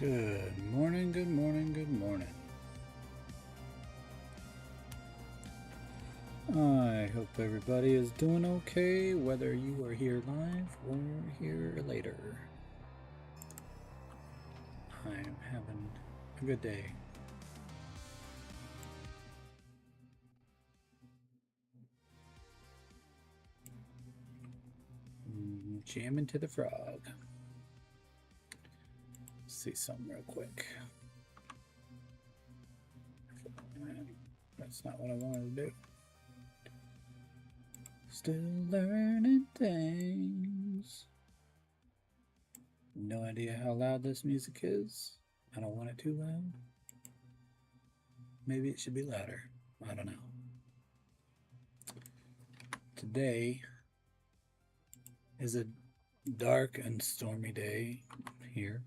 Good morning, good morning, good morning. I hope everybody is doing okay, whether you are here live or here later. I'm having a good day. Jamming to the frog. See something real quick. That's not what I wanted to do. Still learning things. No idea how loud this music is. I don't want it too loud. Maybe it should be louder. I don't know. Today is a dark and stormy day here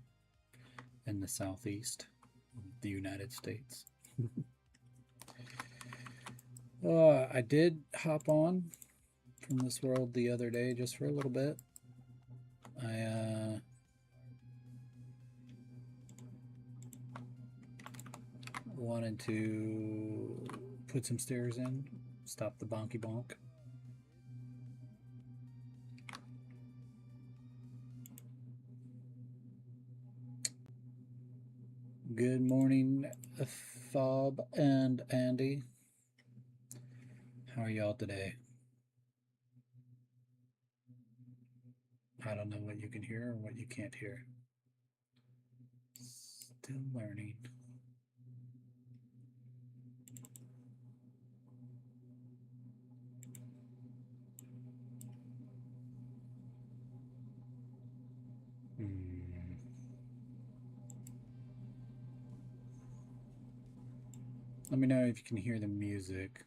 in the southeast of the United States. I did hop on from this world the other day just for a little bit. I wanted to put some stairs in, stop the bonky bonk. Good morning, Fob and Andy. How are y'all today? I don't know what you can hear or what you can't hear. Still learning. Let me know if you can hear the music.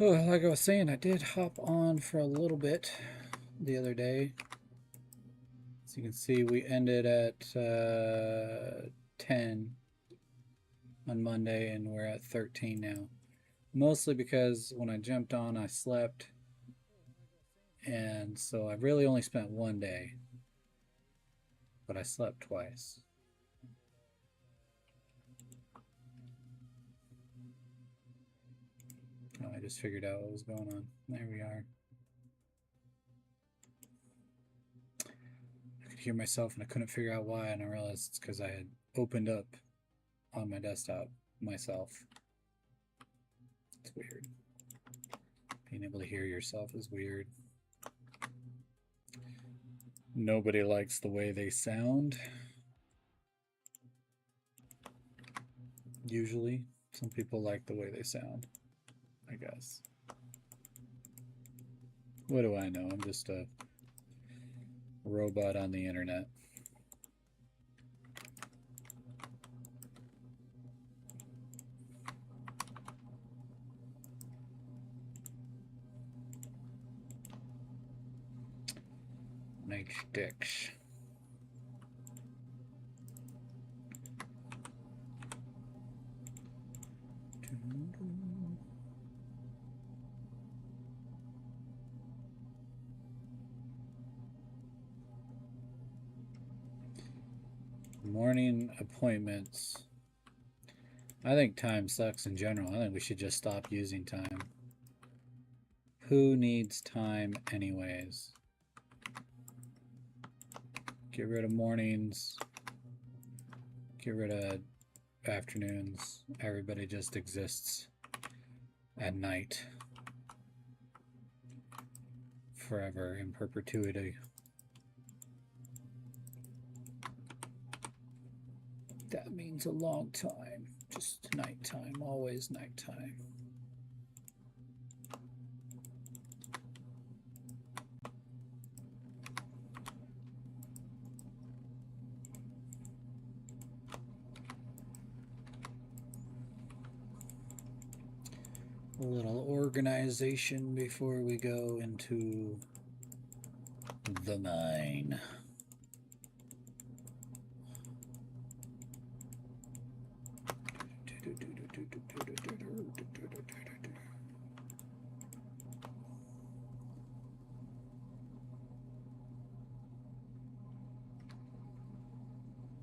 Oh, like I was saying, I did hop on for a little bit the other day. As you can see, we ended at 10 on Monday, and we're at 13 now. Mostly because when I jumped on, I slept, and so I really only spent one day, but I slept twice. Oh, I just figured out what was going on. There we are. I could hear myself and I couldn't figure out why, and I realized it's because I had opened up on my desktop myself. It's weird. Being able to hear yourself is weird. Nobody likes the way they sound. Usually, some people like the way they sound, I guess. What do I know? I'm just a robot on the internet. Nice dicks. Morning appointments. I think time sucks in general. I think we should just stop using time. Who needs time anyways? Get rid of mornings. Get rid of afternoons. Everybody just exists at night. Forever, in perpetuity. That means a long time. Just nighttime, always nighttime. A little organization before we go into the mine.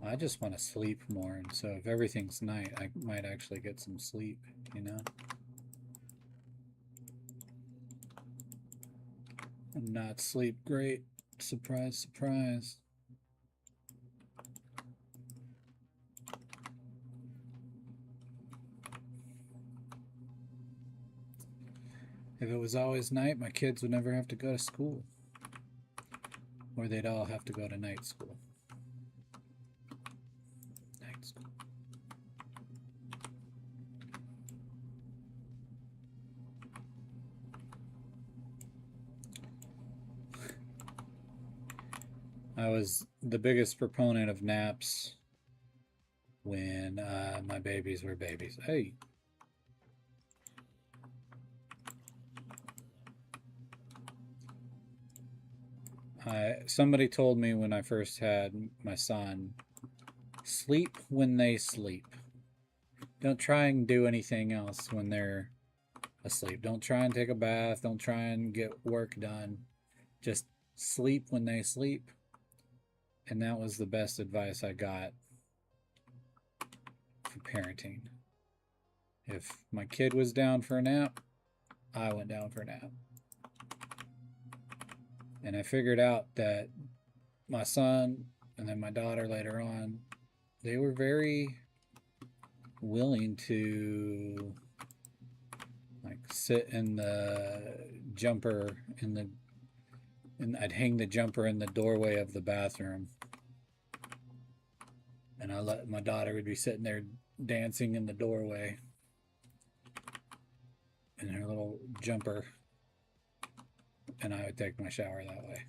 I just want to sleep more, and so if everything's night, I might actually get some sleep, you know? And not sleep great. Surprise, surprise. If it was always night, my kids would never have to go to school. Or they'd all have to go to night school. Night school. I was the biggest proponent of naps when my babies were babies. Hey. Somebody told me when I first had my son, sleep when they sleep. Don't try and do anything else when they're asleep. Don't try and take a bath. Don't try and get work done. Just sleep when they sleep. And that was the best advice I got for parenting. If my kid was down for a nap, I went down for a nap. And I figured out that my son and then my daughter later on, they were very willing to like sit in the jumper and I'd hang the jumper in the doorway of the bathroom. And my daughter would be sitting there dancing in the doorway in her little jumper. And I would take my shower that way.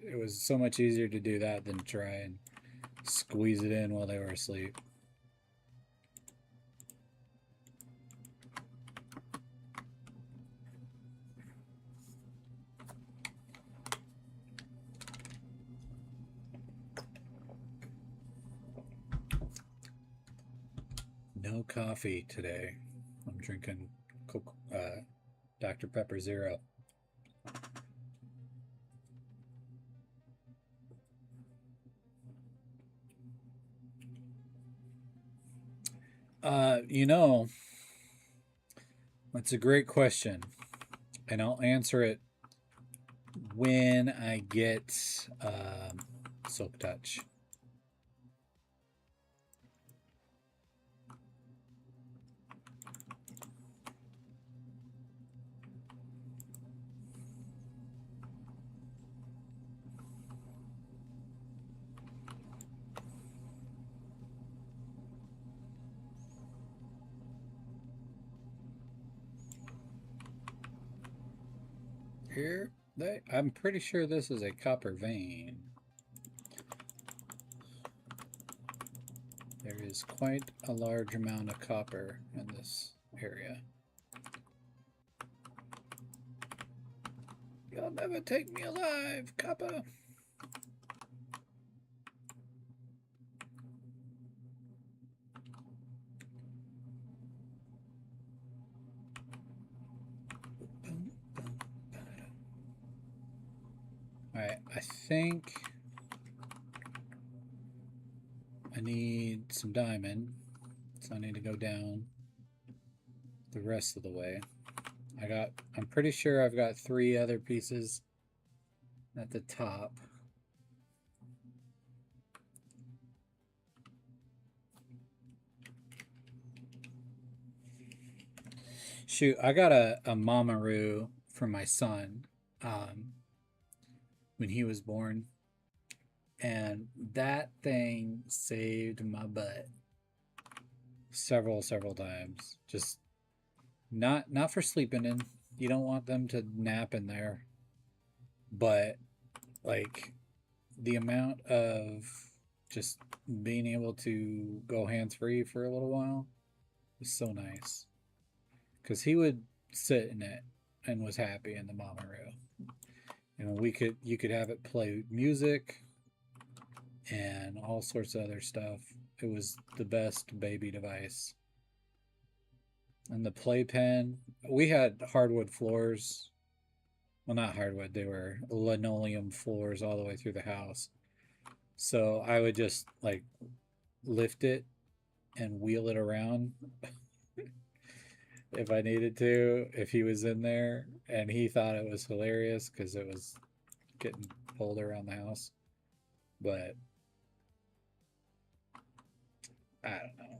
It was so much easier to do that than try and squeeze it in while they were asleep. No coffee today. I'm drinking Dr. Pepper Zero. You know, that's a great question. And I'll answer it when I get Silk Touch. Here, I'm pretty sure this is a copper vein. There is quite a large amount of copper in this area. You'll never take me alive, copper. Alright, I think I need some diamond, so I need to go down the rest of the way. I'm pretty sure I've got 3 other pieces at the top. Shoot, I got a Mamaroo for my son when he was born. And that thing saved my butt several times. Just not for sleeping in. You don't want them to nap in there. But like the amount of just being able to go hands-free for a little while was so nice. because he would sit in it and was happy in the Mamaru. And you could have it play music and all sorts of other stuff. It was the best baby device. And the playpen, we had hardwood floors. Well, not hardwood, they were linoleum floors all the way through the house. So I would just like lift it and wheel it around if I needed to, if he was in there. And he thought it was hilarious because it was getting pulled around the house. But I don't know.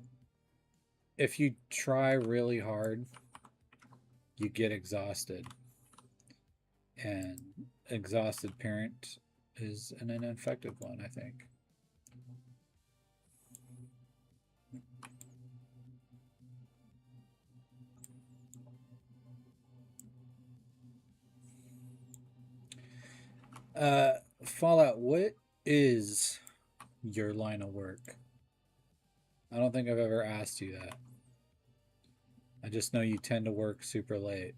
If you try really hard, you get exhausted. And exhausted parent is an ineffective one, I think. Fallout, what is your line of work? I don't think I've ever asked you that. I just know you tend to work super late.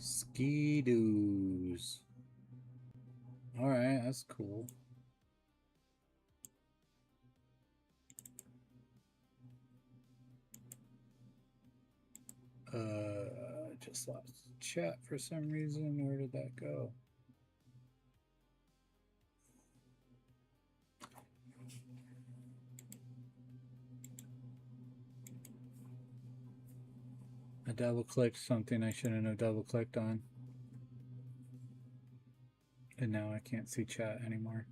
Ski-doos. Alright, that's cool. Just lost chat for some reason. Where did that go? I double clicked something I shouldn't have double clicked on. And now I can't see chat anymore.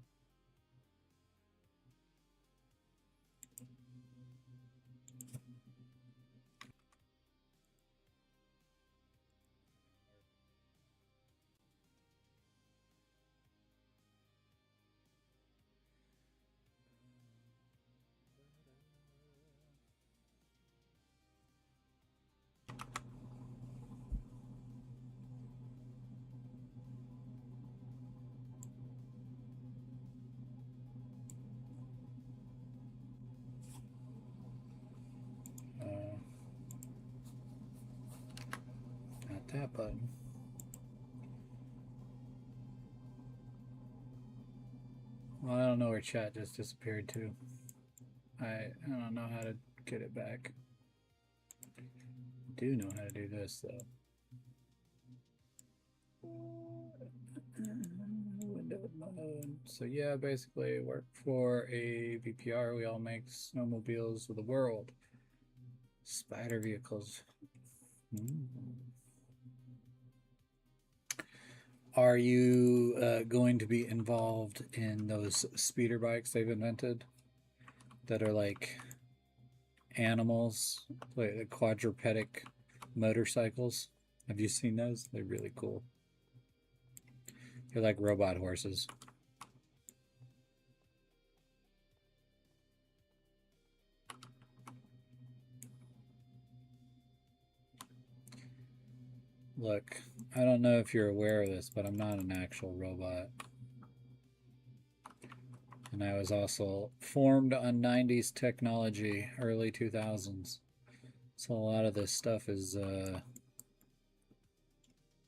Not that button. Well, I don't know where chat just disappeared to. I don't know how to get it back. I do know how to do this though. Window mode. So yeah, basically work for a VPR. We all make snowmobiles of the world. Spider vehicles. Are you going to be involved in those speeder bikes they've invented that are like animals, like quadrupedic motorcycles? Have you seen those? They're really cool. They're like robot horses. Look, I don't know if you're aware of this, but I'm not an actual robot. And I was also formed on 90s technology, early 2000s. So a lot of this stuff is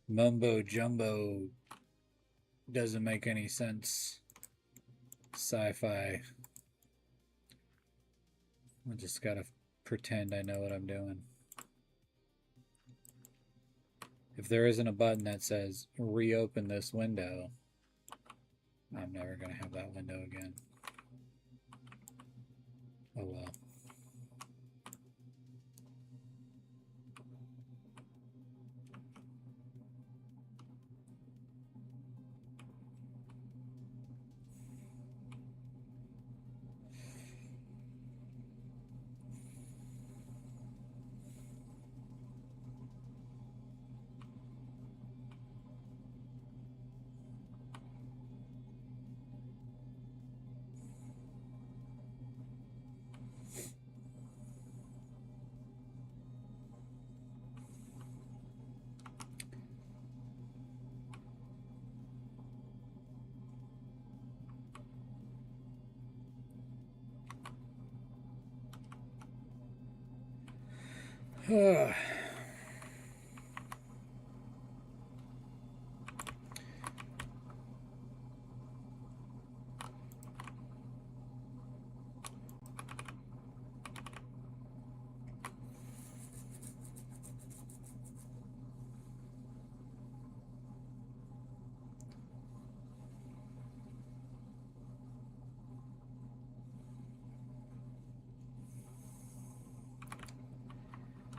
mumbo jumbo, doesn't make any sense. Sci-fi. I just gotta pretend I know what I'm doing. If there isn't a button that says reopen this window, I'm never gonna have that window again. Oh well.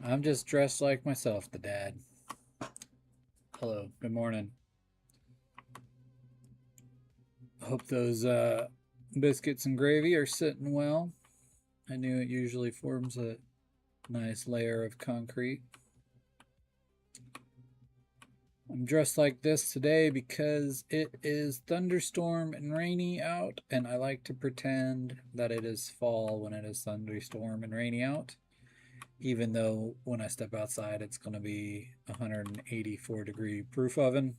I'm just dressed like myself, the dad. Hello, good morning. Hope those biscuits and gravy are sitting well. I knew it usually forms a nice layer of concrete. I'm dressed like this today because it is thunderstorm and rainy out, and I like to pretend that it is fall when it is thunderstorm and rainy out, even though when I step outside it's going to be 184-degree proof oven.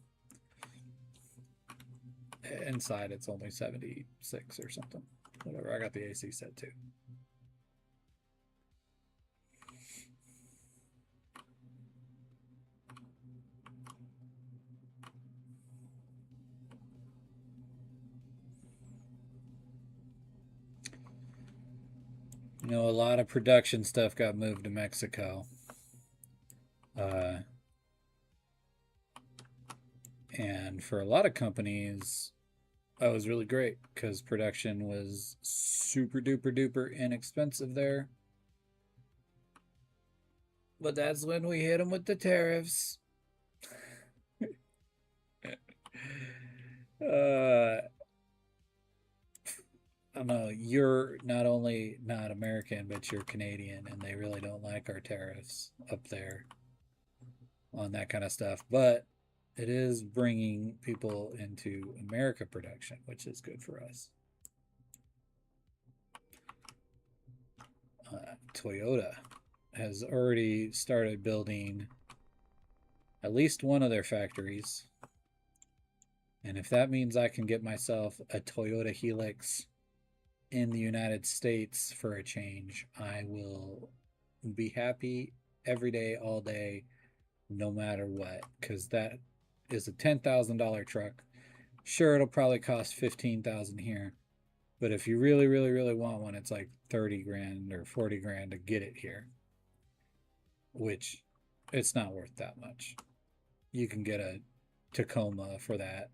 Inside it's only 76 or something. Whatever, I got the AC set too. You know, a lot of production stuff got moved to Mexico. And for a lot of companies, that was really great because production was super duper duper inexpensive there. But that's when we hit them with the tariffs. I don't know, you're not only not American, but you're Canadian, and they really don't like our tariffs up there on that kind of stuff. But it is bringing people into America production, which is good for us. Toyota has already started building at least one of their factories. And if that means I can get myself a Toyota Helix in the United States for a change, I will be happy every day, all day, no matter what, because that is a $10,000 truck. Sure, it'll probably cost $15,000 here, but if you really, really, really want one, it's like 30 grand or 40 grand to get it here, which it's not worth that much. You can get a Tacoma for that.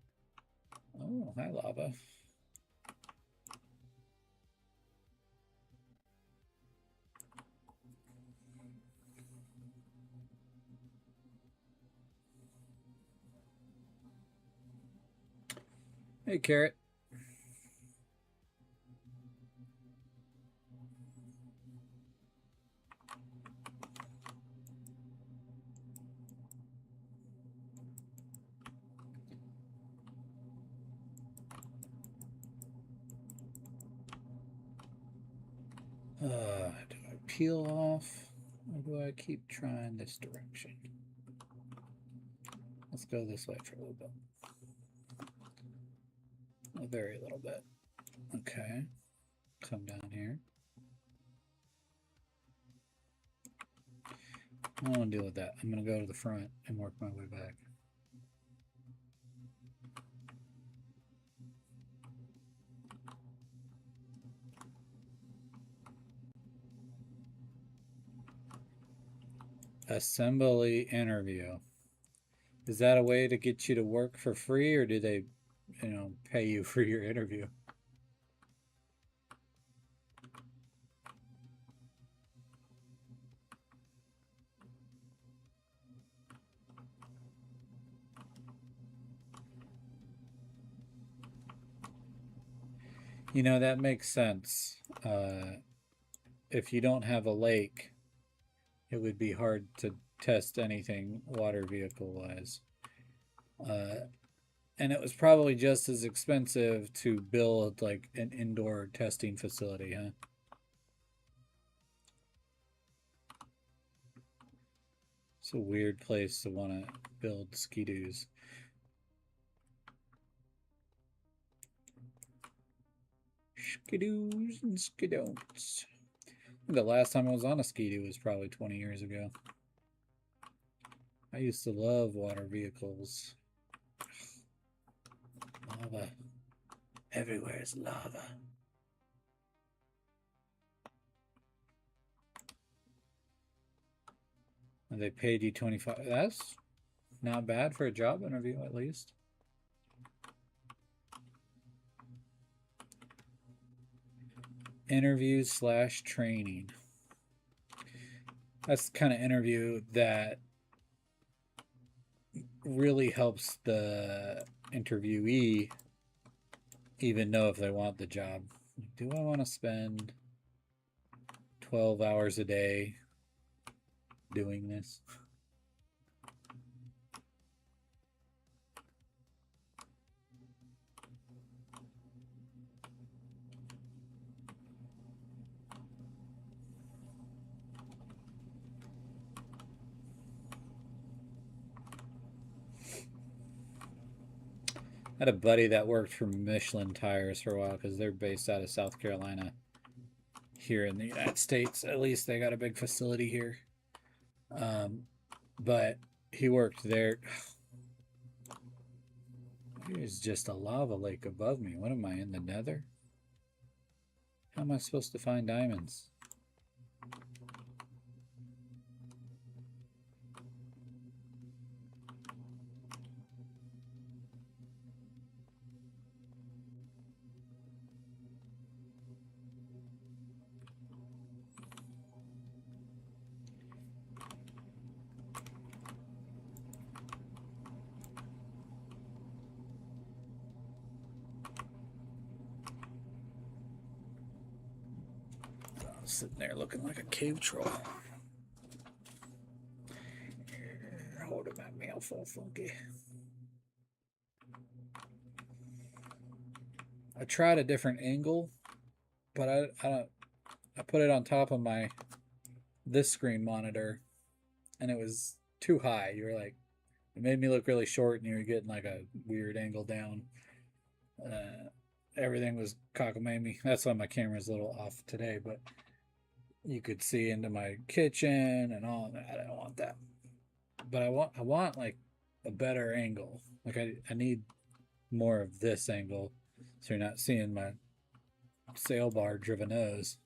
Oh, hi, lava. Hey, Carrot. Do I peel off, or do I keep trying this direction? Let's go this way for a little bit. A very little bit. Okay. Come down here. I don't want to deal with that. I'm going to go to the front and work my way back. Assembly interview. Is that a way to get you to work for free, or do they, pay you for your interview? That makes sense. If you don't have a lake, it would be hard to test anything water vehicle wise. And it was probably just as expensive to build like an indoor testing facility, huh? It's a weird place to want to build skidoos. Skidoos and skidon'ts. The last time I was on a skidoo was probably 20 years ago. I used to love water vehicles. Lava. Everywhere is lava. And they paid you 25. That's not bad for a job interview, at least. Interview/training. That's the kind of interview that really helps the interviewee even know if they want the job. Do I want to spend 12 hours a day doing this? I had a buddy that worked for Michelin Tires for a while because they're based out of South Carolina. Here in the United States, at least they got a big facility here. But he worked there. There's just a lava lake above me. What am I, in the nether? How am I supposed to find diamonds? Sitting there looking like a cave troll. Holding my mouth all funky. I tried a different angle, but I put it on top of this screen monitor, and it was too high. You were like, it made me look really short, and you were getting like a weird angle down. Everything was cockamamie. That's why my camera's a little off today, but you could see into my kitchen and all that. I don't want that. But I want like a better angle. Like I need more of this angle so you're not seeing my sail barge of a nose.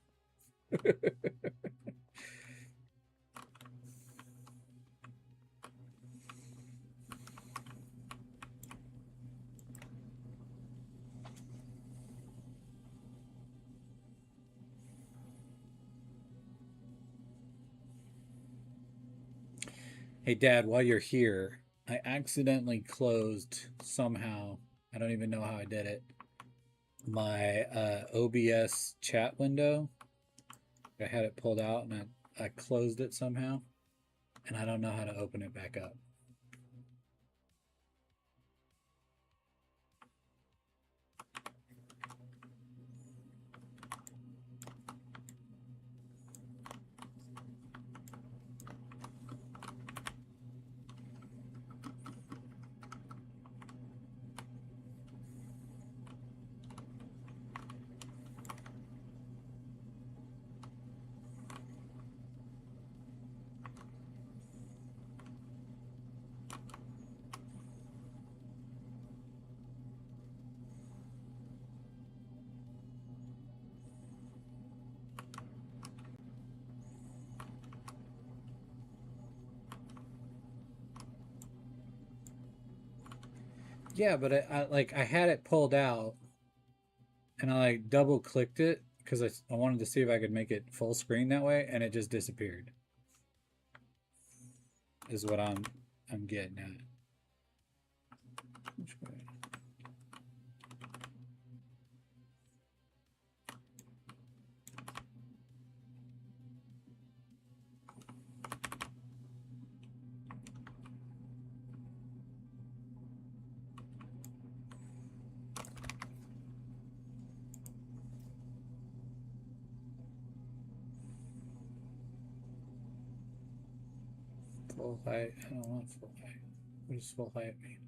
Hey Dad, while you're here, I accidentally closed somehow. I don't even know how I did it. My OBS chat window. I had it pulled out and I closed it somehow, and I don't know how to open it back up. Yeah, but I had it pulled out and I like double clicked it because I wanted to see if I could make it full screen that way, and it just disappeared. Is what I'm getting at. Which way? Full height. I don't want full height. What does full height mean?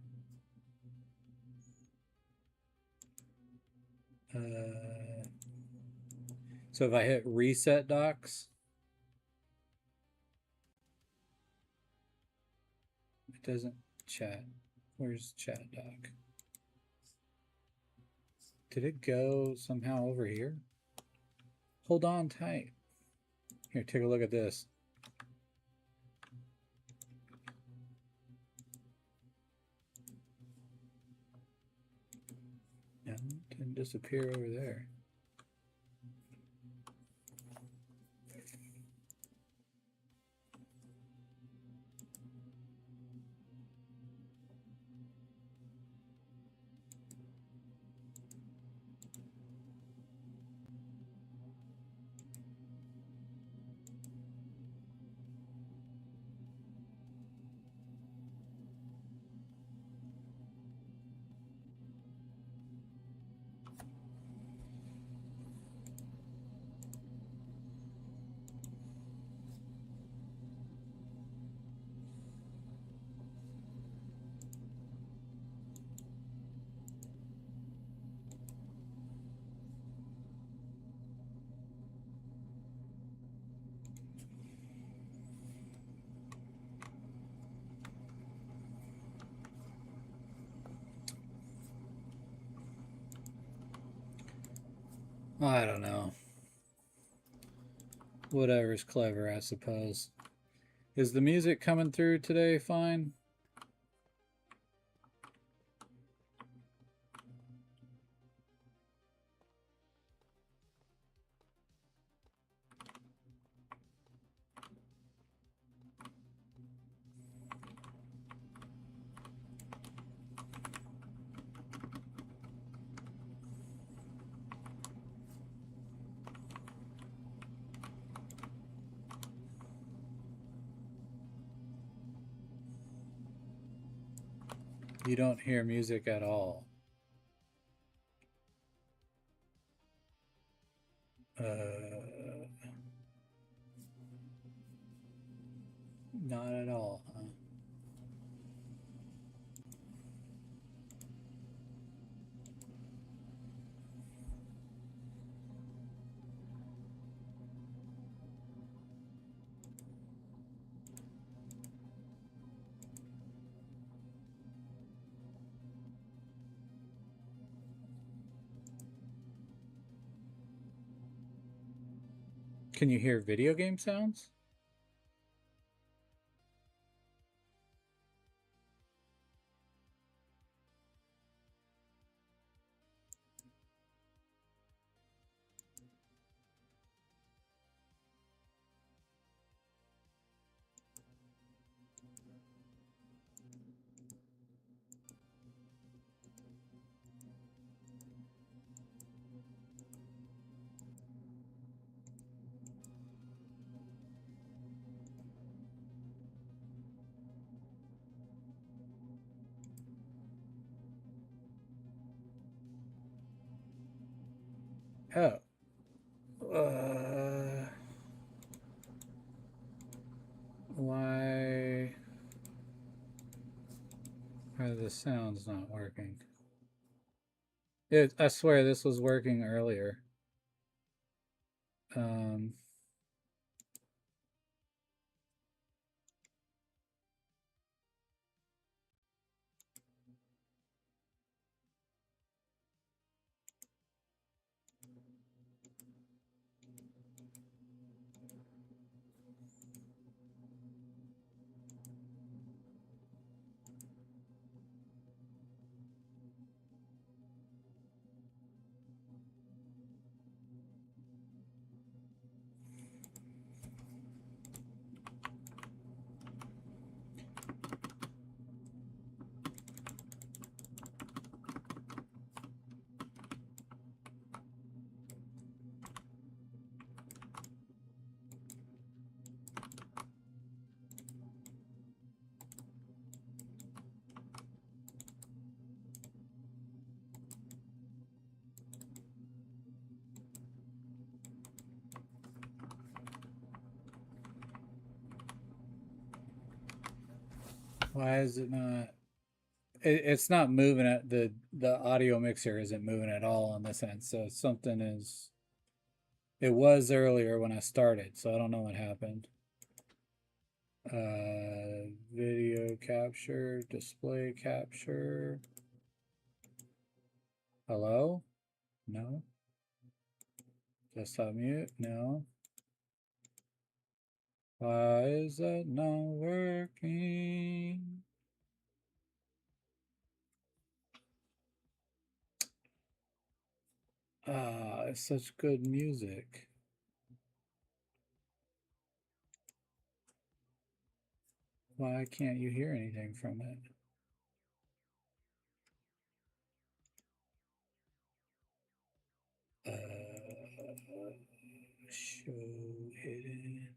So if I hit reset docs, it doesn't chat. Where's chat doc? Did it go somehow over here? Hold on tight. Here, take a look at this. No, it didn't disappear over there. I don't know. Whatever's clever, I suppose. Is the music coming through today fine? You don't hear music at all. Not at all, huh? Can you hear video game sounds? Oh. Why are the sounds not working? I swear this was working earlier. Um, Why is it not? It's not moving at the audio mixer isn't moving at all on this end. So something is. It was earlier when I started, so I don't know what happened. Video capture, display capture. Hello? No. Desktop mute? No. Why is that not working? Ah, it's such good music. Why can't you hear anything from it? Show hidden.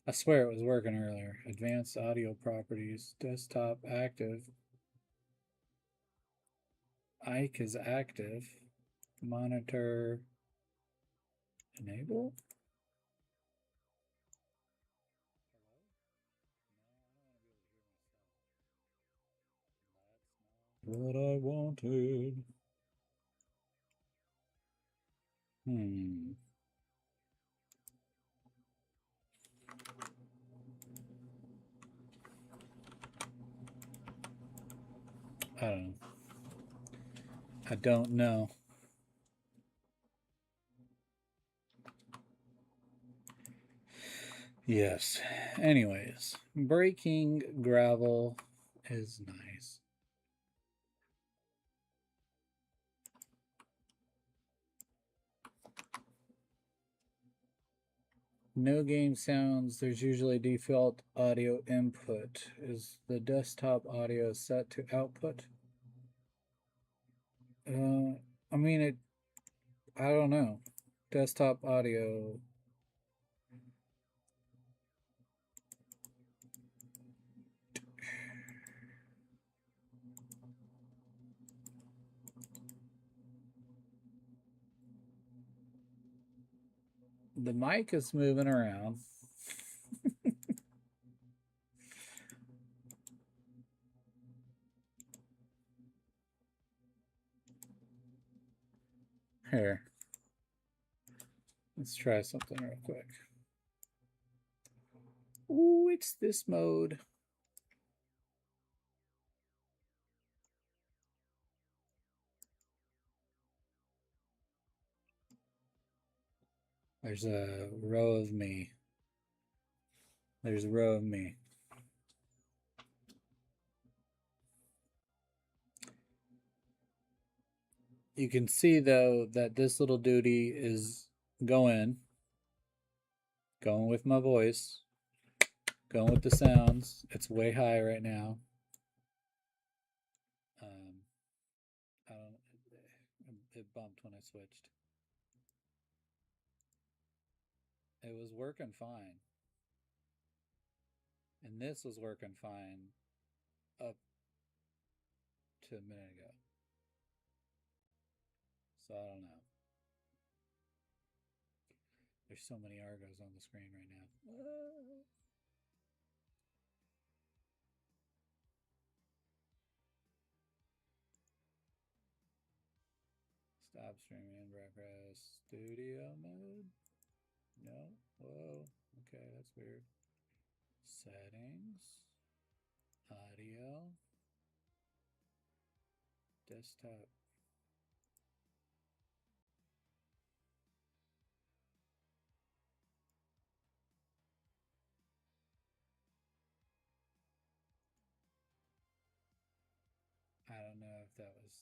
I swear it was working earlier. Advanced audio properties, desktop active. Ike is active. Monitor enable. What I wanted. I don't know. I don't know. Yes. Anyways, breaking gravel is nice. No game sounds. There's usually default audio input. Is the desktop audio set to output? I mean, I don't know. Desktop audio. The mic is moving around. Here. Let's try something real quick. Ooh, it's this mode. There's a row of me. There's a row of me. You can see though that this little duty is going with my voice, going with the sounds. It's way high right now. I don't. It bumped when I switched. It was working fine, and this was working fine up to a minute ago. So I don't know. There's so many Argos on the screen right now. Stop streaming in progress. Studio mode? No? Whoa. Okay, that's weird. Settings. Audio. Desktop. I don't know if that was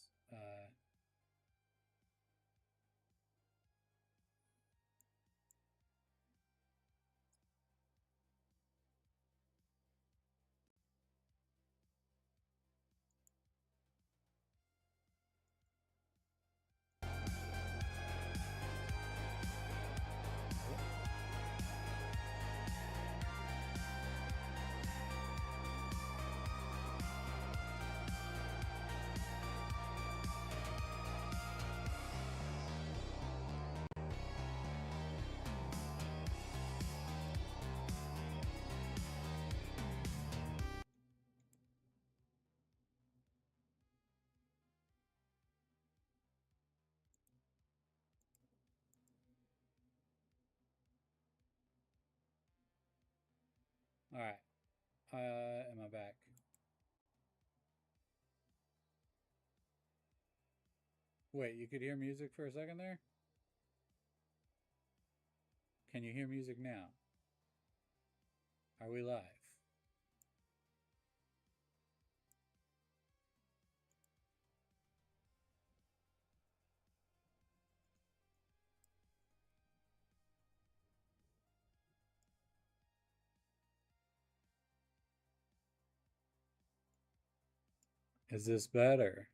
Alright. Am I back? Wait, you could hear music for a second there? Can you hear music now? Are we live? Is this better?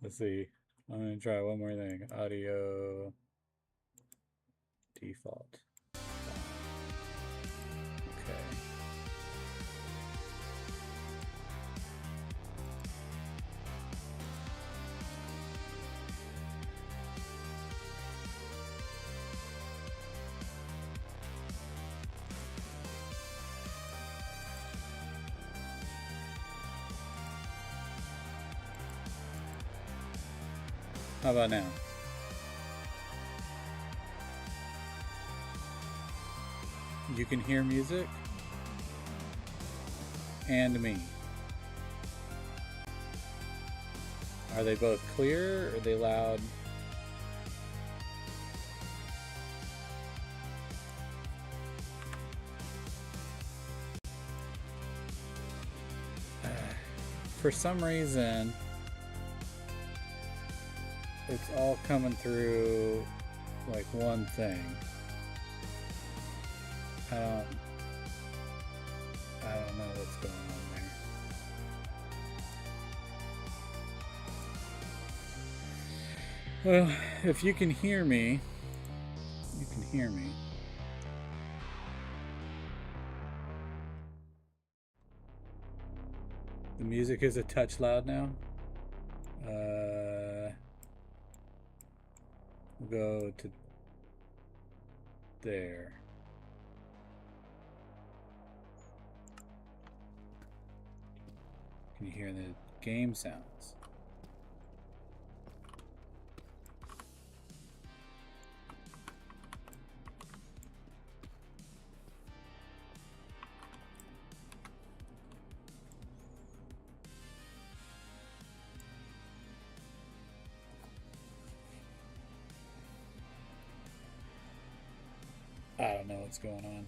Let's see. I'm going to try one more thing. Audio default. Okay. How about now? You can hear music and me. Are they both clear? Or are they loud? For some reason, it's all coming through like one thing. I don't know what's going on there. Well, if you can hear me, you can hear me. The music is a touch loud now. We'll go to there. Can you hear the game sounds? I don't know what's going on.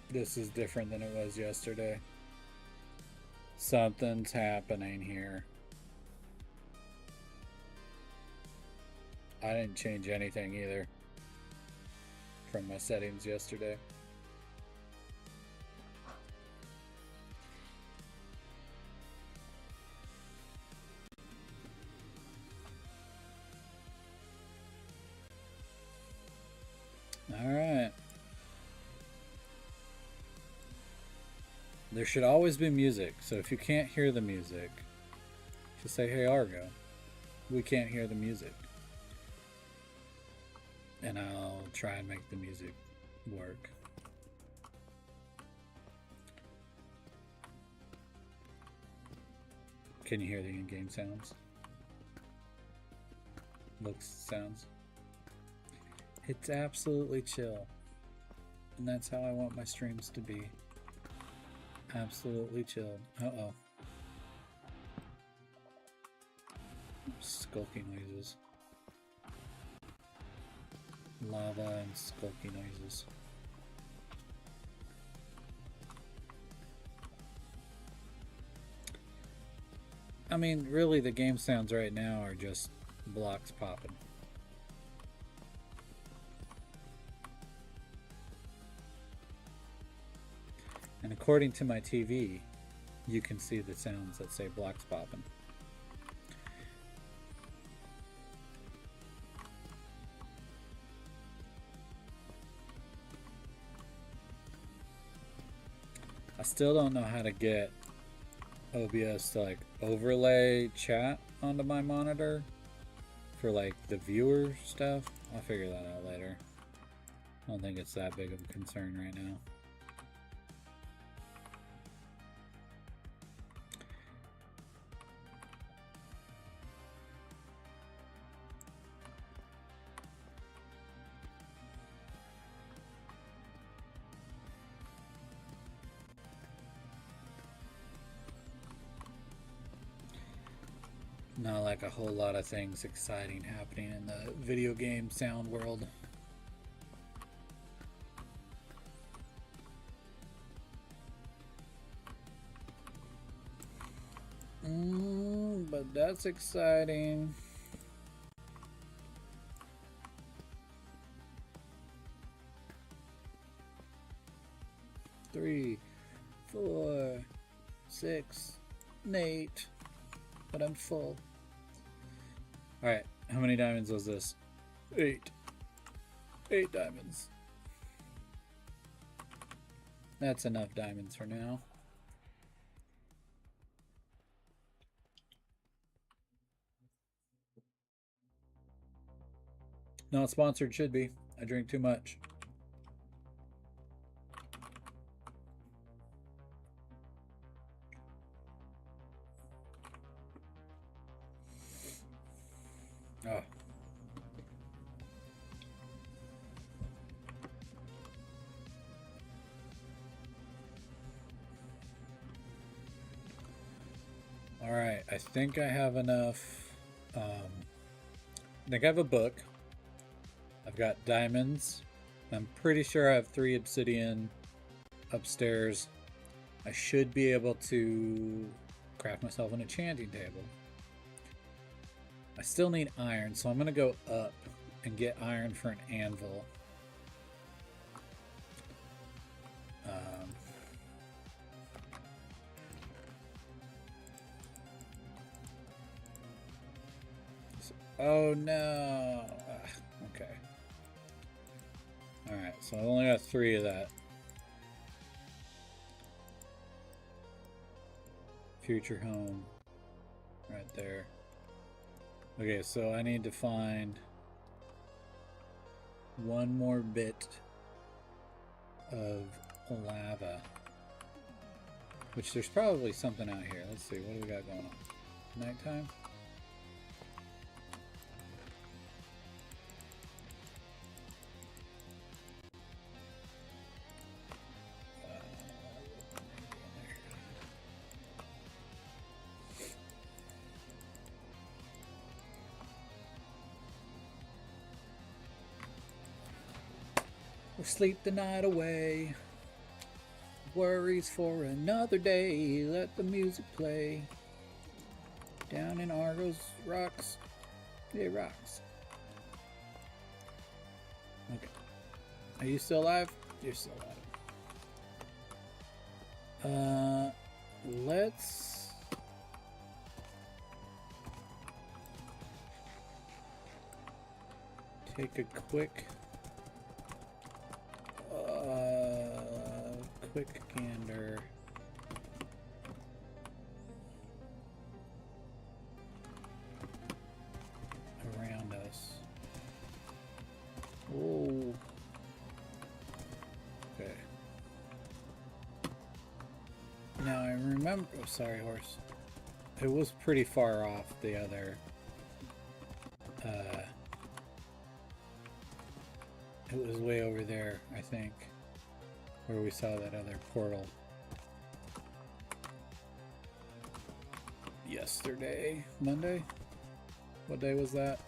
This is different than it was yesterday. Something's happening here. I didn't change anything either from my settings yesterday. All right. There should always be music, so if you can't hear the music, just say, hey Argo, we can't hear the music. And I'll try and make the music work. Can you hear the in-game sounds? Looks, sounds? It's absolutely chill. And that's how I want my streams to be. Absolutely chill. Uh-oh. Skulky noises. Lava and skulky noises. I mean, really the game sounds right now are just blocks popping. And according to my TV, you can see the sounds that say blocks popping. I still don't know how to get OBS to like overlay chat onto my monitor for like the viewer stuff. I'll figure that out later. I don't think it's that big of a concern right now. Not like a whole lot of things exciting happening in the video game sound world. But that's exciting. Three, 4, 6, 8. But I'm full. Alright, how many diamonds was this? 8. 8 diamonds. That's enough diamonds for now. Not sponsored, should be. I drink too much. Oh. All right, I think I have enough. I think I have a book. I've got diamonds. I'm pretty sure I have 3 obsidian upstairs. I should be able to craft myself an enchanting table. I still need iron, so I'm going to go up and get iron for an anvil. Oh no! Okay. Alright, so I only got 3 of that. Future home. Right there. Okay, so I need to find 1 more bit of lava. Which there's probably something out here. Let's see, what do we got going on? Nighttime? Sleep the night away. Worries for another day. Let the music play. Down in Argos rocks. It rocks. Okay. Are you still alive? You're still alive. Let's take a quick gander. Around us. Oh. Okay. Now I remember. Oh, sorry, horse. It was pretty far off the other. It was way over there, I think, where we saw that other portal yesterday. Monday? What day was that?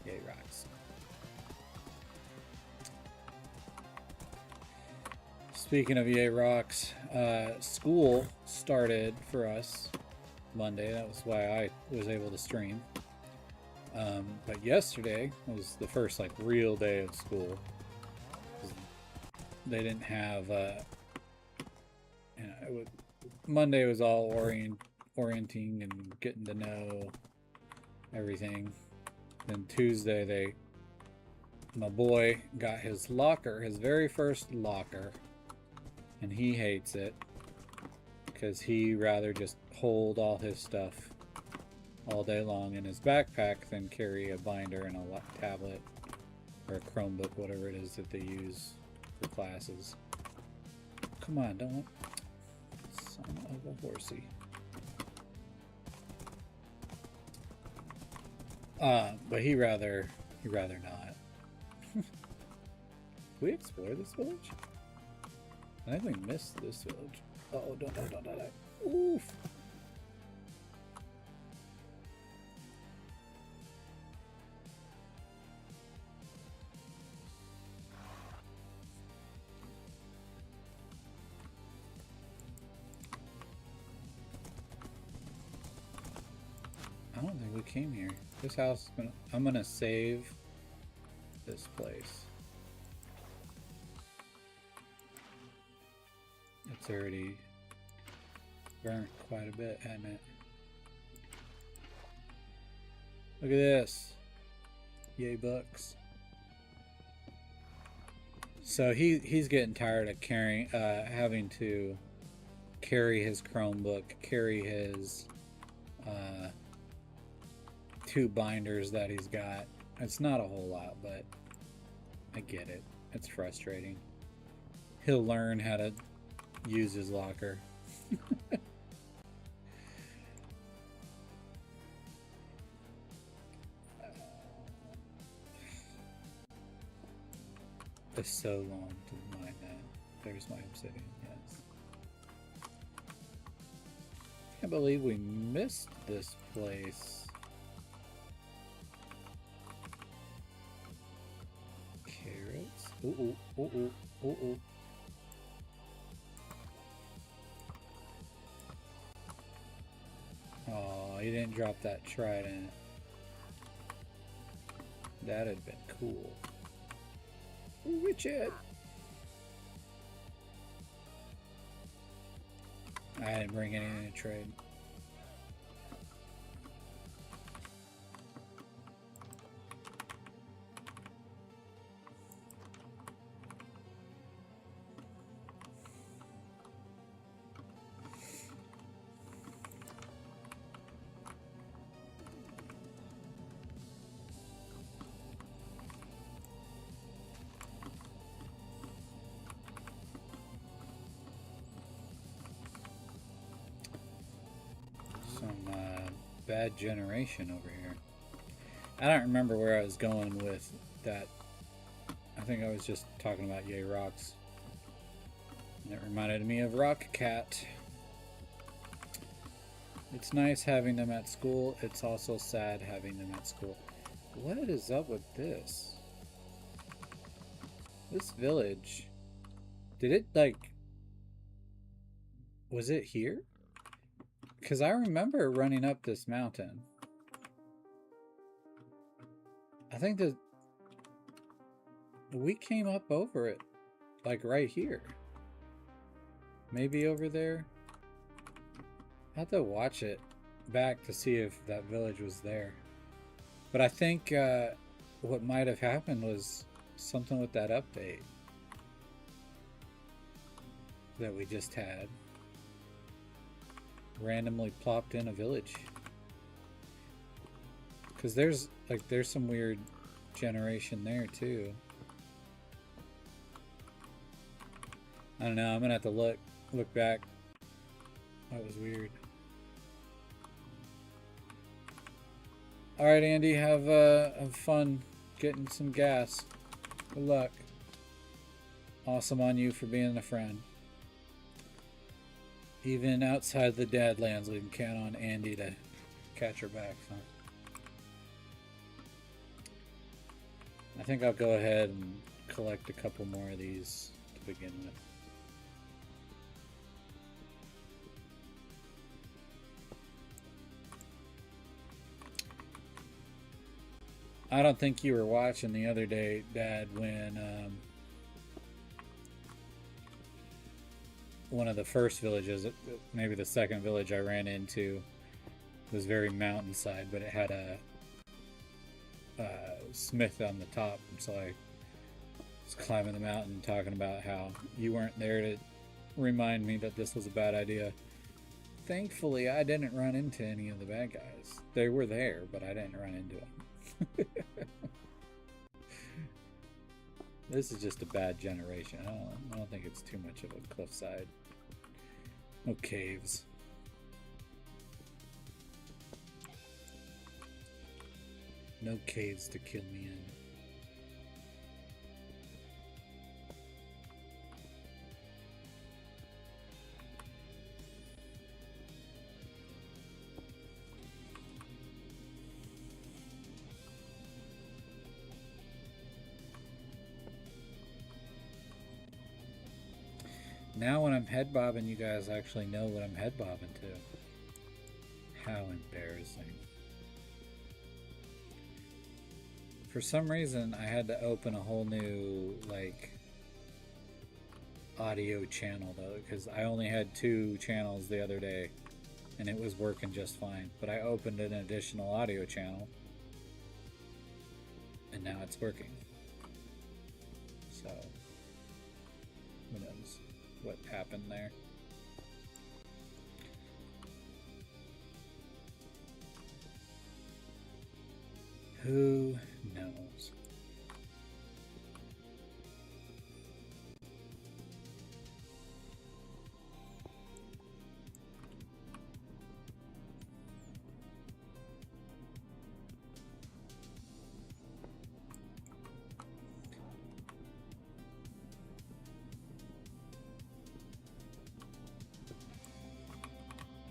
Yay, rocks. Speaking of yay rocks, school started for us Monday. That was why I was able to stream. But yesterday was the first like real day of school. They didn't have, Monday was all orienting and getting to know everything. Then Tuesday, my boy got his locker, his very first locker, and he hates it because he rather just hold all his stuff all day long in his backpack than carry a binder and a tablet or a Chromebook, whatever it is that they use for classes. Come on, don't. Son of a horsey. But he'd rather not. Did we explore this village? I think we missed this village. Uh-oh, don't. Oof. I don't think we came here. This house is gonna... I'm gonna save this place. It's already burnt quite a bit, hasn't it? Look at this. Yay, bucks. So he's getting tired of carrying, having to carry his Chromebook, carry his 2 binders that he's got. It's not a whole lot, but I get it. It's frustrating. He'll learn how to use his locker. It's so long to mine that. There's my obsidian, yes. Can't believe we missed this place. Carrots? Ooh. Oh, he didn't drop that trident. That'd been cool. Ooh, Richard! I didn't bring anything to trade. Bad generation over here. I don't remember where I was going with that. I think I was just talking about yay rocks. And it reminded me of Rock Cat. It's nice having them at school. It's also sad having them at school. What is up with this? This village. Did it like... Was it here? Because I remember running up this mountain. I think that we came up over it, like right here. Maybe over there. I have to watch it back to see if that village was there. But I think what might have happened was something with that update that we just had. Randomly plopped in a village, because there's some weird generation there too. I don't know, I'm gonna have to look back. That was weird. Alright, Andy, have fun getting some gas. Good luck. Awesome on you for being a friend. Even outside the Dadlands, we can count on Andy to catch her back. So I think I'll go ahead and collect a couple more of these to begin with. I don't think you were watching the other day, Dad, when one of the first villages, maybe the second village I ran into, was very mountainside, but it had a smith on the top, so I was climbing the mountain talking about how you weren't there to remind me that this was a bad idea. Thankfully, I didn't run into any of the bad guys. They were there, but I didn't run into them. This is just a bad generation. I don't think it's too much of a cliffside. No caves. No caves to kill me in. Now when I'm head bobbing, you guys actually know what I'm head bobbing to. How embarrassing. For some reason, I had to open a whole new, like, audio channel, though, because I only had 2 channels the other day, and it was working just fine. But I opened an additional audio channel, and now it's working. So, who knows what happened there. Who knows?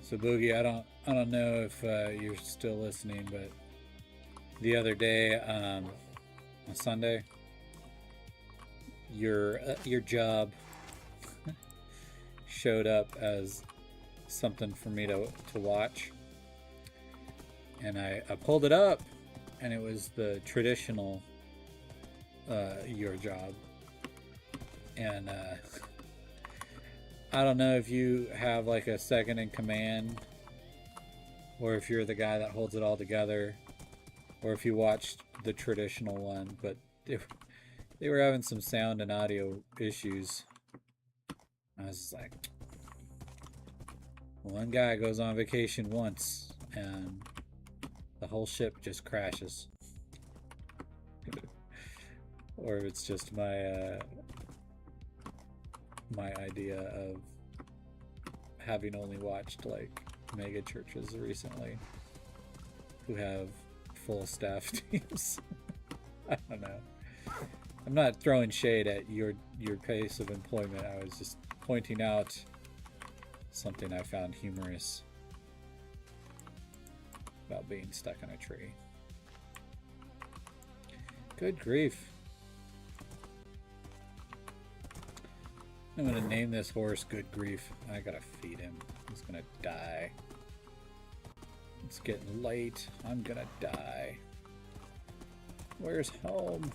So Boogie, I don't know if you're still listening, but the other day on Sunday, your job showed up as something for me to watch, and I pulled it up, and it was the traditional your job, and I don't know if you have like a second in command, or if you're the guy that holds it all together, or if you watched the traditional one, but they were having some sound and audio issues. I was just like, one guy goes on vacation once and the whole ship just crashes. Or if it's just my my idea of having only watched like mega churches recently who have full staff teams. I don't know. I'm not throwing shade at your pace of employment. I was just pointing out something I found humorous about being stuck in a tree. Good grief. I'm gonna name this horse Good Grief. I gotta feed him. He's gonna die. It's getting late. I'm gonna die. Where's home?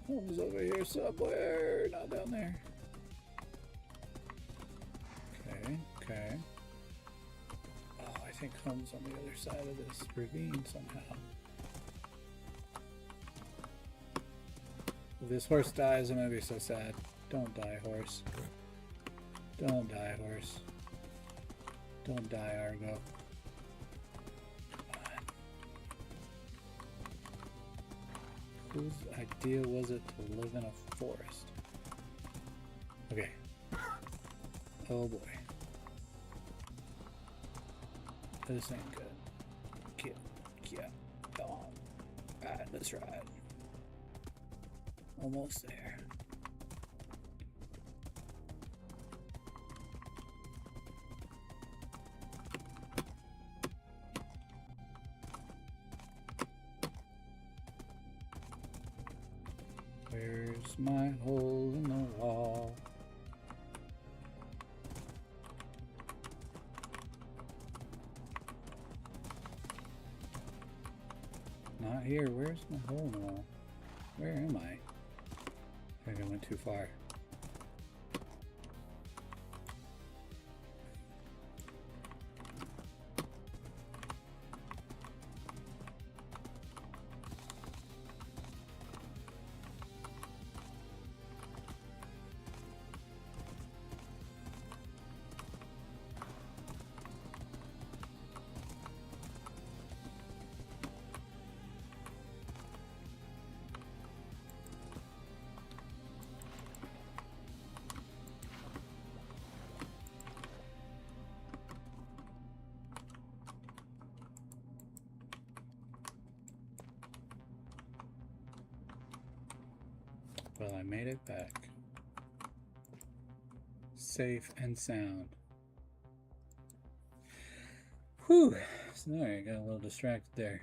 Home's over here somewhere. Not down there. Okay. Oh, I think home's on the other side of this ravine somehow. If this horse dies, I'm gonna be so sad. Don't die, horse. Don't die, horse. Don't die, Argo. Come on. Whose idea was it to live in a forest? Okay. Oh boy. This ain't good. Yeah. Come on. Alright, let's ride. Almost there. Where's my hole in the wall? Not here. Where's my hole in the wall? Where am I? I think I went too far. Well, I made it back. Safe and sound. Whew. Sorry, I got a little distracted there.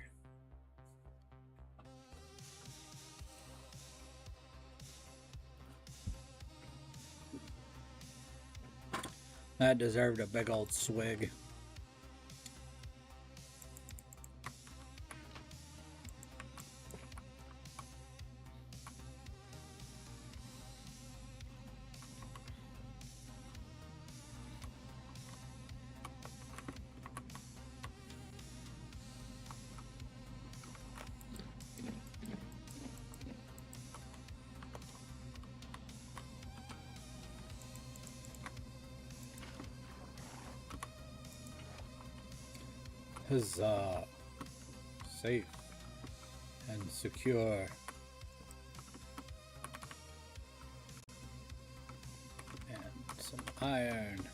That deserved a big old swig. Huzzah! Safe and secure. And some iron.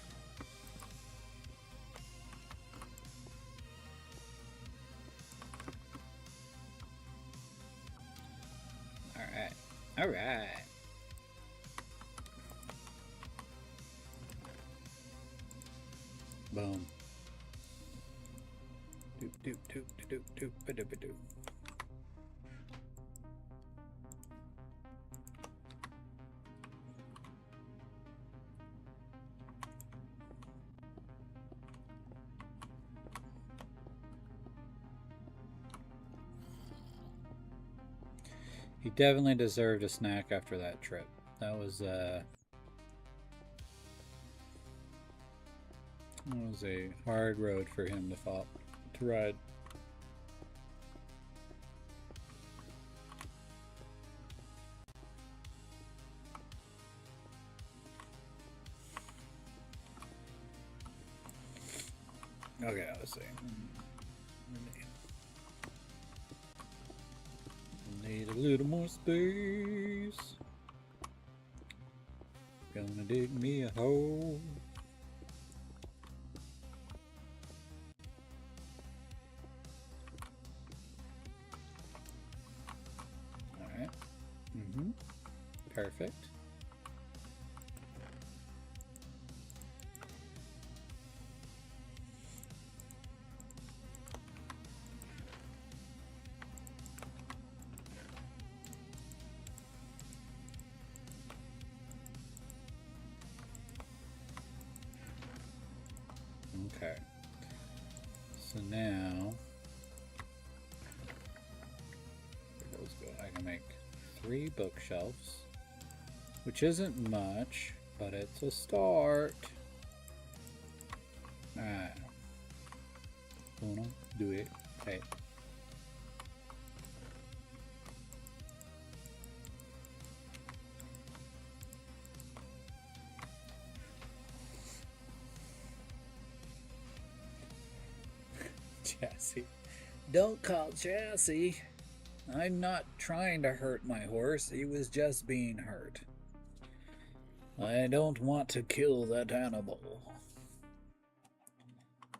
Alright. Alright. Boom. Doop, doop, doop, doop, doop, doop, doop. He definitely deserved a snack after that trip. That was a hard road for him to ride. Okay, let's see. Need a little more space. Gonna dig me a hole. Alright. Perfect. Okay, so now where those go? I can make 3 bookshelves, which isn't much, but it's a start. Alright, uno, due, tre. Chassis. Don't call Chassis. I'm not trying to hurt my horse. He was just being hurt. I don't want to kill that animal.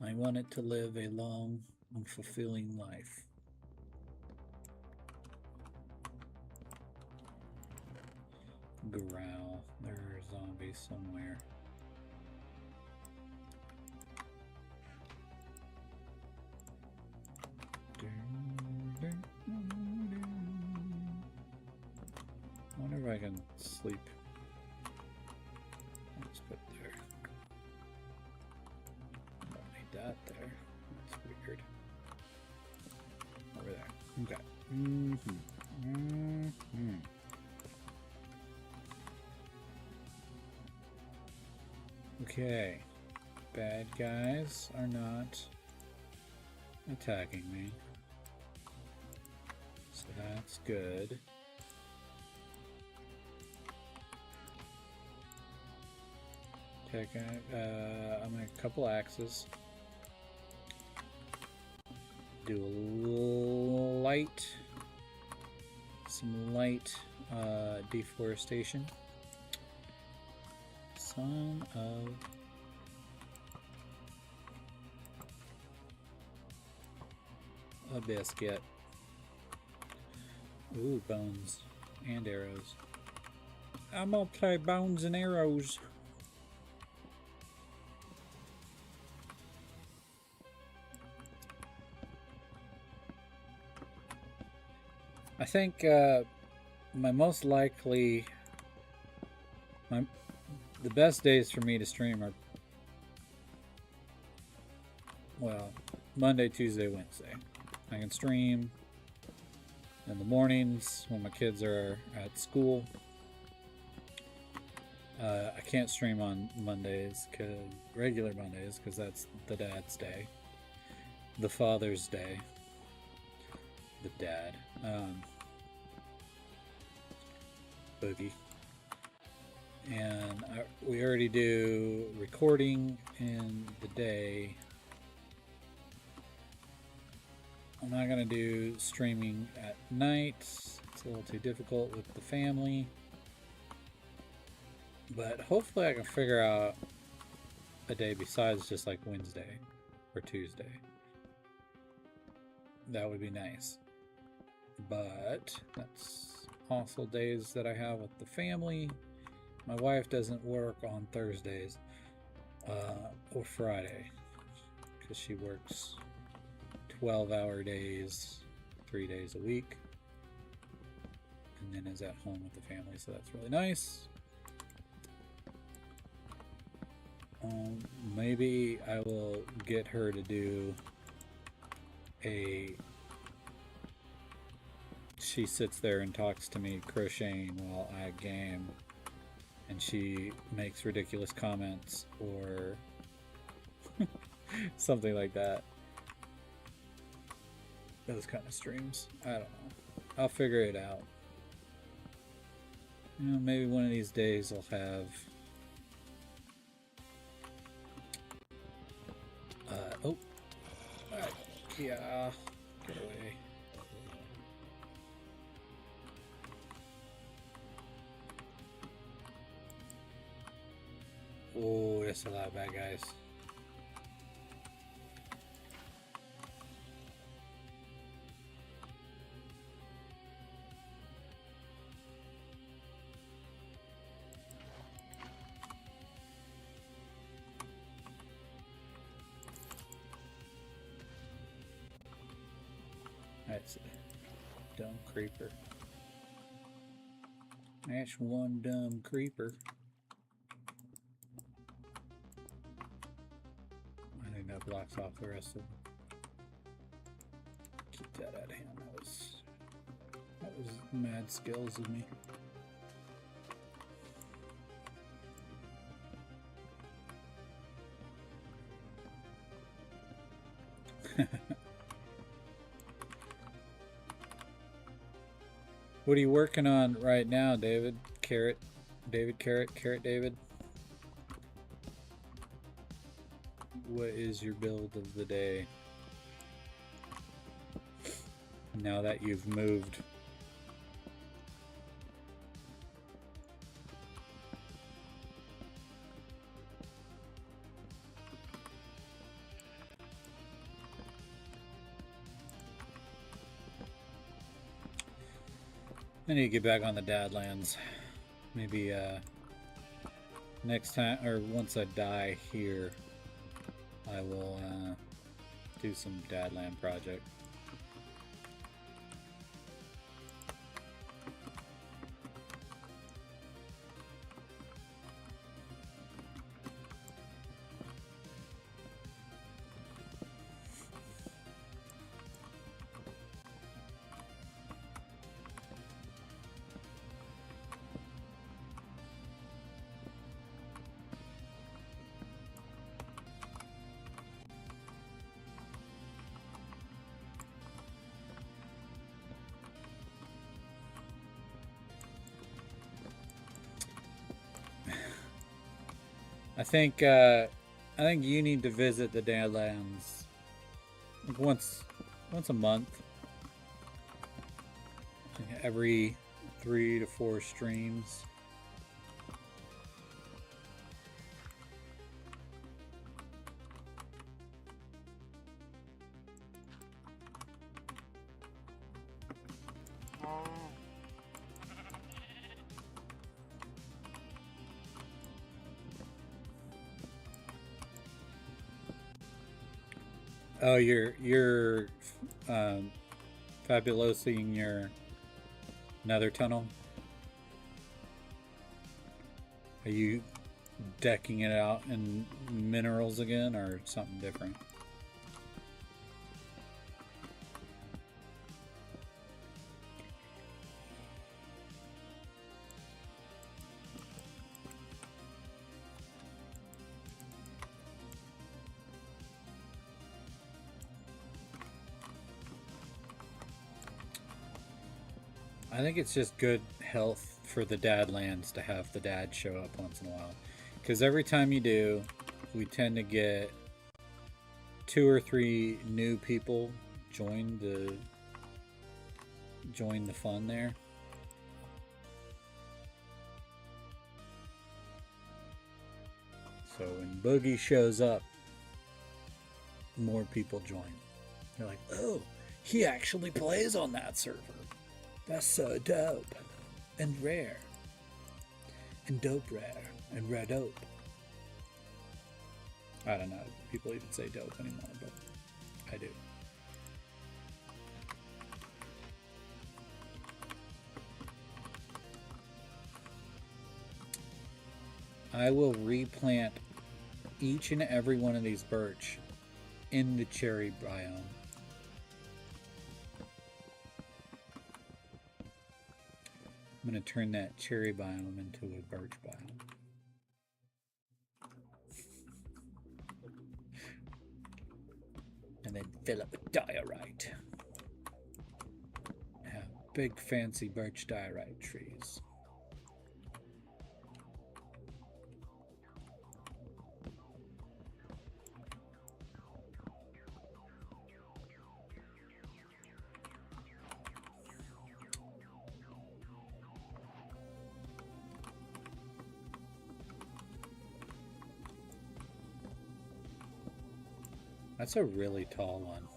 I want it to live a long and fulfilling life. Growl. There are zombies somewhere. I wonder if I can sleep. Let's put it there. Don't need that there. That's weird. Over there. Okay. Okay. Bad guys are not attacking me. So that's good. Okay, I'm gonna a couple axes. Do a some light deforestation. Son of a biscuit. Ooh, bones and arrows. I'm gonna play Bones and Arrows. I think my most likely, the best days for me to stream are, well, Monday, Tuesday, Wednesday. I can stream in the mornings when my kids are at school. I can't stream on Mondays, regular Mondays, because that's the dad's day, the Father's Day, the dad, Boogie. And we already do recording in the day. I'm not going to do streaming at night. It's a little too difficult with the family. But hopefully I can figure out a day besides just like Wednesday or Tuesday. That would be nice. But that's also days that I have with the family. My wife doesn't work on Thursdays or Friday because she works 12-hour days, 3 days a week, and then is at home with the family, so that's really nice. Maybe I will get her to do she sits there and talks to me crocheting while I game, and she makes ridiculous comments or something like that. Those kind of streams. I don't know. I'll figure it out. You know, maybe one of these days I'll have oh, yeah, get away. Oh, that's a lot of bad guys. That's a dumb creeper. That's one dumb creeper. I think that blocks off the rest of them. Keep that out of hand. That was mad skills of me. What are you working on right now, David? David. What is your build of the day? Now that you've moved. I need to get back on the Dadlands. Maybe next time, or once I die here, I will do some Dadland project. I think you need to visit the Dadlands like once a month, like every 3 to 4 streams. Oh, you're fabulosing your nether tunnel. Are you decking it out in minerals again, or something different? I think it's just good health for the dad lands to have the dad show up once in a while. Because every time you do, we tend to get 2 or 3 new people join the fun there. So when Boogie shows up, more people join. They're like, oh, he actually plays on that server. That's so dope and rare and dope rare and rare dope. I don't know if people even say dope anymore, but I do. I will replant each and every one of these birch in the cherry biome. I'm going to turn that cherry biome into a birch biome. And then fill it with diorite. Have big fancy birch diorite trees. That's a really tall one.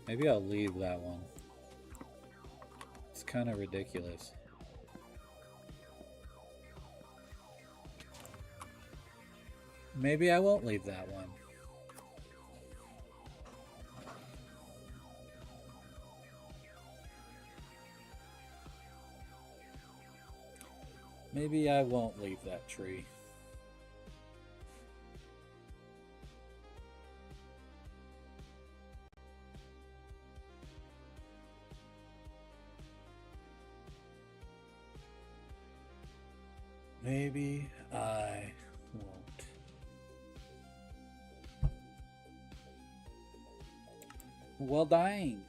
Maybe I'll leave that one. It's kind of ridiculous. Maybe I won't leave that one. Maybe I won't leave that tree. Maybe I won't. Well, dang.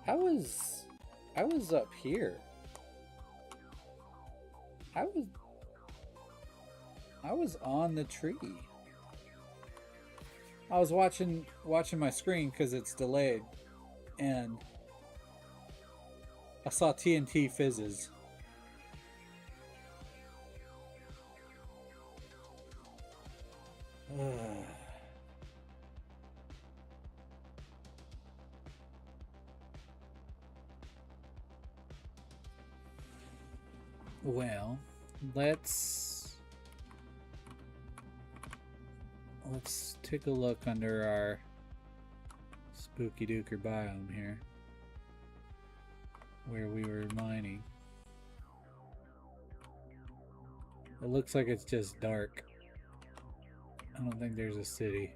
I was up here. I was on the tree. I was watching my screen because it's delayed, and I saw TNT fizzes. Well, let's take a look under our spooky dooker biome here, where we were mining. It looks like it's just dark. I don't think there's a city.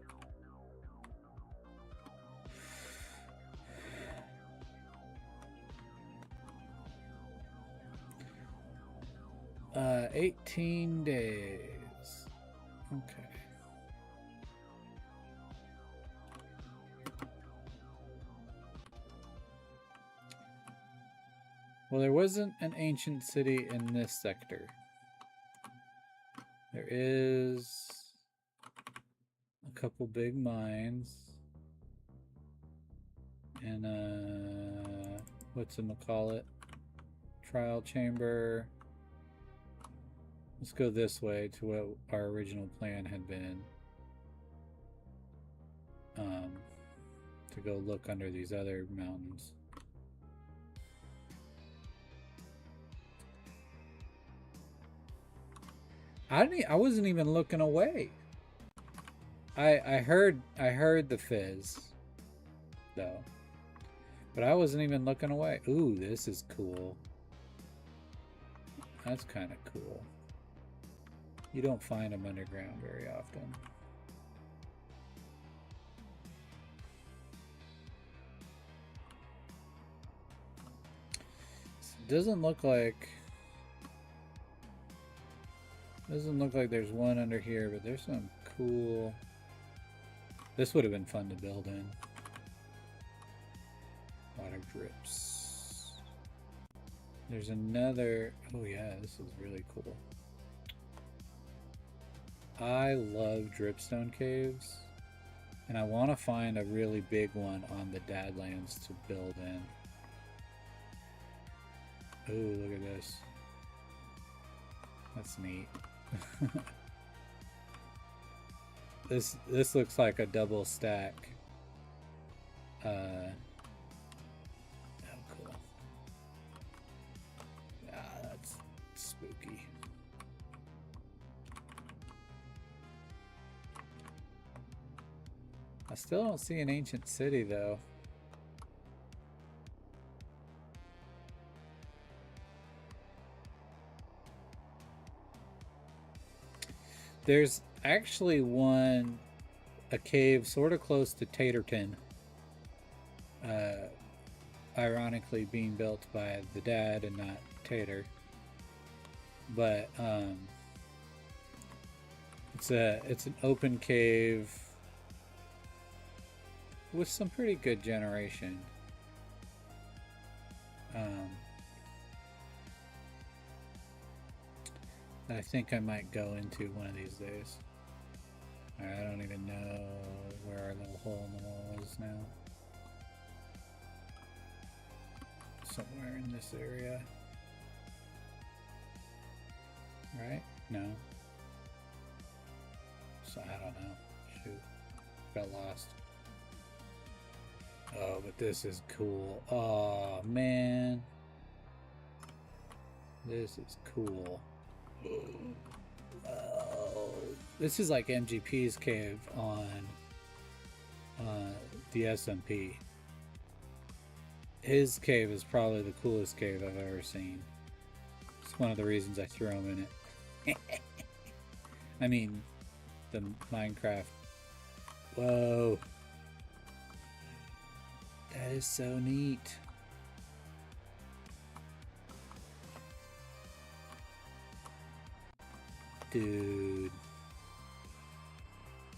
Uh, 18 days. Okay. Well, there wasn't an ancient city in this sector. There is a couple big mines and whatchamacallit, trial chamber. Let's go this way to what our original plan had been, to go look under these other mountains. I wasn't even looking away. I heard the fizz though. But I wasn't even looking away. Ooh, this is cool. That's kind of cool. You don't find them underground very often. Doesn't look like there's one under here, but there's some cool. This would have been fun to build in. Water drips. There's another. Oh yeah, this is really cool. I love dripstone caves, and I want to find a really big one on the Dadlands to build in. Oh, look at this. That's neat. This looks like a double stack. Oh, cool. Ah, that's spooky. I still don't see an ancient city though. There's actually a cave sort of close to Taterton. Ironically being built by the dad and not Tater. But it's an open cave with some pretty good generation. That I think I might go into one of these days. Alright, I don't even know where our little hole in the wall is now. Somewhere in this area. Right? No. So I don't know. Shoot. Got lost. Oh, but this is cool. Oh, man. This is cool. Oh, this is like MGP's cave on the SMP. His cave is probably the coolest cave I've ever seen. It's one of the reasons I threw him in it. I mean, the Minecraft. Whoa. That is so neat. Dude.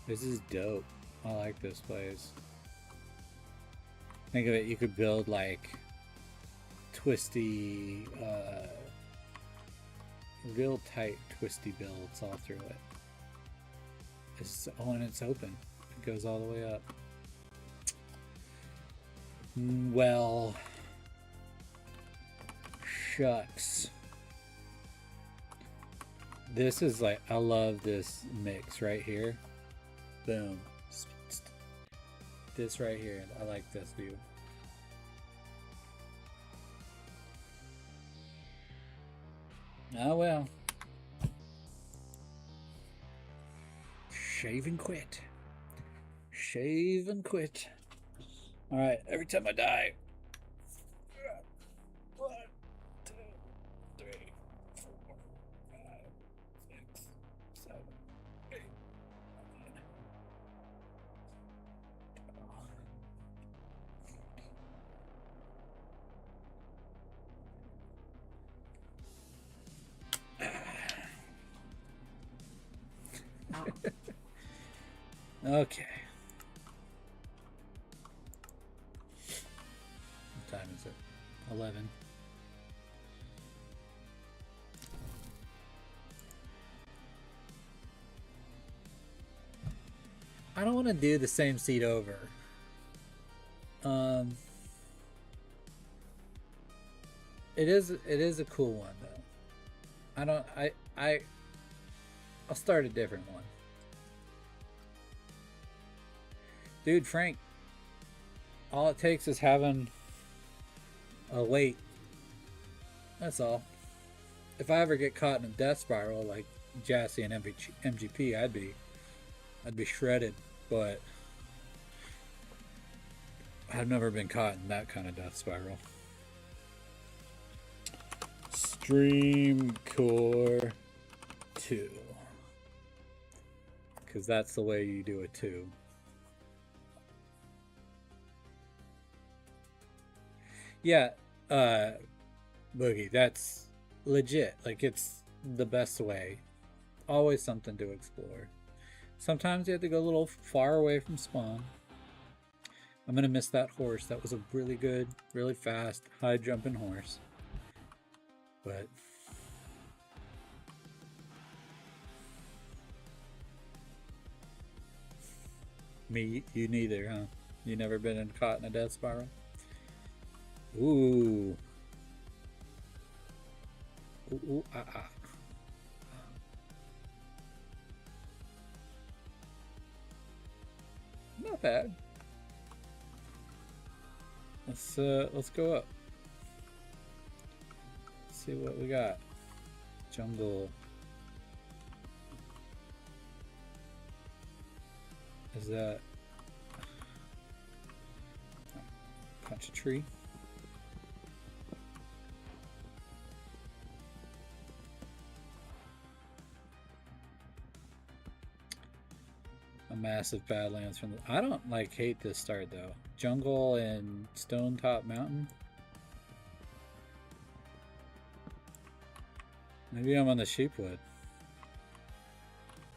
This is dope. I like this place. Think of it, you could build like twisty, real tight twisty builds all through it. And it's open. It goes all the way up. Well, shucks. This is like, I love this mix right here. Boom. This right here, I like this view. Oh well. Shave and quit. Shave and quit. Alright, every time I die. 1, 2, 3, 4, 5, 6, 7, 8, 9. Okay. What time is it? 11. I don't want to do the same seat over. It is a cool one though. I'll start a different one. Dude, Frank, all it takes is having a wait. That's all. If I ever get caught in a death spiral like Jassy and MGP, I'd be shredded, but I've never been caught in that kind of death spiral. Stream Core 2. Because that's the way you do it too. Yeah, Boogie, that's legit. Like, it's the best way. Always something to explore. Sometimes you have to go a little far away from spawn. I'm gonna miss that horse. That was a really good, really fast, high jumping horse. But me, you neither, huh? You never been caught in a death spiral? Ooh. Ooh, ah, ah. Not bad. Let's go up. Let's see what we got. Jungle. Is that punch a tree? A massive Badlands from the... I don't like hate this start though. Jungle and Stone Top Mountain. Maybe I'm on the Sheepwood.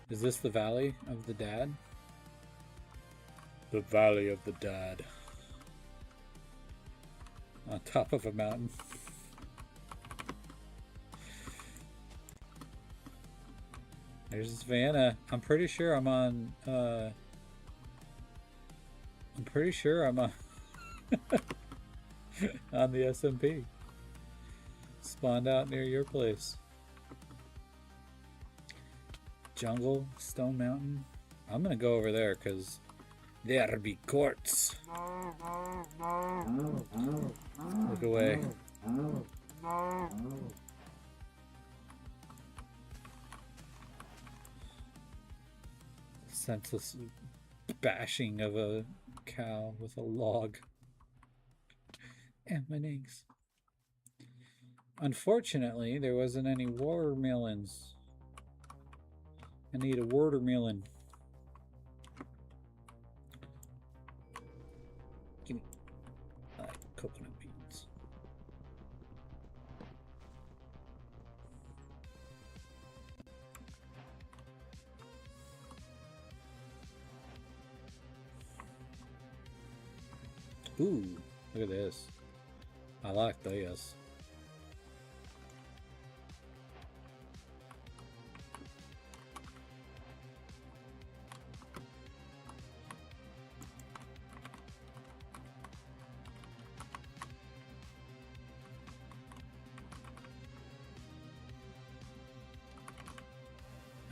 Is this the Valley of the Dad? The Valley of the Dad. On top of a mountain. There's Savannah. I'm pretty sure I'm on on on the SMP. Spawned out near your place. Jungle, Stone Mountain. I'm gonna go over there because there be courts. Look away. Senseless bashing of a cow with a log. And my eggs. Unfortunately, there wasn't any watermelons. I need a watermelon. Give me coconut beans. Ooh, look at this. I like this.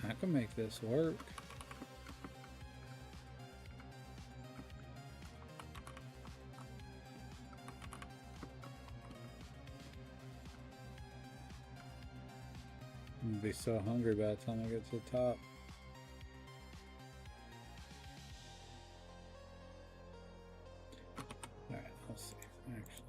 I can make this work. I'm gonna be so hungry by the time I get to the top. Alright, let's see. Actually.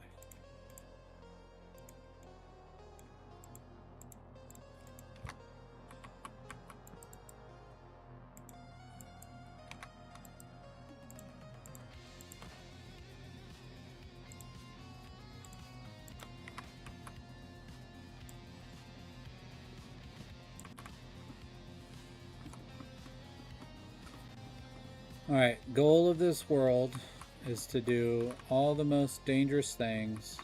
Alright, goal of this world is to do all the most dangerous things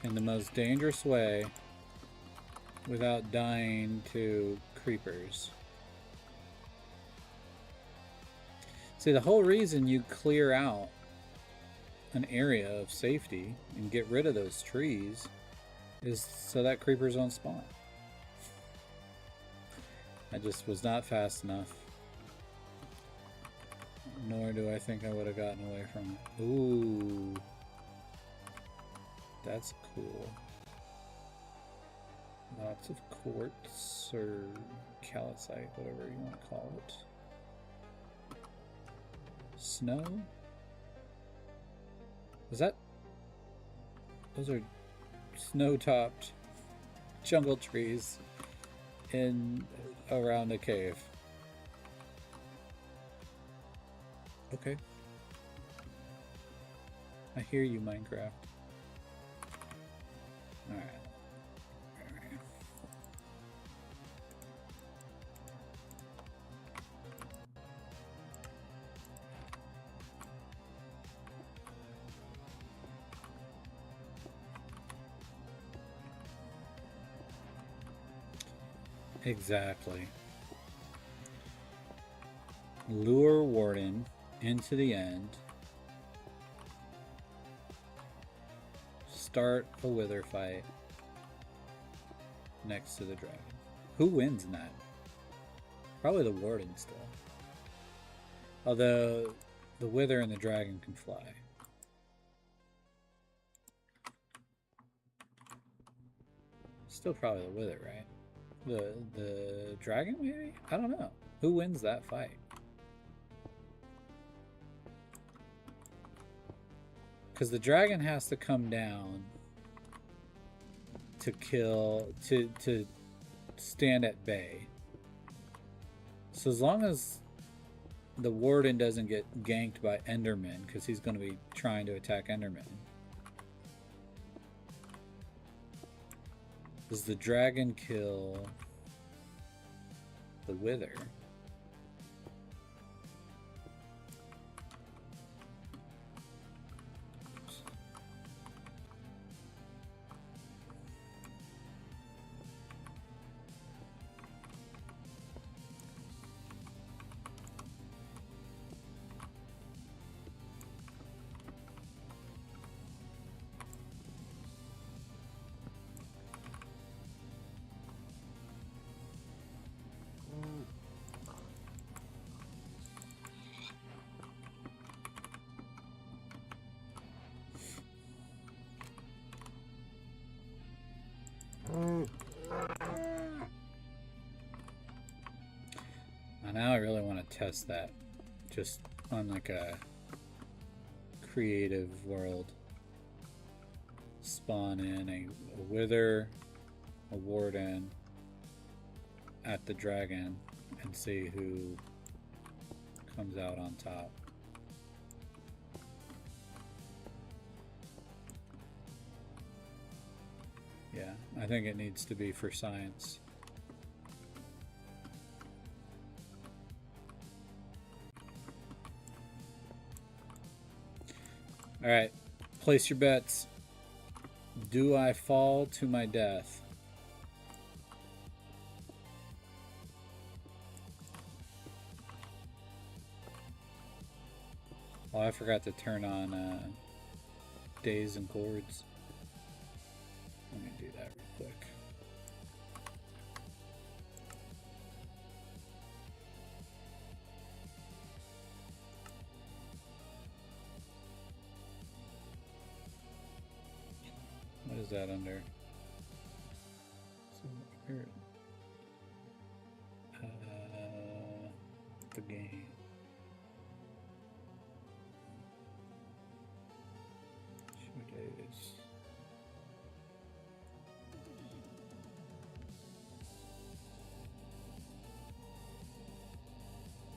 in the most dangerous way without dying to creepers. See, the whole reason you clear out an area of safety and get rid of those trees is so that creepers don't spawn. I just was not fast enough. Nor do I think I would have gotten away from it. Ooh. That's cool. Lots of quartz or calcite, whatever you want to call it. Snow? Is that... Those are snow-topped jungle trees in around a cave. Okay. I hear you, Minecraft. Alright. Exactly. Lure Warden into the end. Start a wither fight next to the dragon. Who wins in that? Probably the Warden still. Although the wither and the dragon can fly. Still probably the wither, right? The dragon, maybe? I don't know. Who wins that fight? Because the dragon has to come down to kill, to stand at bay. So as long as the warden doesn't get ganked by Enderman, because he's going to be trying to attack Enderman. Does the dragon kill the wither? Now I really want to test that just on like a creative world. Spawn in a wither, a warden at the dragon and see who comes out on top. Yeah, I think it needs to be for science. All right, place your bets. Do I fall to my death? Oh, I forgot to turn on days and chords. Let me do that real quick. What is that under? The game. Show days.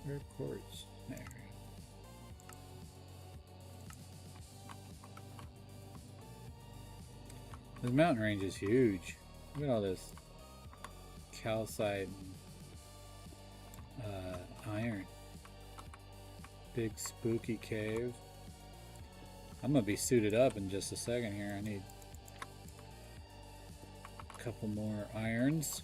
Rare quartz. There. This mountain range is huge. Look at all this calcite and iron. Big spooky cave. I'm gonna be suited up in just a second here. I need a couple more irons.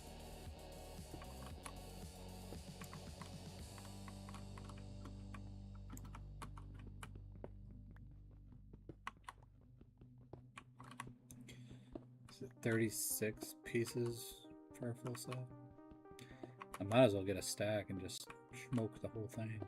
Is it 36 pieces for a full set? I might as well get a stack and just smoke the whole thing.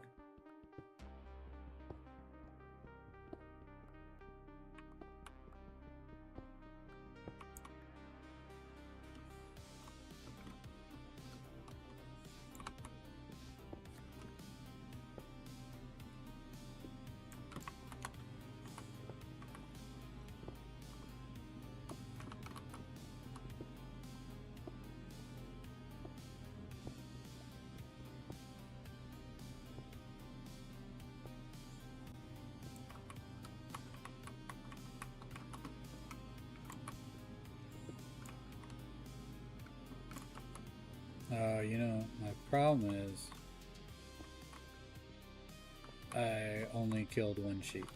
you know, my problem is I only killed one sheep.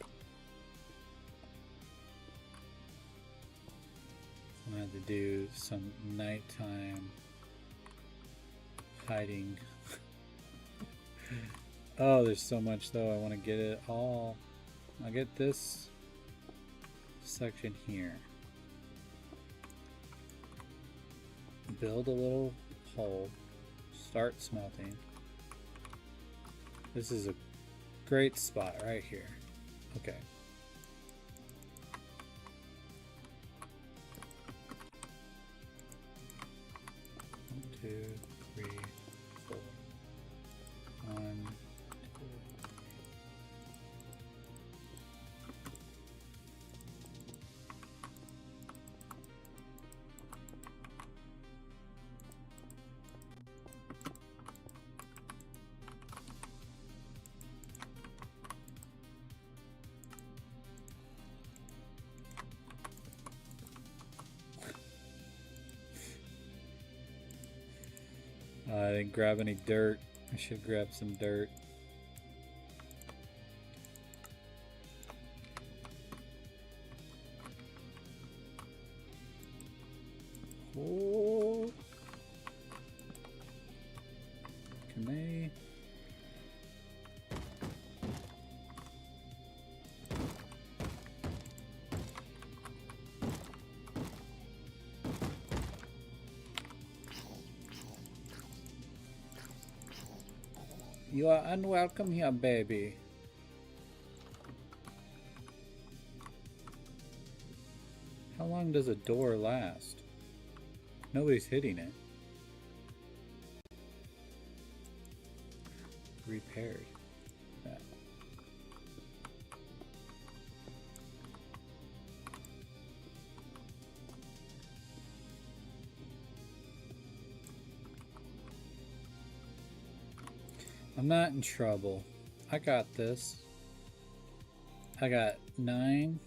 I had to do some nighttime hiding. Oh, there's so much though. I want to get it all. I'll get this section here. Build a little hole. Start smelting. This is a great spot right here. Okay. 1, 2, 3, 4. 1, 2, 3. I didn't grab any dirt. I should grab some dirt. Oh. Can they? You are unwelcome here, baby. How long does a door last? Nobody's hitting it. Repaired. Yeah. I'm not in trouble. I got this. I got 9.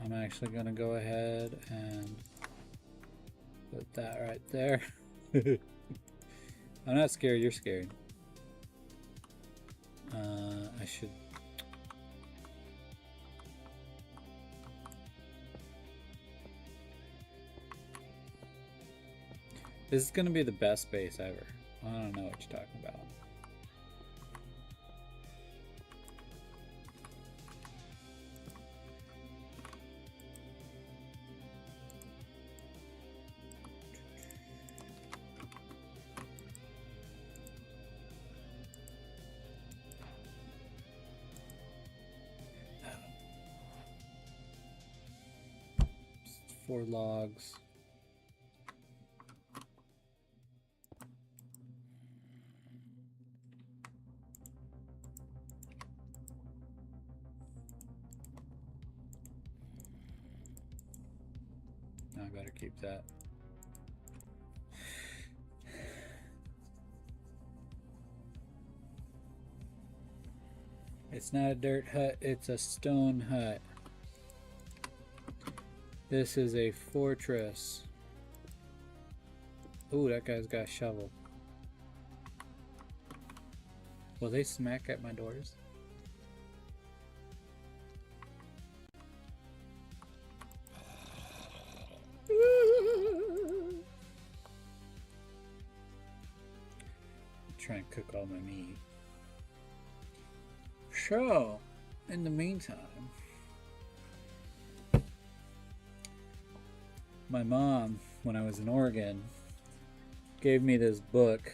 I'm actually gonna go ahead and put that right there. I'm not scared, you're scared. I should... This is gonna be the best base ever. I don't know what you're talking about. Just 4 logs. I better keep that. It's not a dirt hut, it's a stone hut. This is a fortress. Ooh, that guy's got a shovel. Will they smack at my doors? Try and cook all my meat. So, in the meantime, my mom, when I was in Oregon, gave me this book,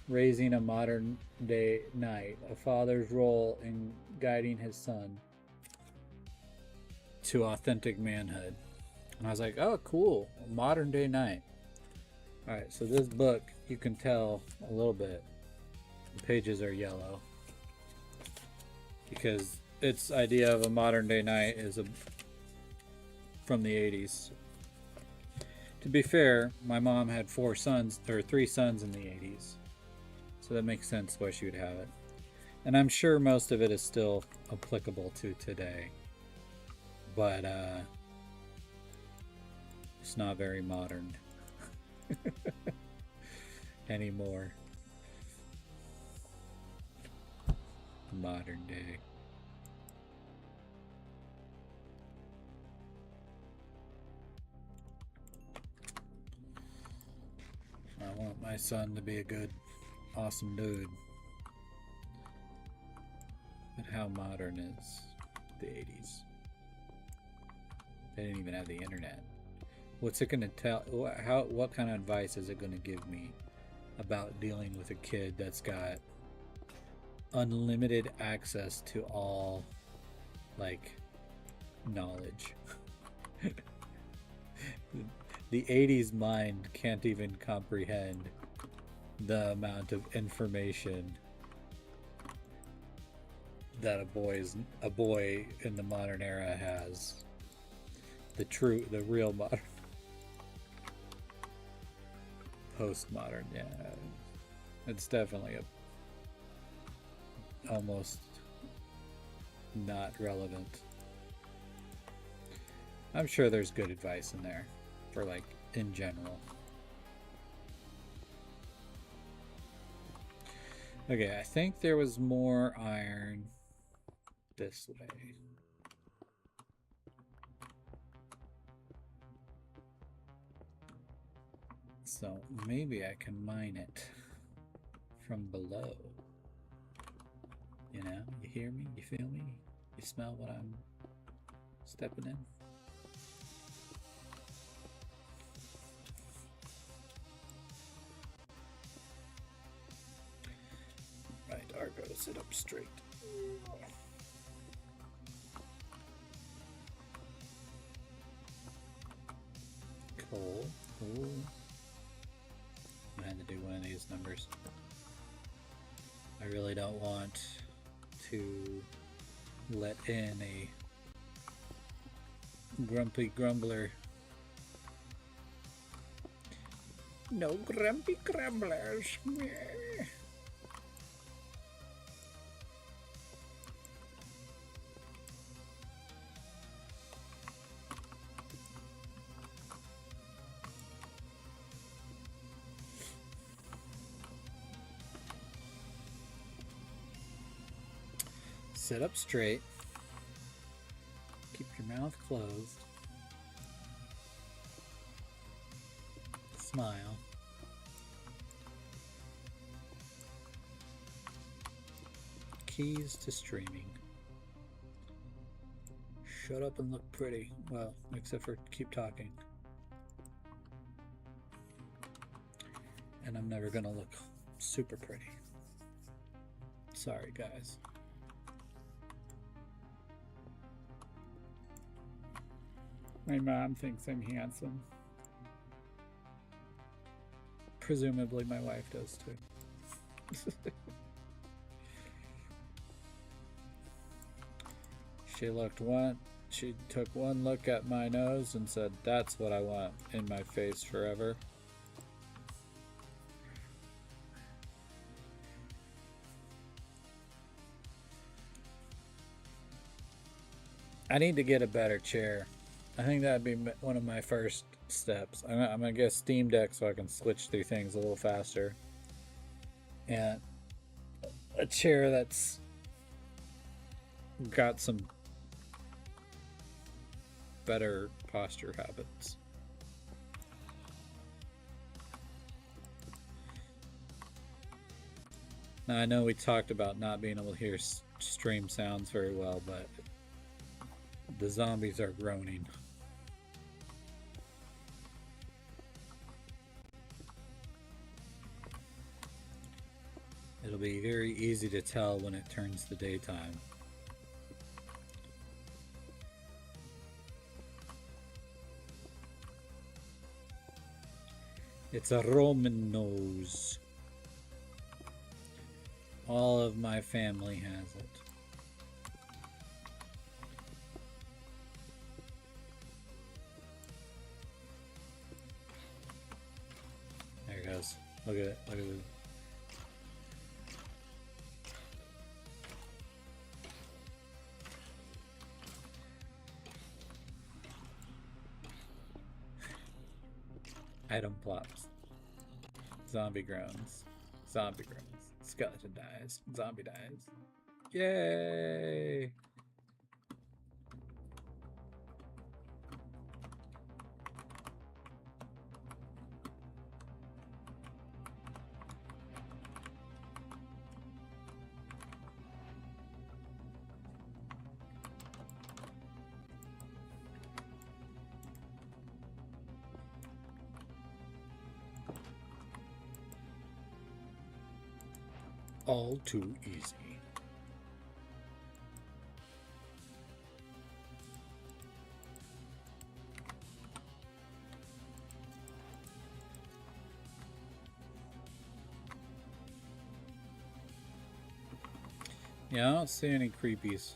Raising a Modern Day Knight, a father's role in guiding his son to authentic manhood. And I was like, oh, cool, a modern day knight. Alright, so this book, you can tell a little bit, the pages are yellow, because its idea of a modern day knight is from the 80s. To be fair, my mom had 3 sons in the 80s, so that makes sense why she would have it. And I'm sure most of it is still applicable to today, but It's not very modern anymore. Modern day. I want my son to be a good, awesome dude. But how modern is the 80s? They didn't even have the internet. What's it gonna tell? What kind of advice is it gonna give me about dealing with a kid that's got unlimited access to all, like, knowledge? The 80s mind can't even comprehend the amount of information that a boy in the modern era has. The real modern, postmodern, yeah, it's definitely almost not relevant. I'm sure there's good advice in there for, like, in general. Okay, I think there was more iron this way. So maybe I can mine it from below. You know, you hear me? You feel me? You smell what I'm stepping in? Right, Argo, sit up straight. Coal. Ooh. I had to do one of these numbers. I really don't want to let in a grumpy grumbler. No grumpy grumblers. Sit up straight. Keep your mouth closed. Smile. Keys to streaming. Shut up and look pretty. Well, except for keep talking. And I'm never gonna look super pretty. Sorry, guys. My mom thinks I'm handsome. Presumably my wife does too. She took one look at my nose and said, "That's what I want in my face forever." I need to get a better chair. I think that'd be one of my first steps. I'm gonna get a Steam Deck so I can switch through things a little faster. And a chair that's got some better posture habits. Now, I know we talked about not being able to hear stream sounds very well, but the zombies are groaning. It'll be very easy to tell when it turns to daytime. It's a Roman nose. All of my family has it. There it goes. Look at it. Look at it. Item plops. Zombie groans. Zombie groans. Skeleton dies. Zombie dies. Yay! All too easy. Yeah, I don't see any creepies.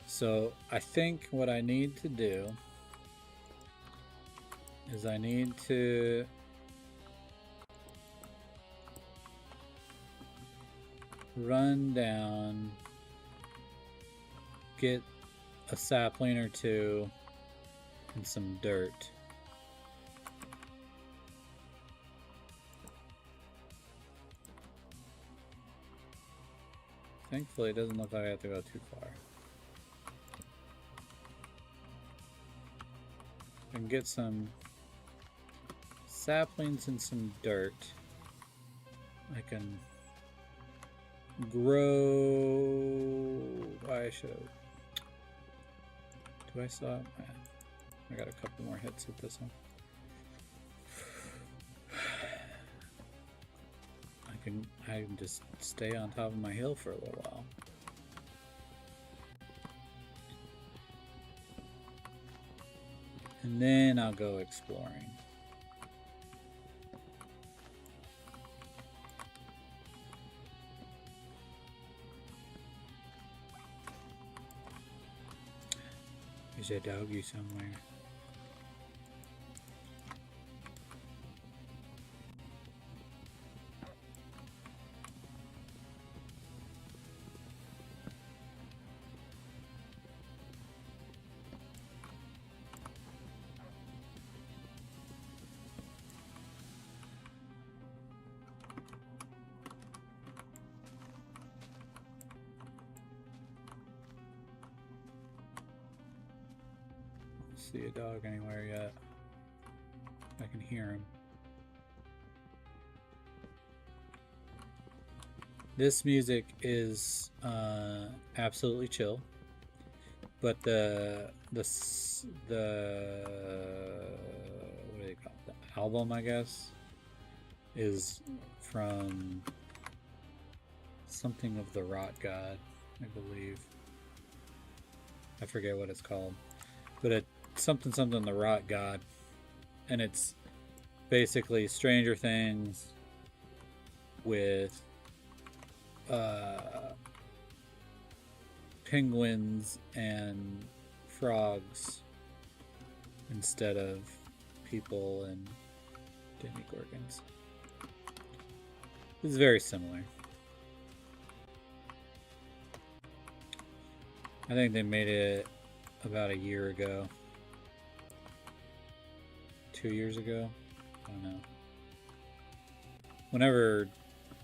So I think what I need to do is I need to run down, get a sapling or two and some dirt. Thankfully, it doesn't look like I have to go too far. And get some saplings and some dirt. I can grow. I should. Do I still have? I got a couple more hits with this one. I can just stay on top of my hill for a little while. And then I'll go exploring. There's a doggy somewhere. See a dog anywhere yet. I can hear him. This music is absolutely chill, but the what do they call it? The album, I guess, is from something of the Rot God, I believe. I forget what it's called, but it something the Rot God, and it's basically Stranger Things with penguins and frogs instead of people and demogorgons. It's very similar. I think they made it about a year ago. 2 years ago? I don't know. Whenever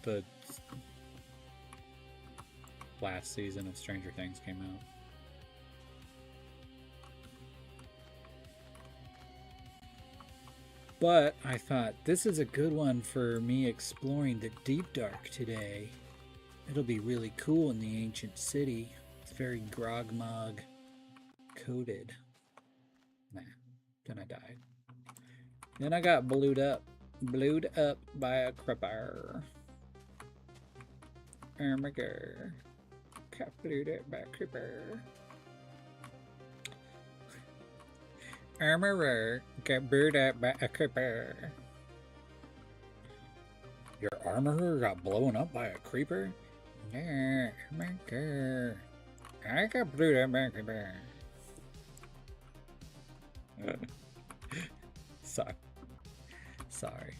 the last season of Stranger Things came out. But I thought this is a good one for me exploring the Deep Dark today. It'll be really cool in the ancient city. It's very grogmog coated. Nah, then I died. Then I got blued up by a creeper. Oh my god. Got blued up by a creeper. Armorer got blued up by a creeper. Your armorer got blown up by a creeper? Yeah, oh my god. I got blued up by a creeper. Sorry.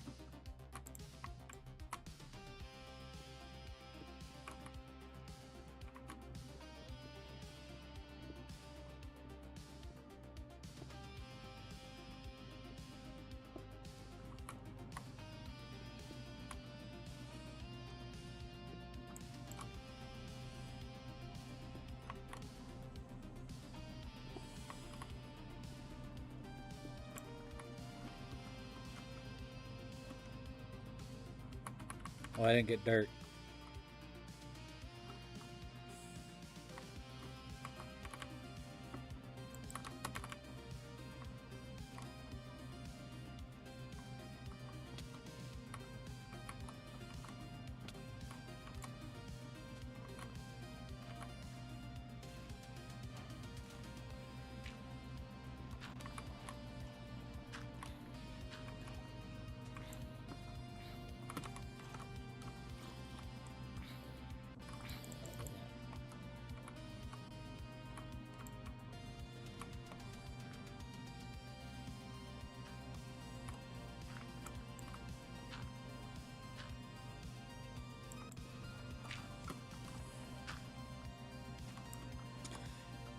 Oh, I didn't get dirt.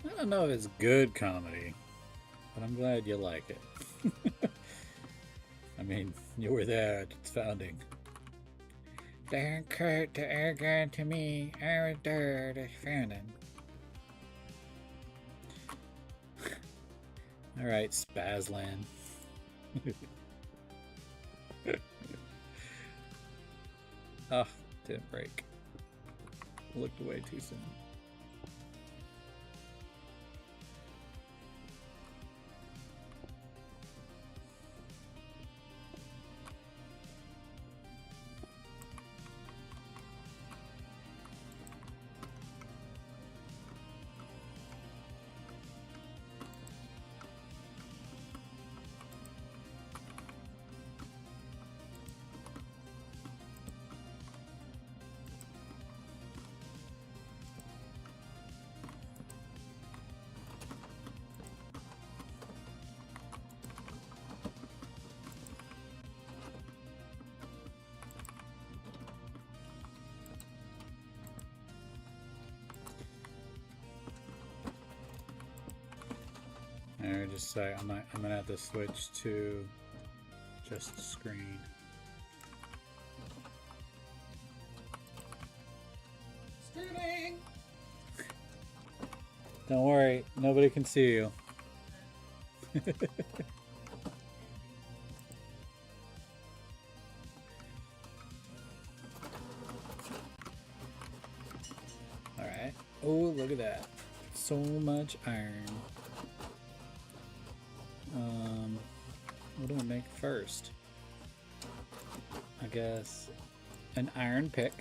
I don't know if it's good comedy, but I'm glad you like it. I mean, you were there at its founding. Don't cut the airgun to me. I was there at its founding. Alright, Spazland. Oh, didn't break. Looked away too soon. Alright, just say I'm gonna have to switch to just screen. Screening! Don't worry, nobody can see you. Alright. Oh, look at that. So much iron. What do we make first? I guess an iron pick.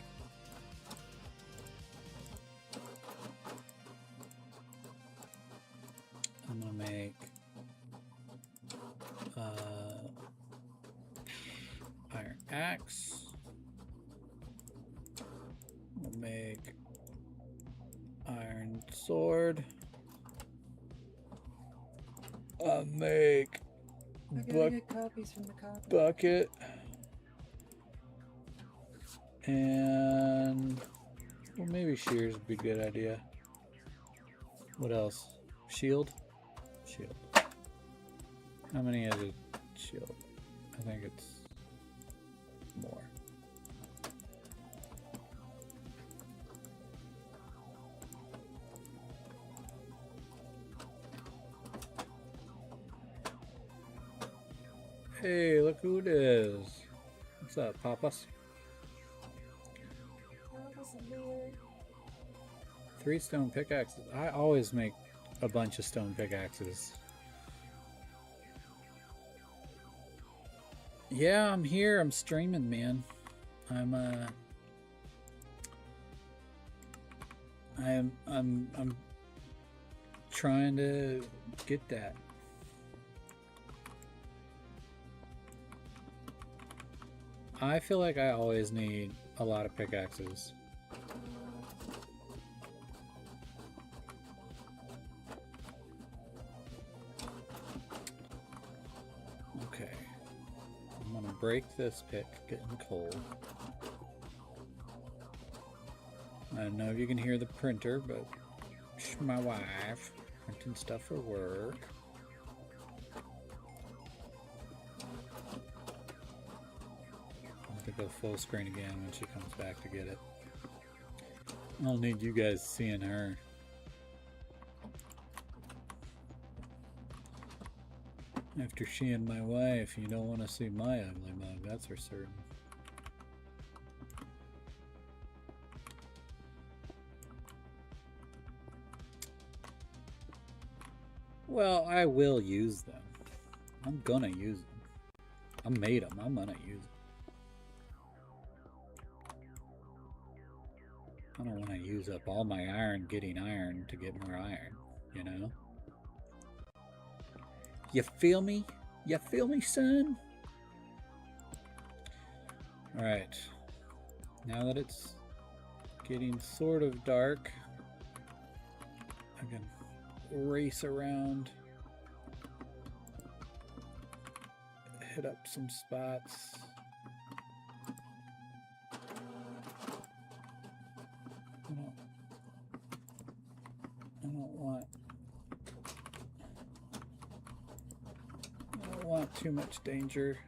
I'm gonna make iron axe. We'll make iron sword. I'll make copies from the copy. bucket. And well, maybe shears would be a good idea. What else? Shield? Shield. How many is a shield? I think it's more. Hey, look who it is. What's up, Papas? 3 stone pickaxes. I always make a bunch of stone pickaxes. Yeah, I'm here. I'm streaming, man. I'm trying to get that. I feel like I always need a lot of pickaxes. Okay. I'm gonna break this pick, getting cold. I don't know if you can hear the printer, but my wife printing stuff for work. I'll go full screen again when she comes back to get it. I don't need you guys seeing her. After seeing my wife, you don't want to see my ugly mug, that's for certain. Well, I will use them. I'm gonna use them. I made them. I'm gonna use them. I don't want to use up all my iron getting iron to get more iron, you know? You feel me? You feel me, son? Alright. Now that it's getting sort of dark, I can race around, hit up some spots. I don't want too much danger.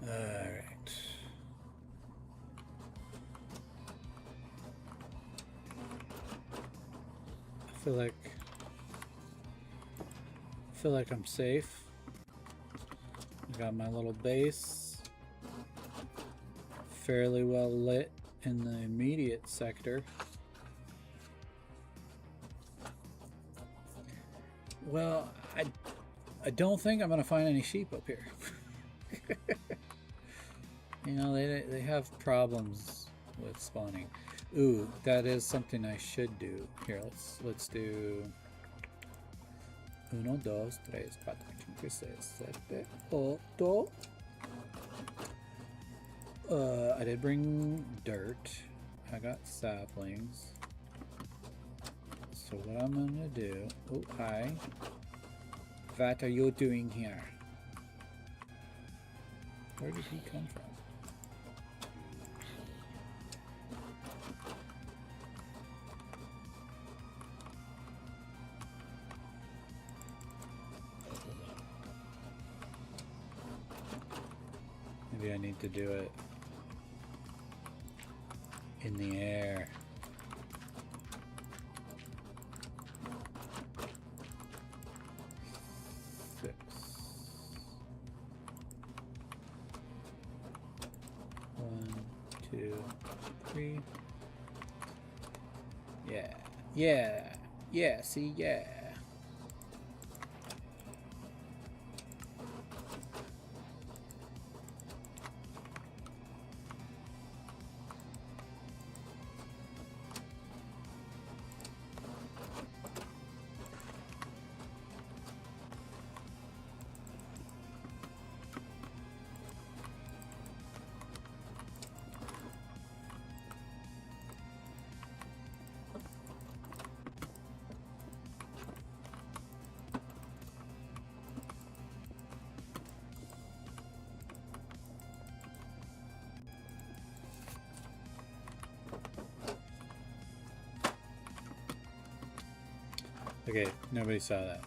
Alright. I feel like I'm safe. I got my little base fairly well lit in the immediate sector. Well, I don't think I'm gonna find any sheep up here. You know, they have problems with spawning. Ooh, that is something I should do. Here, let's do 1, 2, 3, 4, 5, 6, 7, 8. I did bring dirt. I got saplings. So what I'm gonna do... Oh, hi. What are you doing here? Where did he come from? Maybe I need to do it in the air. Six. 1, 2, 3. Yeah, see, yeah. Okay, nobody saw that.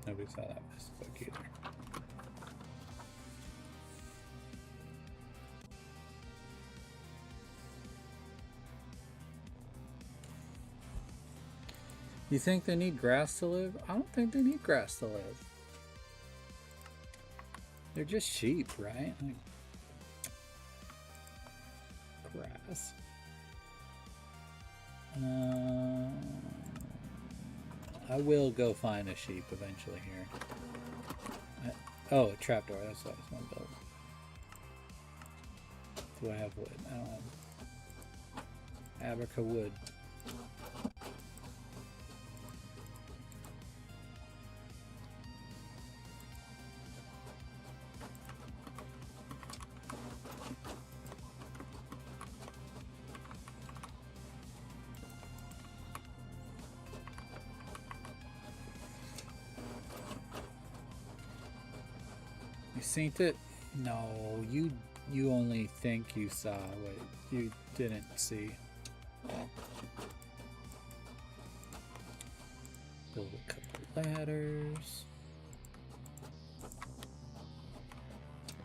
Nobody saw that mistake either. You think they need grass to live? I don't think they need grass to live. They're just sheep, right? Like, grass. I will go find a sheep eventually here. Oh, a trapdoor. That's what I was going to build. Do I have wood? I don't have Abaca wood. You seen it? No, you only think you saw what you didn't see. Build a couple ladders.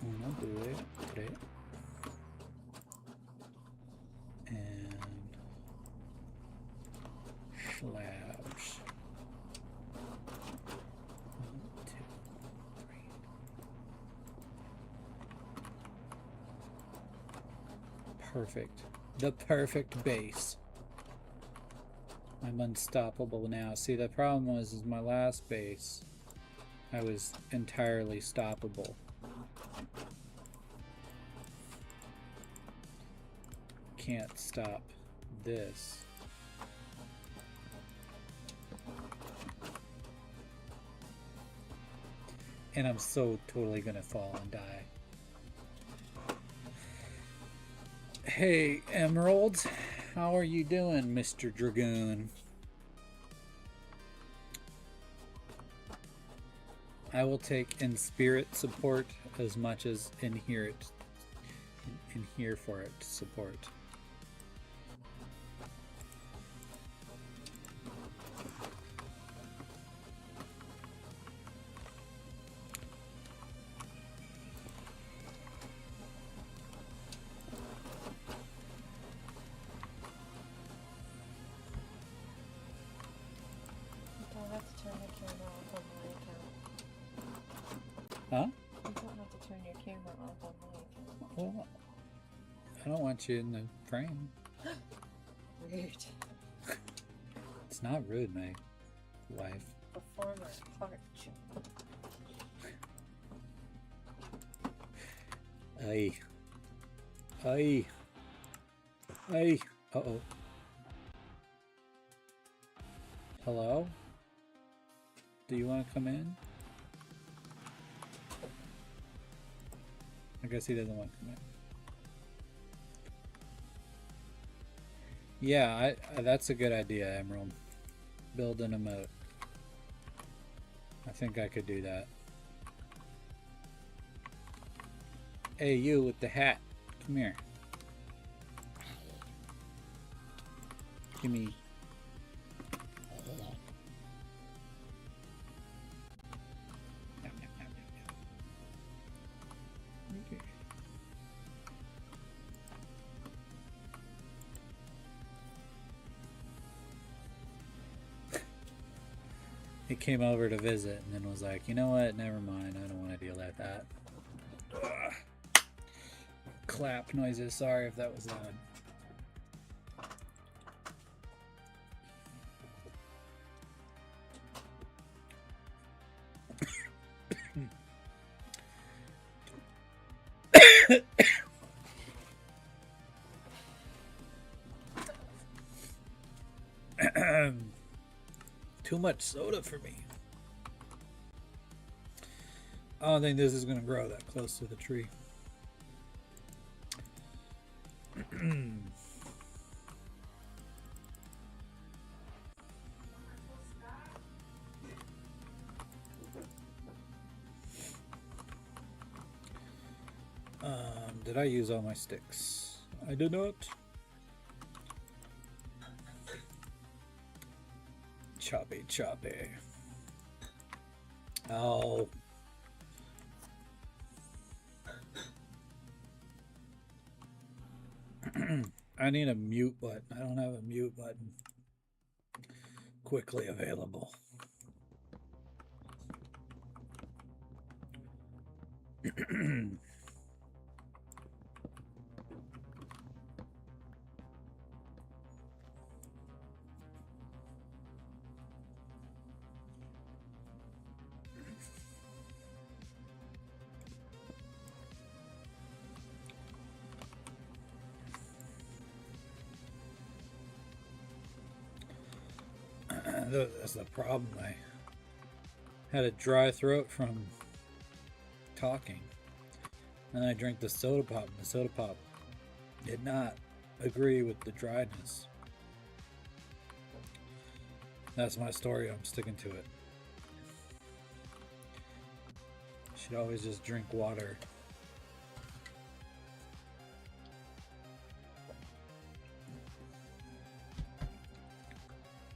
1, 2, 3. Perfect. The perfect base. I'm unstoppable now. See, the problem was is my last base, I was entirely stoppable. Can't stop this. And I'm so totally gonna fall and die. Hey, Emerald. How are you doing, Mr. Dragoon? I will take in spirit support as much as in here for it support. Huh? You don't have to turn your camera off on my account. Well, I don't want you in the frame. Rude. It's not rude, my wife. Performer heart. Aye. Aye. Aye. Uh-oh. Hello? Do you want to come in? I guess he doesn't want to come in. Yeah, that's a good idea, Emerald. Build an emote. I think I could do that. Hey, you with the hat. Come here. Give me... He came over to visit and then was like, you know what, never mind, I don't want to deal with that. Ugh. Clap noises, sorry if that was loud. Too much soda for me. I don't think this is going to grow that close to the tree. Did I use all my sticks? I did not. Choppy, choppy. Oh. I need a mute button. I don't have a mute button quickly available. That's the problem. I had a dry throat from talking. And I drank the soda pop, and the soda pop did not agree with the dryness. That's my story. I'm sticking to it. Should always just drink water.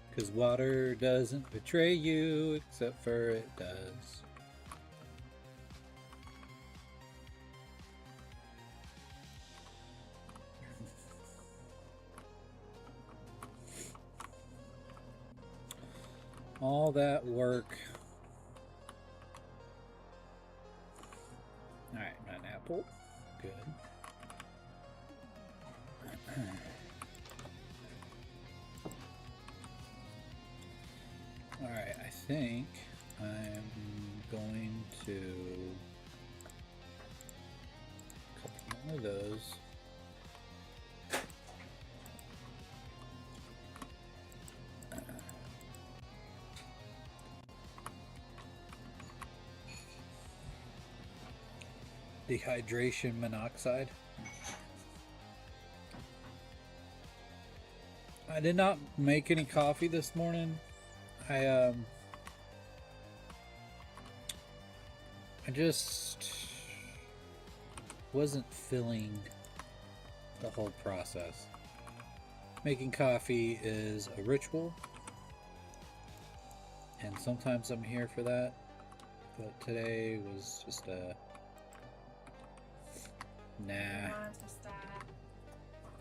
Because water doesn't betray you, except for it does. All that work. Alright, an apple. Good. Alright, I think I'm going to a couple more of those. Dehydration monoxide. I did not make any coffee this morning. I just wasn't feeling the whole process. Making coffee is a ritual, and sometimes I'm here for that, but today was just a nah.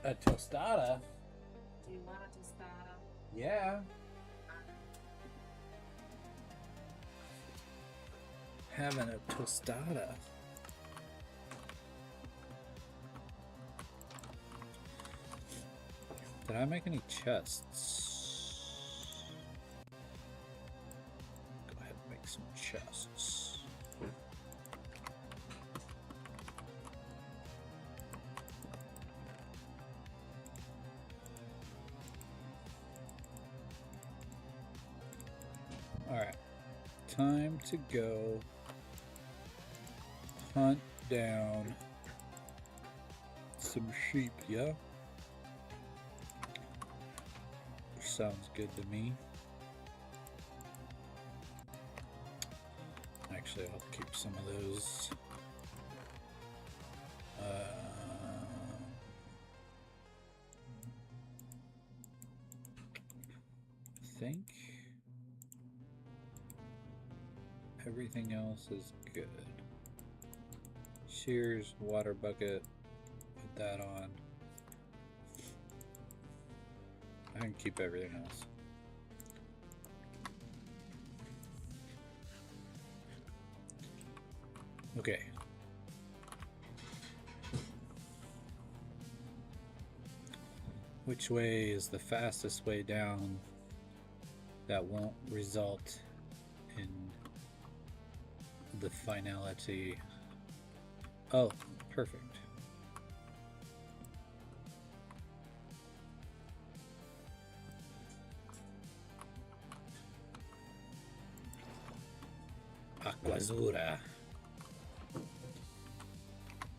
A tostada? Do you want a tostada? Yeah. Having a tostada. Did I make any chests? Go ahead and make some chests. Alright. Time to go hunt down some sheep, yeah? Sounds good to me. Actually, I'll keep some of those. I think everything else is good. Shears, water bucket, put that on. I can keep everything else. Okay. Which way is the fastest way down that won't result in the finality? Oh, perfect. Aquazura.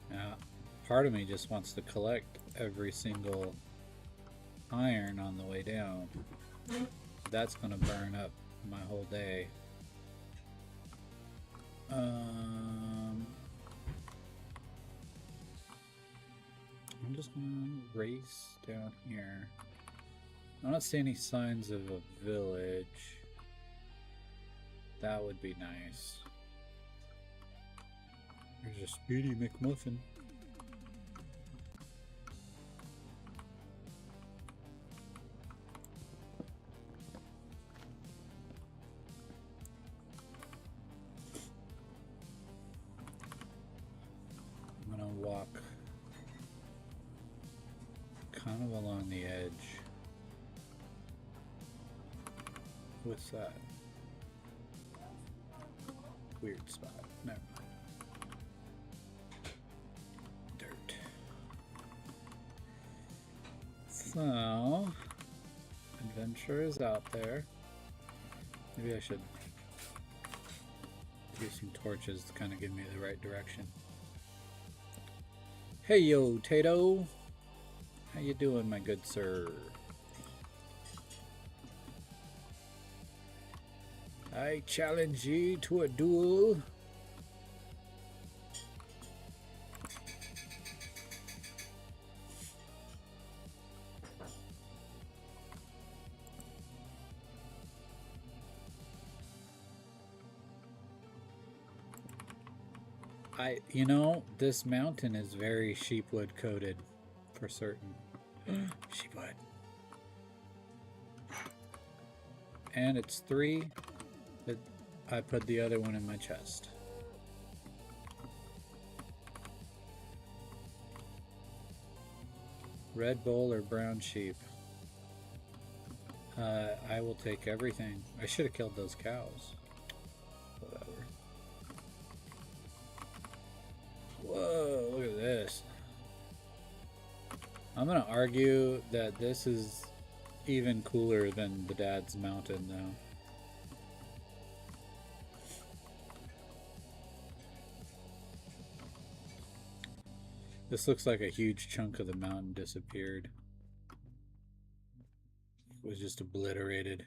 Now, part of me just wants to collect every single iron on the way down. That's gonna burn up my whole day. I'm just gonna race down here. I don't see any signs of a village. That would be nice. There's a Speedy McMuffin. I'm gonna walk kind of along the edge. What's that? Weird spot. Never mind. Dirt. So, adventure is out there. Maybe I should use some torches to kind of give me the right direction. Hey yo, Tato. How you doing, my good sir? I challenge ye to a duel. You know, this mountain is very sheepwood coated for certain. Sheepwood. And it's 3. But I put the other one in my chest. Red bull or brown sheep? I will take everything. I should have killed those cows. Whatever. Whoa, look at this. I'm gonna argue that this is even cooler than the dad's mountain though. This looks like a huge chunk of the mountain disappeared. It was just obliterated.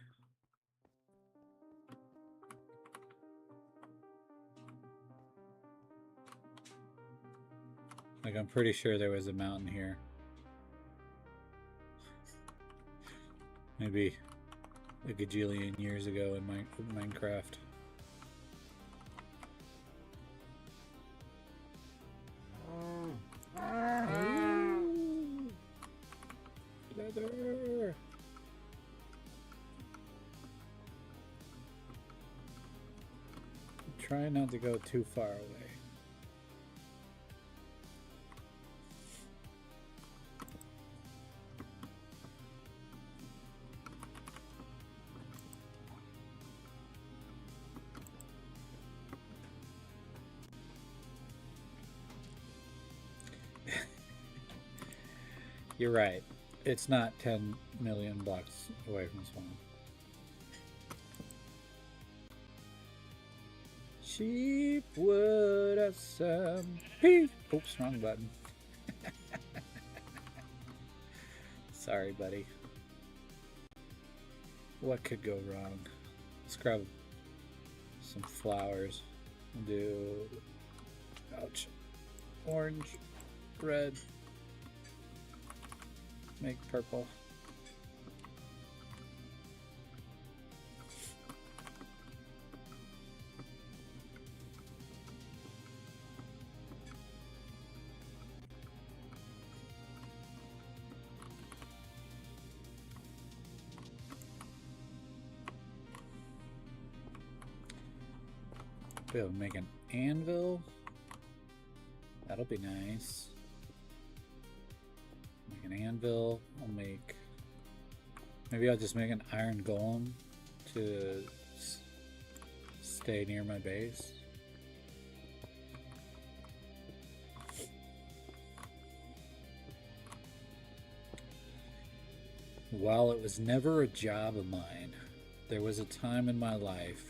Like, I'm pretty sure there was a mountain here. Maybe a gajillion years ago in Minecraft. Leather. Try not to go too far away. You're right. It's not 10 million blocks away from spawn. Sheep would have some peace. Oops, wrong button. Sorry, buddy. What could go wrong? Let's grab some flowers. Do ouch. Orange, red. Make purple. Be able to make an anvil. That'll be nice. Make an anvil. Maybe I'll just make an iron golem to stay near my base. While it was never a job of mine, there was a time in my life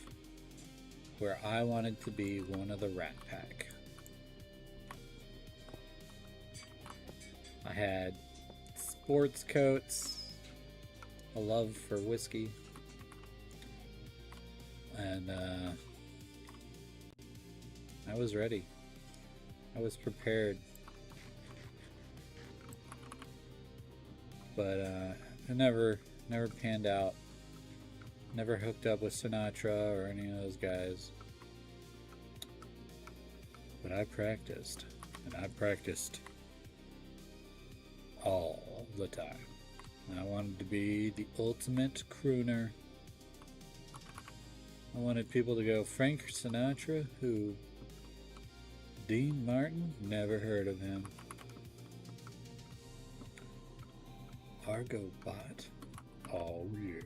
where I wanted to be one of the Rat Pack. I had sports coats, a love for whiskey, and I was ready. I was prepared. But it never panned out. Never hooked up with Sinatra or any of those guys. But I practiced, and I practiced all the time. I wanted to be the ultimate crooner. I wanted people to go, Frank Sinatra, who? Dean Martin? Never heard of him. Argobot? Oh yeah.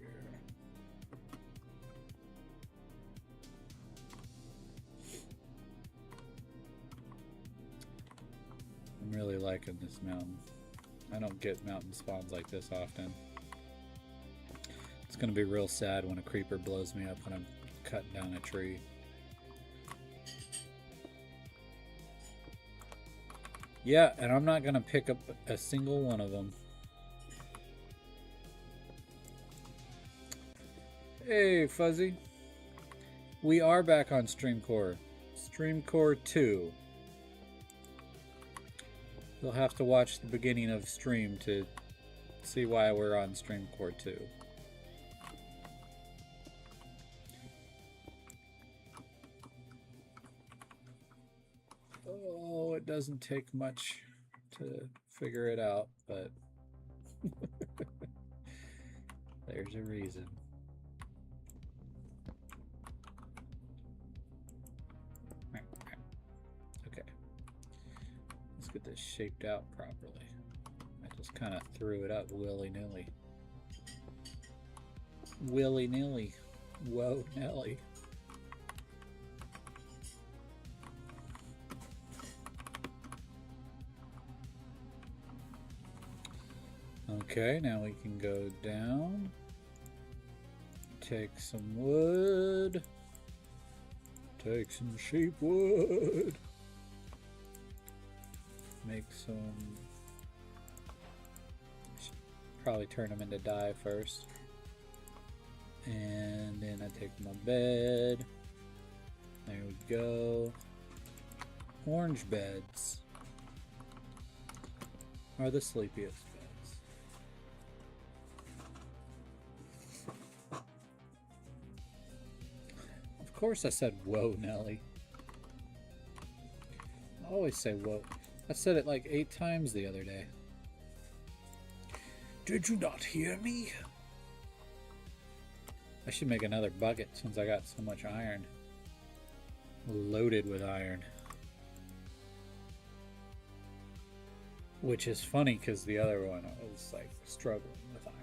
I'm really liking this mountain. I don't get mountain spawns like this often. It's gonna be real sad when a creeper blows me up when I'm cutting down a tree. Yeah, and I'm not gonna pick up a single one of them. Hey, Fuzzy. We are back on Streamcore. Streamcore 2. You'll have to watch the beginning of stream to see why we're on Streamcore 2. Oh, it doesn't take much to figure it out, but there's a reason. Okay. Let's get this shaped out properly. I Just kind of threw it up willy-nilly. Willy-nilly. Whoa, Nelly. Okay, now we can go down. Take some wood. Take some sheep wood. Make some... Should probably turn them into dye first. And then I take my bed. There we go. Orange beds are the sleepiest beds. Of course I said whoa, Nelly. I always say whoa. I said it like 8 times the other day. Did you not hear me? I should make another bucket since I got so much iron. Loaded with iron. Which is funny because the other one I was like struggling with iron.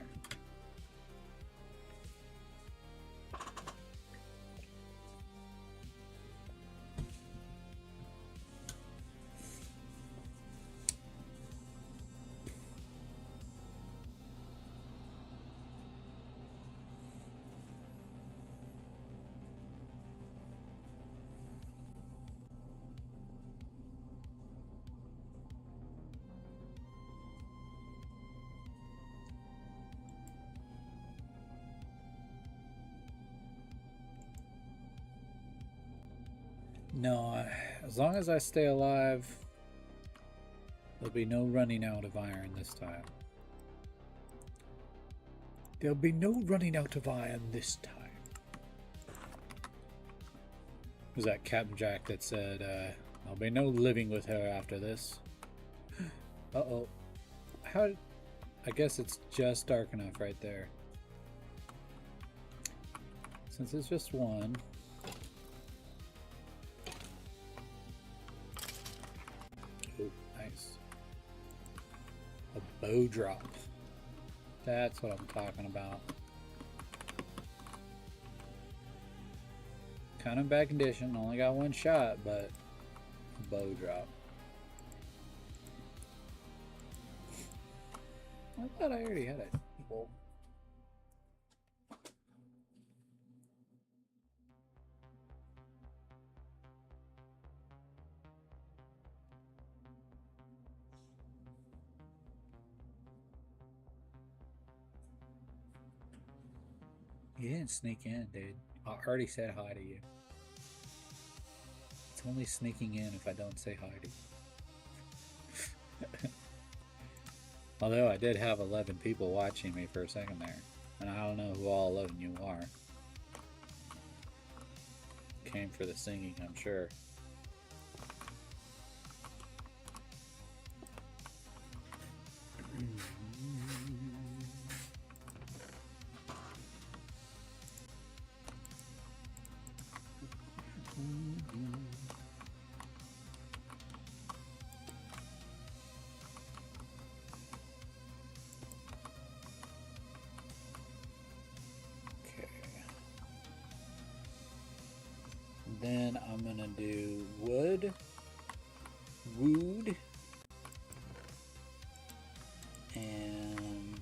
No, as long as I stay alive, there'll be no running out of iron this time. There'll be no running out of iron this time. Was that Captain Jack that said, there'll be no living with her after this? Uh-oh. How? I guess it's just dark enough right there. Since it's just one. Oh, nice. A bow drop. That's what I'm talking about. Kind of bad condition. Only got one shot, but a bow drop. I thought I already had it. Well, you didn't sneak in, dude. I already said hi to you. It's only sneaking in if I don't say hi to you. Although I did have 11 people watching me for a second there. And I don't know who all 11 you are. Came for the singing, I'm sure. Then I'm gonna do wood, and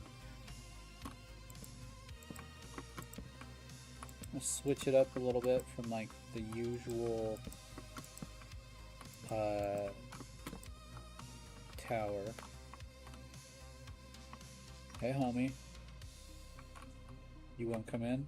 I'll switch it up a little bit from like the usual tower. Hey homie, you wanna come in?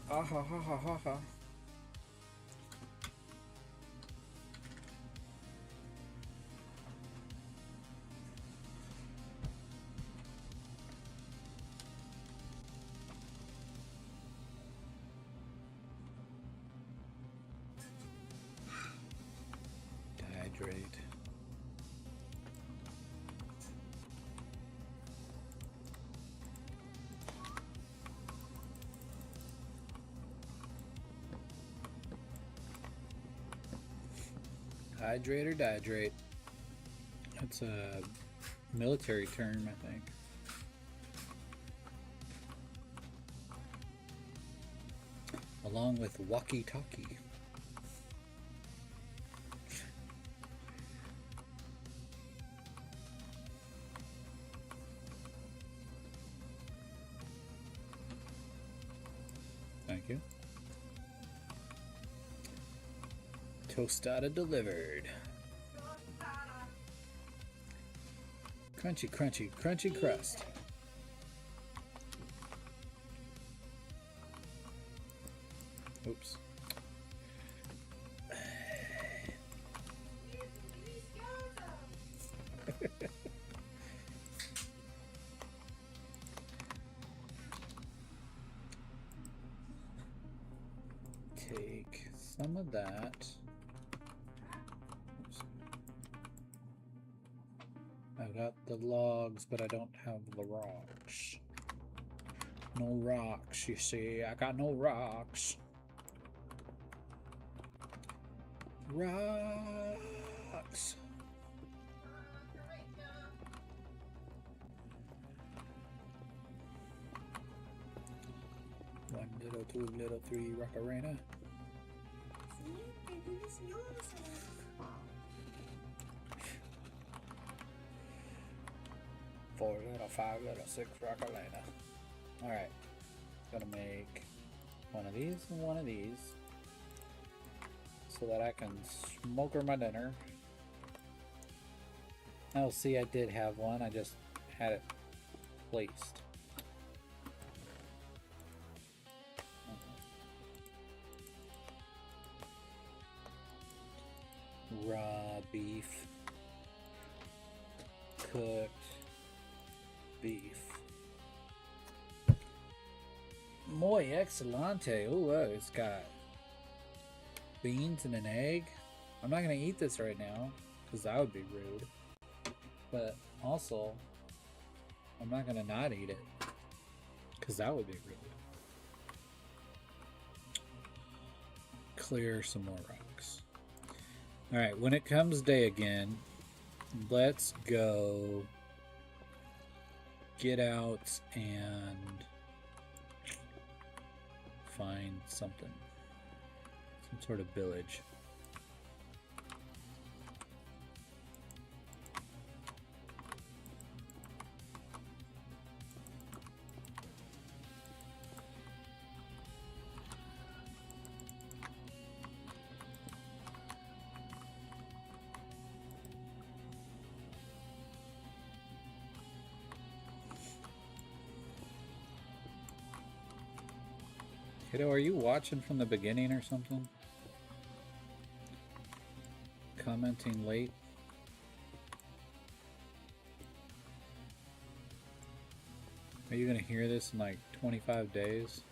Ah ha ha ha ha ha. hydrate. Hydrate or dihydrate. That's a military term, I think. Along with walkie-talkie. Thank you. Tostada delivered. Crunchy, crunchy, crunchy crust. Oops. Take some of that. Oops. I've got the logs, but I don't have the rocks. No rocks, you see. I got no rocks. Rocks. One little, two little, three rockarena. Four little, five little, six rockarena. Alright. Gonna make one of these and one of these, so that I can smoke her my dinner. Oh, see, I did have one. I just had it placed. Raw beef. Cooked beef. Muy excelente. Ooh, it's got beans and an egg. I'm not gonna eat this right now because that would be rude, but also I'm not gonna not eat it because that would be rude. Clear some more rocks. All right, when it comes day again, let's go get out and find something. Some sort of village. Kiddo, are you watching from the beginning or something? Commenting late? Are you gonna hear this in like 25 days?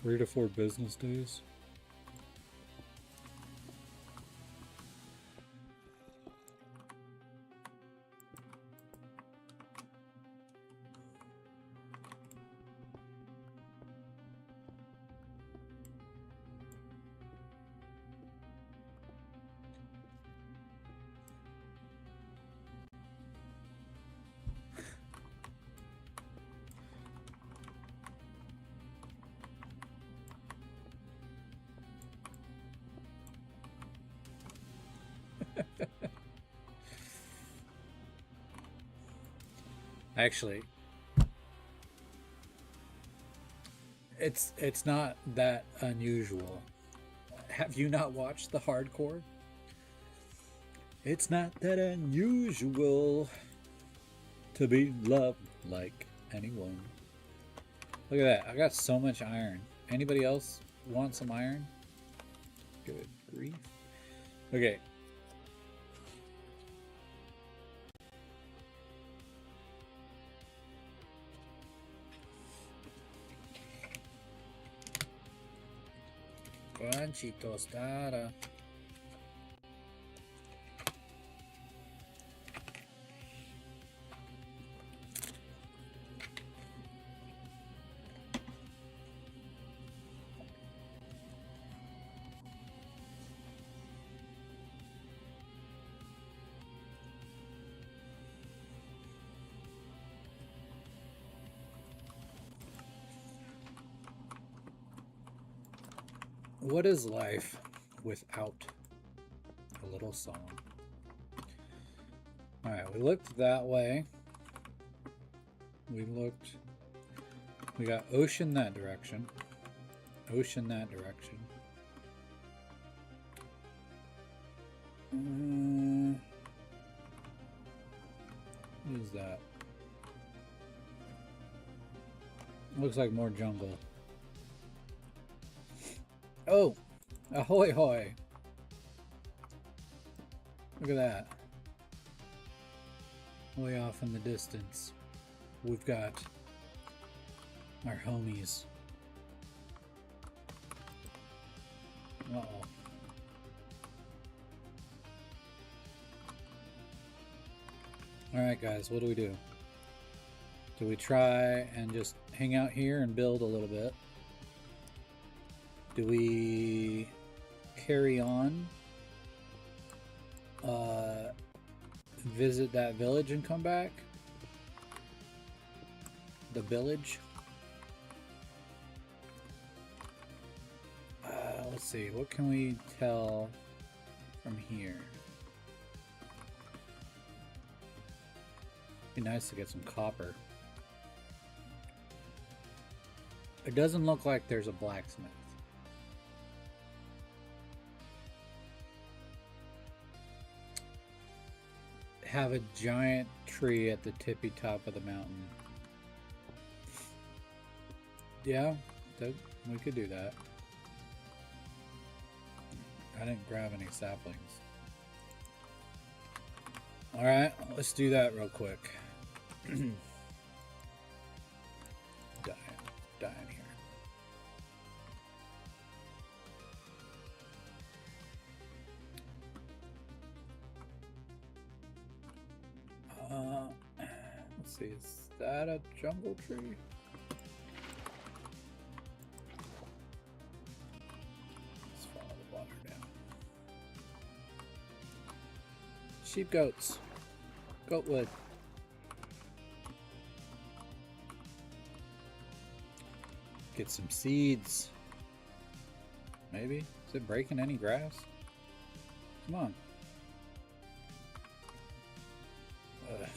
3 to 4 business days? Actually, it's not that unusual. Have you not watched the hardcore? It's not that unusual to be loved like anyone. Look at that. I got so much iron. Anybody else want some iron? Good grief. Okay. Crunchy tostada. What is life without a little song? Alright, we looked that way. We got ocean that direction. Ocean that direction. What is that? Looks like more jungle. Oh! Ahoy hoy! Look at that. Way off in the distance, we've got our homies. Uh-oh. Alright guys, what do we do? Do we try and just hang out here and build a little bit? Do we carry on? Visit that village and come back? The village? Let's see, what can we tell from here? Be nice to get some copper. It doesn't look like there's a blacksmith. Have a giant tree at the tippy top of the mountain. Yeah, we could do that. I didn't grab any saplings. Alright, let's do that real quick. Dying here. Let's see, is that a jungle tree? Let's follow the water down. Sheep goats. Goatwood. Get some seeds. Maybe? Is it breaking any grass? Come on. Ugh.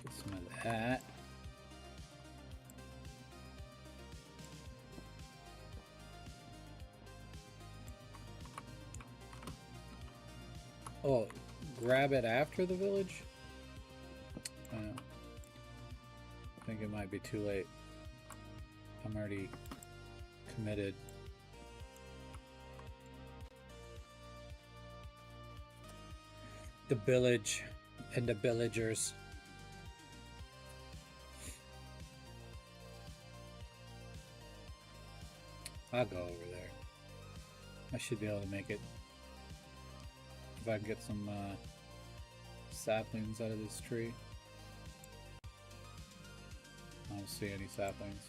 Get some of that. Oh, grab it after the village? I think it might be too late. I'm already committed. The village and the villagers. I'll go over there. I should be able to make it. If I can get some saplings out of this tree. I don't see any saplings.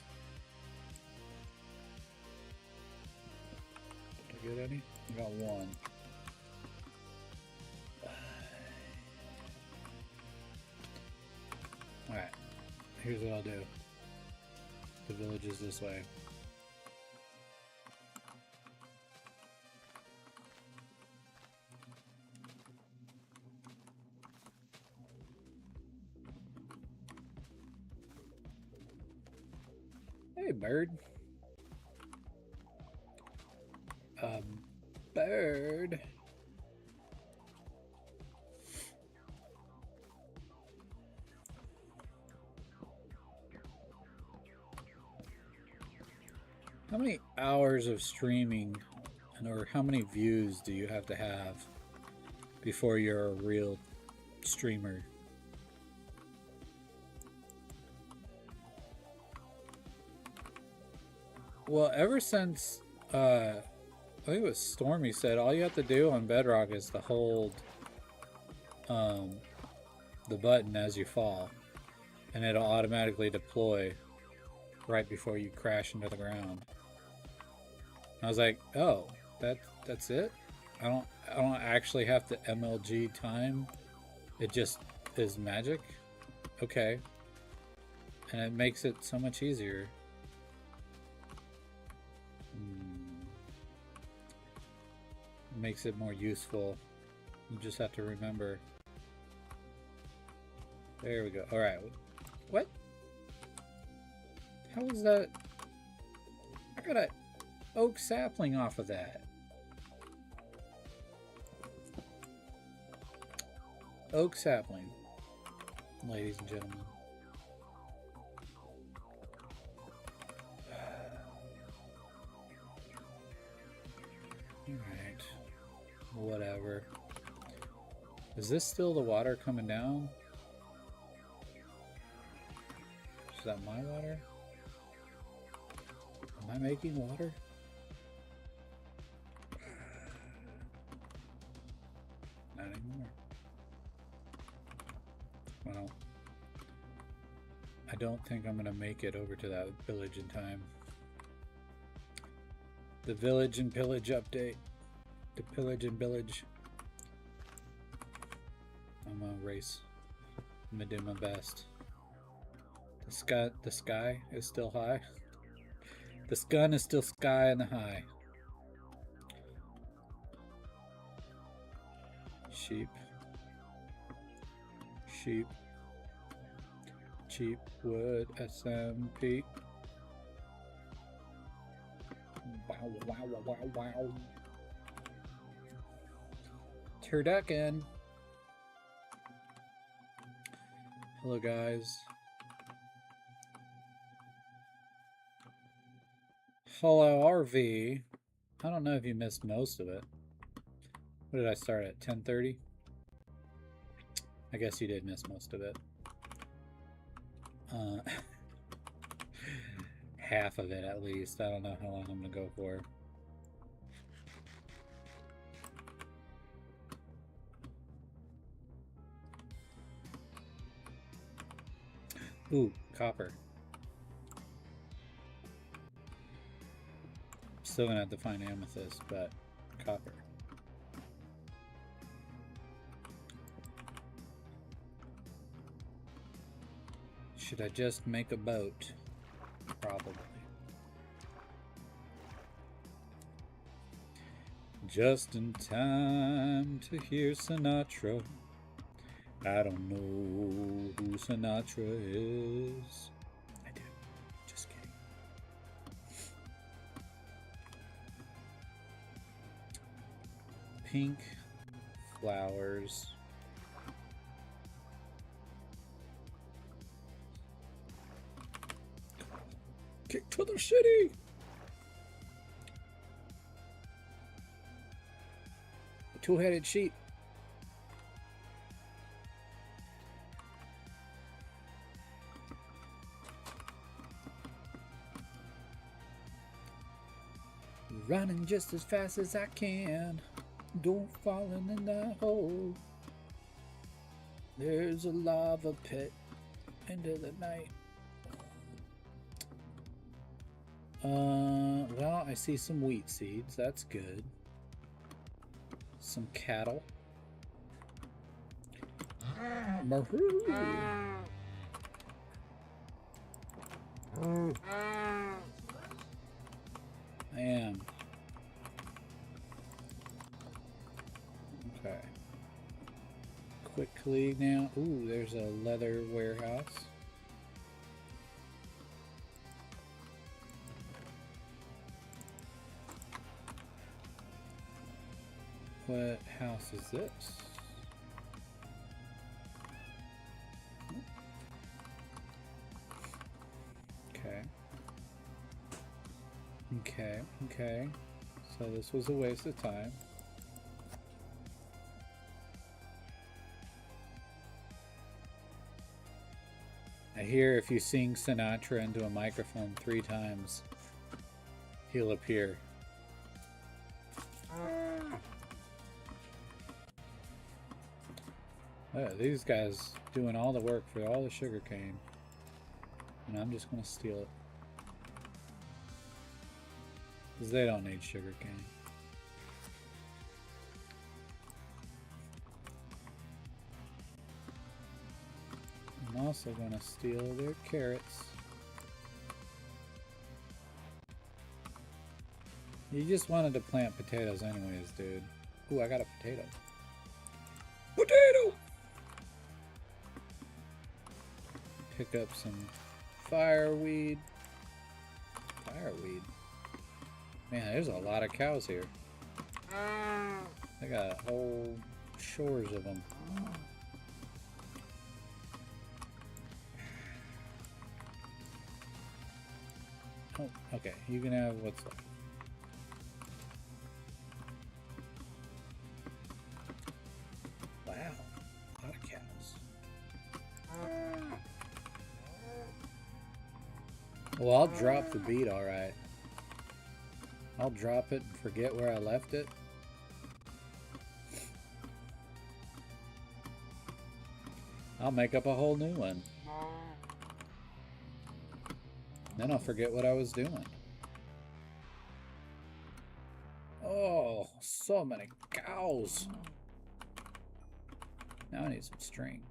Did I get any? I got one. Alright, here's what I'll do. The village is this way. Hey, bird. Bird. How many hours of streaming or how many views do you have before you're a real streamer? Well, ever since, I think it was Stormy said, all you have to do on Bedrock is to hold the button as you fall, and it'll automatically deploy right before you crash into the ground. I was like, oh, that's it? I don't actually have to MLG time. It just is magic. Okay. And it makes it so much easier. It makes it more useful. You just have to remember. There we go. Alright. What? How was that? I got an oak sapling off of that. Oak sapling, ladies and gentlemen. Alright. Whatever. Is this still the water coming down? Is that my water? Am I making water? Not anymore. Well, I don't think I'm gonna make it over to that village in time. The village and pillage update. The pillage and village. I'm gonna race. I'm gonna do my best. The sky is still high. The sun is still sky in the high. Sheep. Sheep. Cheap wood SMP. Wow, wow, wow, wow, wow. Turducken. Hello, guys. Hello, RV. I don't know if you missed most of it. What did I start at? 10:30? I guess you did miss most of it. Half of it at least. I don't know how long I'm gonna go for. Ooh, copper. Still gonna have to find amethyst, but copper. Should I just make a boat? Probably. Just in time to hear Sinatra. I don't know who Sinatra is. I do. Just kidding. Pink flowers. Kick to the city! Two-headed sheep. Running just as fast as I can. Don't fall in that hole. There's a lava pit into the night. Well, I see some wheat seeds. That's good. Some cattle. I am. Okay. Quickly now. Ooh, there's a leather warehouse. What house is this? Okay. Okay, okay. So this was a waste of time. I hear if you sing Sinatra into a microphone 3 times, he'll appear. Oh, these guys doing all the work for all the sugar cane. And I'm just going to steal it. Because they don't need sugar cane. also gonna steal their carrots. You just wanted to plant potatoes anyways, dude. Ooh, I got a potato. Potato! Pick up some fireweed. Fireweed. Man, there's a lot of cows here. I got whole shores of them. Oh, okay. You can have what's left. Wow, a lot of cows. Well, I'll drop the beat, alright. I'll drop it and forget where I left it. I'll make up a whole new one. Then I'll forget what I was doing. Oh, so many cows. Now I need some string.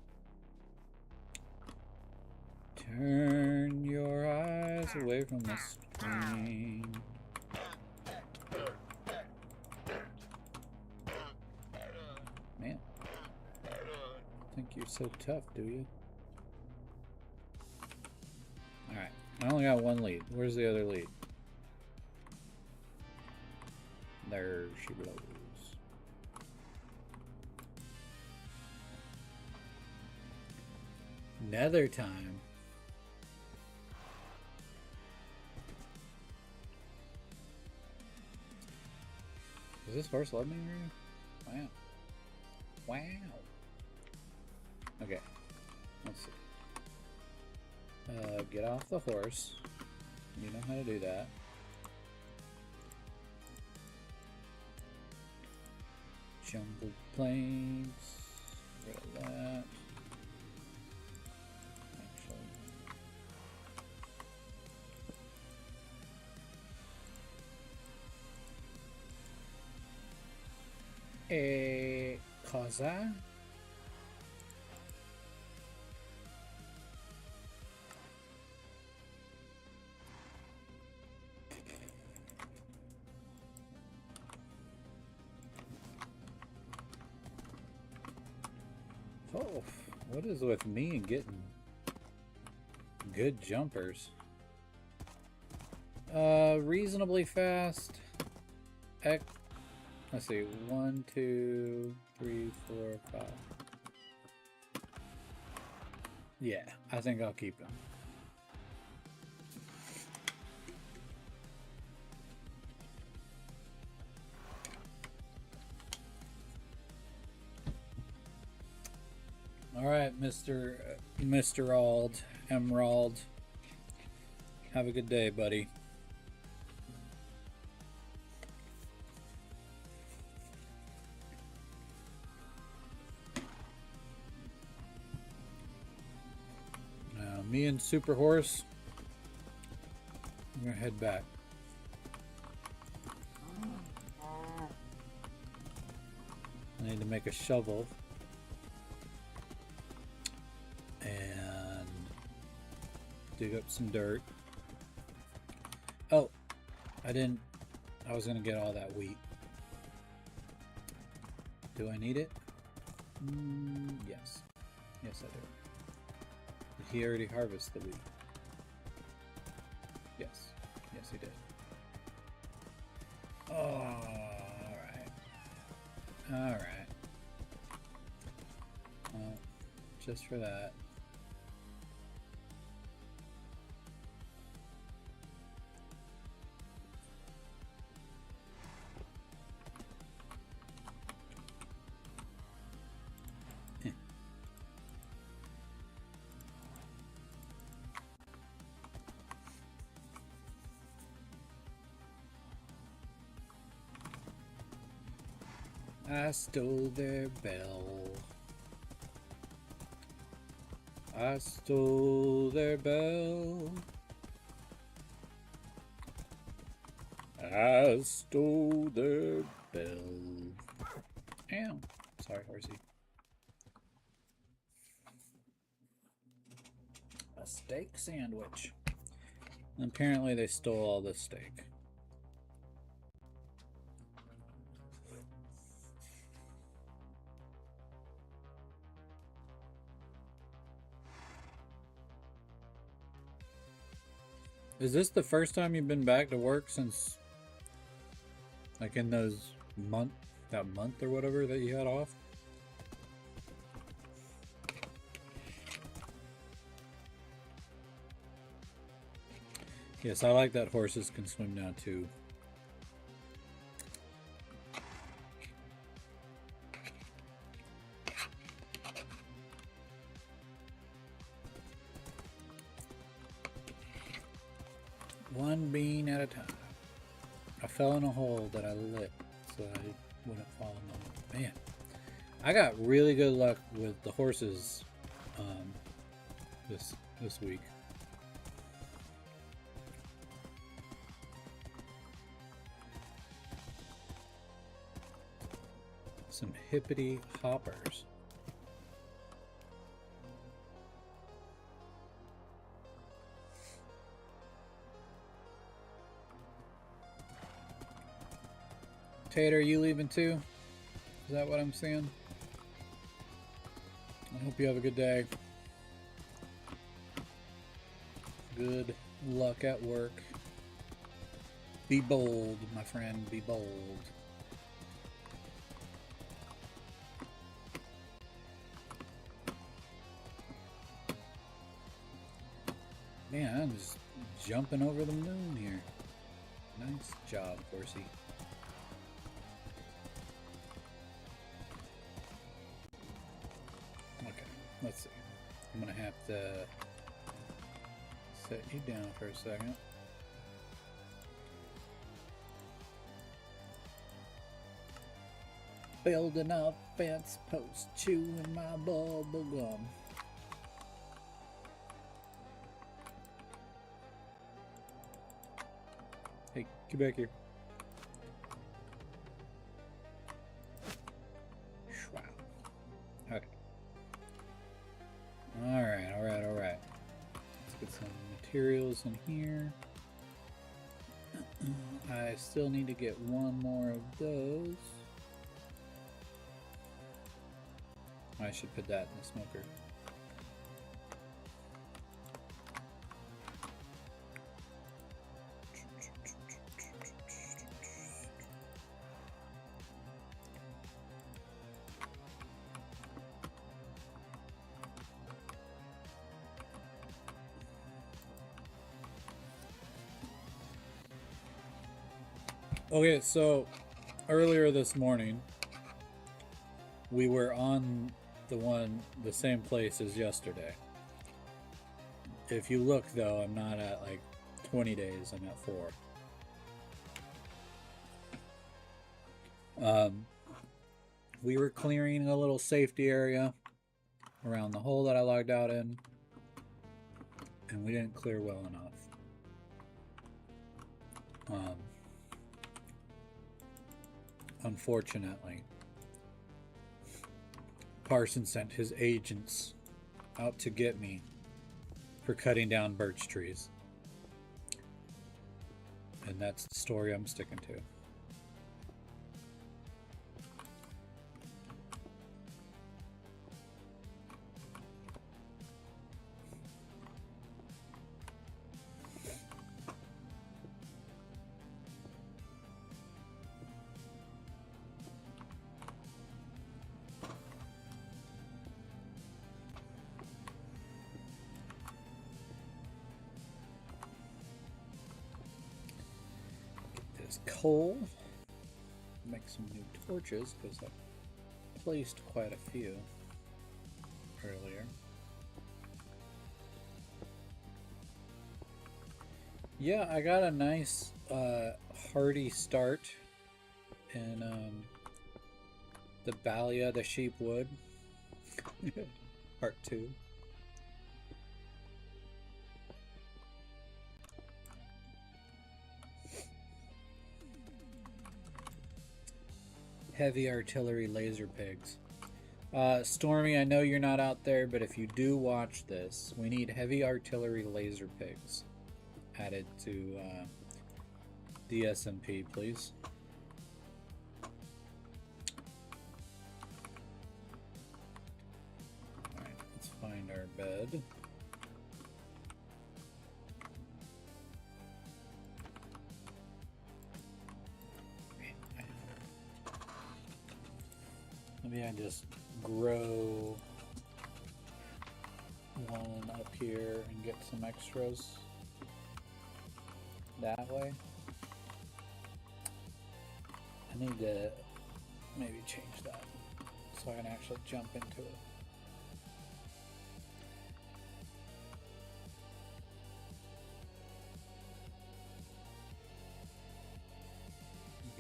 Turn your eyes away from the screen. Man, think you're so tough, do you? Alright, I only got one lead. Where's the other lead? There she blows. Nether time. Does this horse love me? Wow. Wow. Okay. Let's see. Get off the horse. You know how to do that. Jungle plains. Rid of that. Actually. Cosa? Oh, what is with me and getting good jumpers? Reasonably fast. Let's see, 1, 2, 3, 4, 5. Yeah, I think I'll keep him. All right, Mr. Emerald. Have a good day, buddy. Me and Super Horse, I'm gonna head back. I need to make a shovel and dig up some dirt. Oh, I was gonna get all that wheat. Do I need it? Yes. Yes, I do. Did he already harvest the wheat? Yes. Yes, he did. Oh, alright. Alright. Well, just for that. I stole their bell. I stole their bell. I stole their bell. Ow. Sorry, horsey. steak sandwich. And apparently they stole all the steak. Is this the first time you've been back to work since, like, in those that month or whatever that you had off? Yes, I like that horses can swim now too. One bean at a time. I fell in a hole that I lit so I wouldn't fall in the. Man, I got really good luck with the horses this week. Some hippity hoppers. Tater, are you leaving too? Is that what I'm saying? I hope you have a good day. Good luck at work. Be bold, my friend, be bold. Man, I'm just jumping over the moon here. Nice job, horsey. Okay, let's see. I'm gonna have to set you down for a second. Building up fence post, chewing my bubble gum. Hey, get back here. Wow. Okay. Alright. Let's get some materials in here. I still need to get one more of those. I should put that in the smoker. Okay, so earlier this morning we were on the same place as yesterday. If you look though, I'm not at like 20 days, I'm at 4. We were clearing a little safety area around the hole that I logged out in, and we didn't clear well enough. Unfortunately, Parson sent his agents out to get me for cutting down birch trees. And that's the story I'm sticking to. Coal, make some new torches because I placed quite a few earlier. Yeah, I got a nice hearty start in the Balia, the Sheepwood, part 2. Heavy artillery laser pigs. Stormy, I know you're not out there, but if you do watch this, we need heavy artillery laser pigs added to the SMP, please. Alright, let's find our bed. Maybe I just grow one up here and get some extras that way. I need to maybe change that so I can actually jump into it.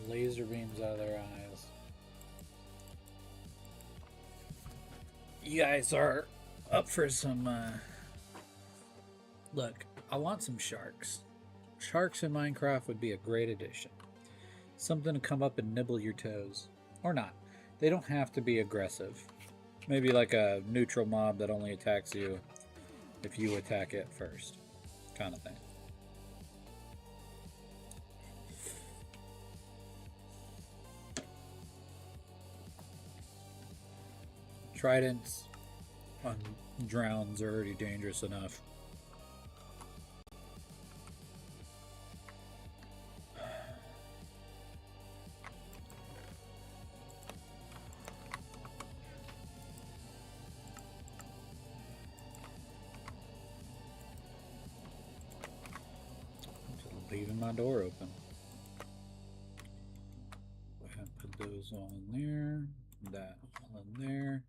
Laser beams out of their eyes. You guys are up for some, look, I want some sharks. Sharks in Minecraft would be a great addition. Something to come up and nibble your toes. Or not. They don't have to be aggressive. Maybe like a neutral mob that only attacks you if you attack it first. Kind of thing. Tridents on drowns are already dangerous enough. Just leaving my door open. Go ahead and put those all in there. That all in there.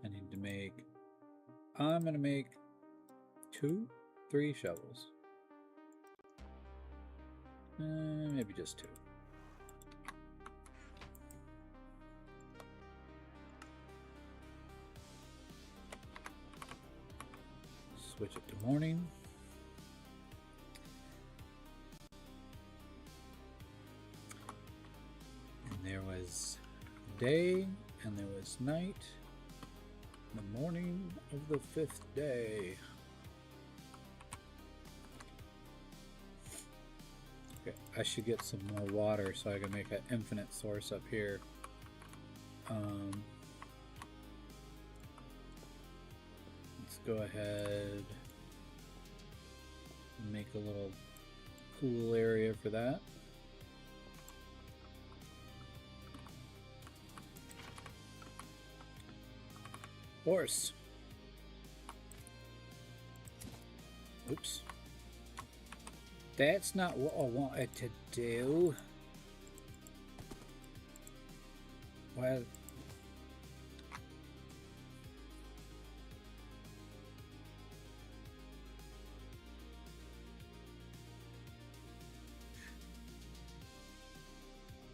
I need to make, I'm gonna make 3 shovels. Maybe just 2. Switch it to morning. And there was day and there was night. The morning of the 5th day. Okay, I should get some more water so I can make an infinite source up here. Let's go ahead and make a little pool area for that. Horse. Oops. That's not what I wanted to do. Well,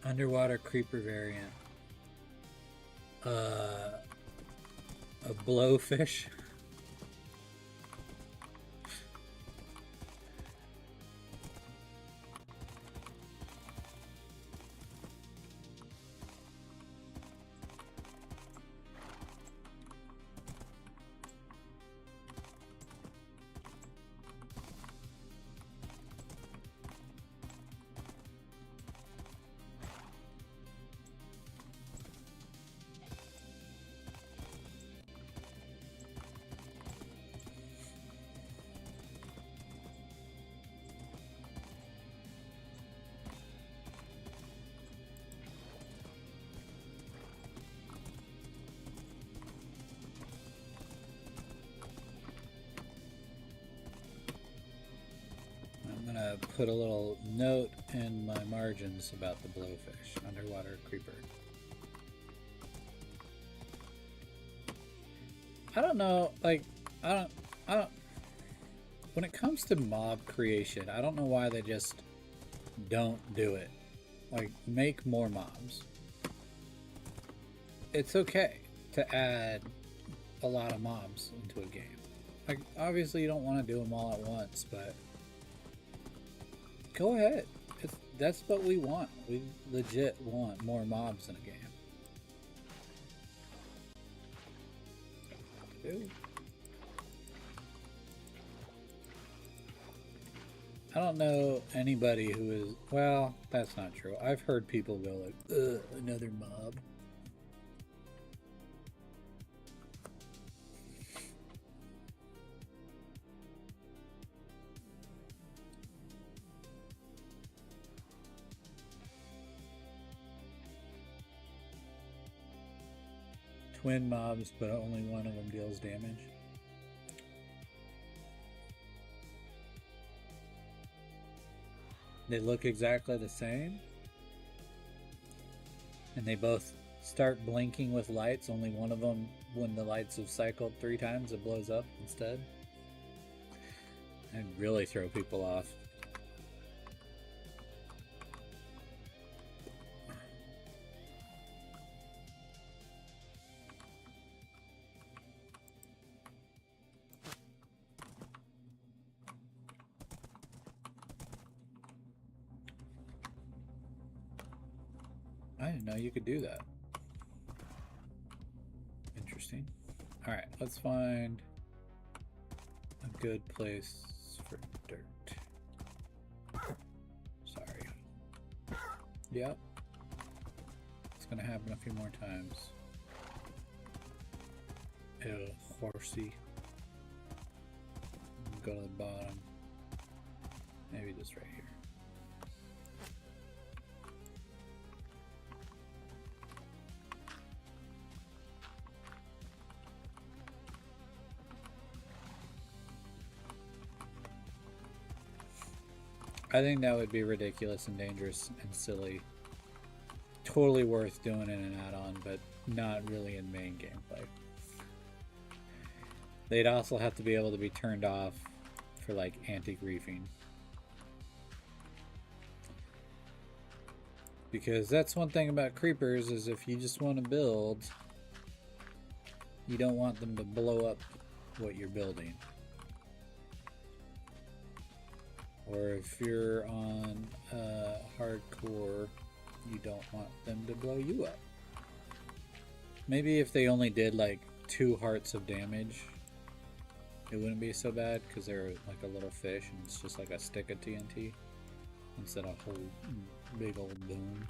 underwater creeper variant. A blowfish. Put a little note in my margins about the blowfish, underwater creeper. I don't know, like, I don't, when it comes to mob creation, I don't know why they just don't do it. Like, make more mobs. It's okay to add a lot of mobs into a game. Like, obviously you don't want to do them all at once, but go ahead. that's what we want. We legit want more mobs in a game. Ew. I don't know anybody who is, well, that's not true. I've heard people go like, ugh, another mob. Twin mobs, but only one of them deals damage. They look exactly the same, and they both start blinking with lights. Only one of them, when the lights have cycled 3 times, it blows up instead. And really throw people off. I didn't know you could do that. Interesting. Alright, let's find a good place for dirt. Sorry. Yep. It's gonna happen a few more times. Ew, horsey. Go to the bottom. Maybe just right here. I think that would be ridiculous and dangerous and silly. Totally worth doing in an add-on, but not really in main gameplay. They'd also have to be able to be turned off for like anti-griefing. Because that's one thing about creepers, is if you just want to build, you don't want them to blow up what you're building. Or if you're on hardcore, you don't want them to blow you up. Maybe if they only did like 2 hearts of damage, it wouldn't be so bad, because they're like a little fish and it's just like a stick of TNT instead of a whole big old boom.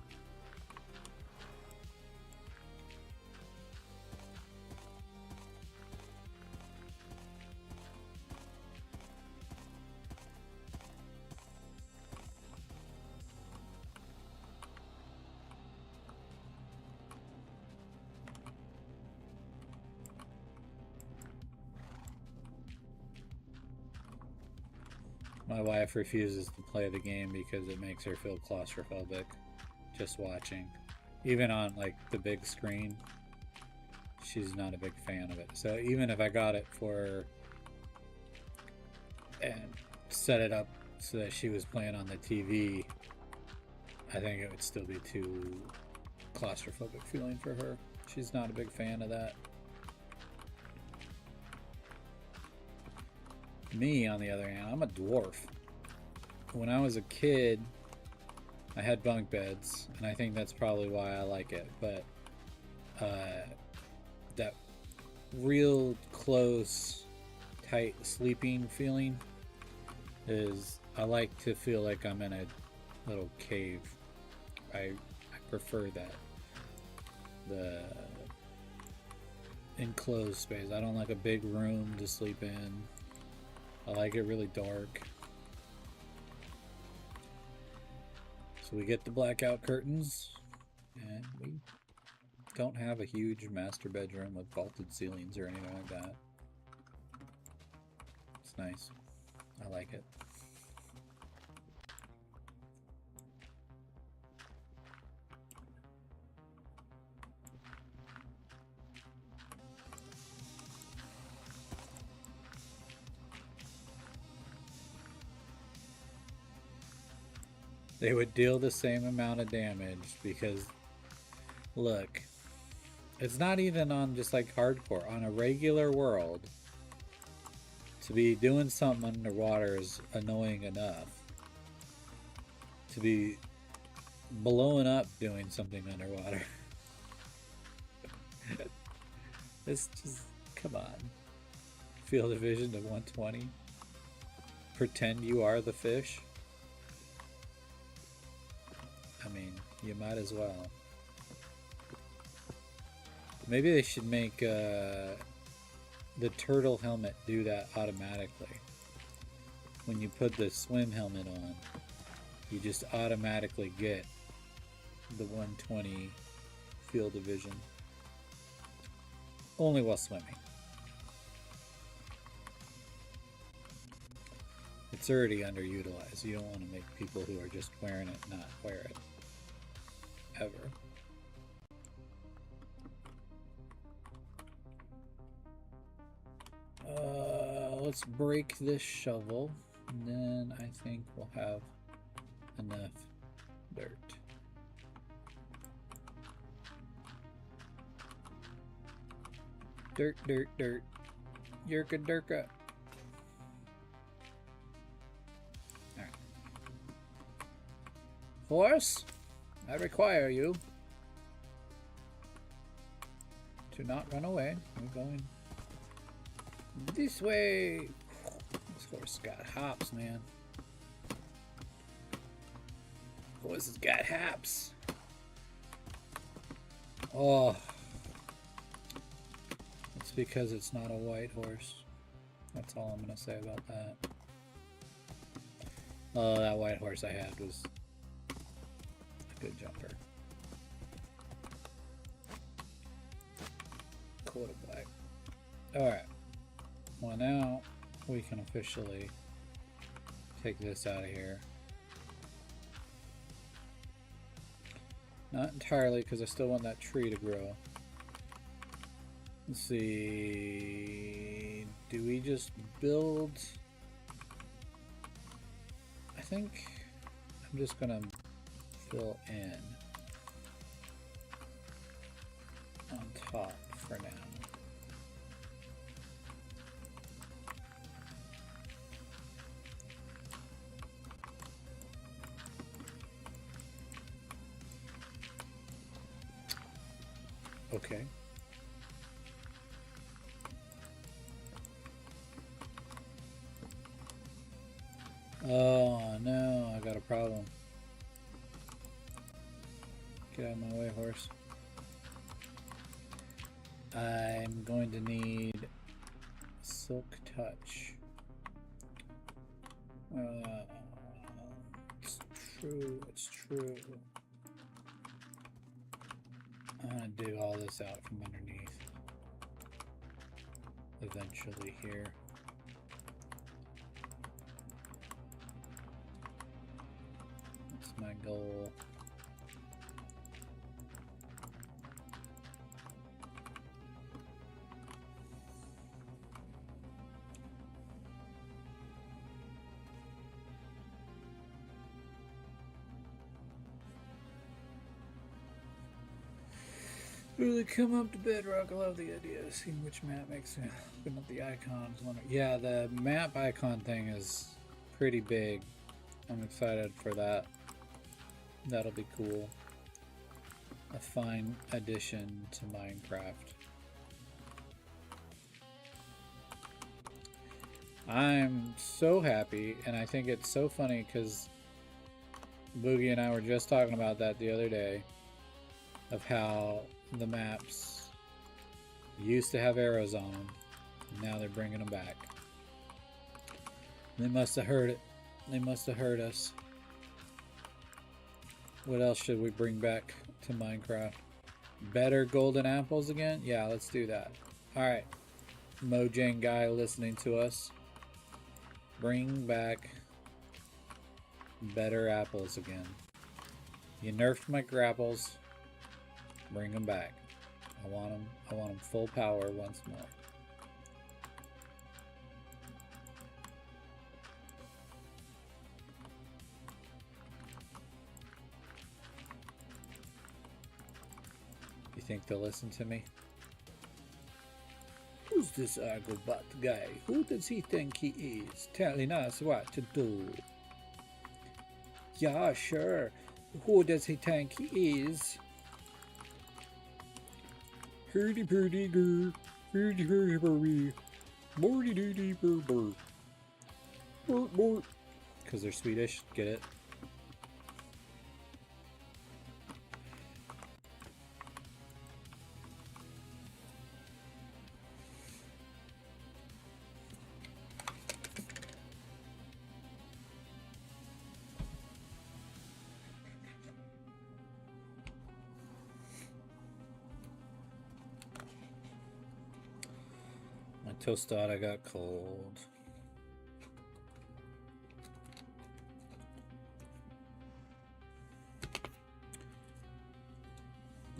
My wife refuses to play the game because it makes her feel claustrophobic just watching. Even on like the big screen, she's not a big fan of it. So even if I got it for her and set it up so that she was playing on the TV, I think it would still be too claustrophobic feeling for her. She's not a big fan of that. Me, on the other hand, I'm a dwarf. When I was a kid, I had bunk beds, and I think that's probably why I like it. But that real close, tight sleeping feeling is, I like to feel like I'm in a little cave. I prefer that. The enclosed space. I don't like a big room to sleep in. I like it really dark. So we get the blackout curtains, and we don't have a huge master bedroom with vaulted ceilings or anything like that. It's nice. I like it. They would deal the same amount of damage because, look, it's not even on just like hardcore. On a regular world, to be doing something underwater is annoying enough. To be blowing up doing something underwater. It's just, come on. Field of vision to 120. Pretend you are the fish. I mean, you might as well. Maybe they should make the turtle helmet do that automatically. When you put the swim helmet on, you just automatically get the 120 field of vision. Only while swimming. It's already underutilized. You don't want to make people who are just wearing it not wear it. Ever. Let's break this shovel, and then I think we'll have enough dirt. Dirt, dirt, dirt. Yurka durka. Alright. Horse, I require you to not run away. We're going this way. This horse got hops, man. Horse has got hops. Oh. It's because it's not a white horse. That's all I'm going to say about that. Oh, that white horse I had was a good jumper. Quarterback. Alright. Well, now we can officially take this out of here. Not entirely, because I still want that tree to grow. Let's see. Do we just build? I think I'm just gonna fill in on top for now. Okay. Oh no, I got a problem. Get out of my way, horse. I'm going to need silk touch. It's true, it's true. I'm gonna dig all this out from underneath. Eventually here. That's my goal. Really come up to bedrock. I love the idea of seeing which map makes it. Looking at the icons. Yeah, the map icon thing is pretty big. I'm excited for that. That'll be cool. A fine addition to Minecraft. I'm so happy, and I think it's so funny because Boogie and I were just talking about that the other day, of how the maps used to have arrows on them, and now they're bringing them back. They must have heard it. They must have heard us. What else should we bring back to Minecraft? Better golden apples again? Yeah, let's do that. Alright, Mojang guy listening to us. Bring back better apples again. You nerfed my grapples. Bring them back. I want them full power once more. You think they'll listen to me? Who's this Argobot guy? Who does he think he is? Telling us what to do. Yeah, sure. Who does he think he is? Hurdy purdy girl, hurdy hurdy hurdy, morty doody burr burr. Bort bort. Because they're Swedish, get it? My tostada got cold.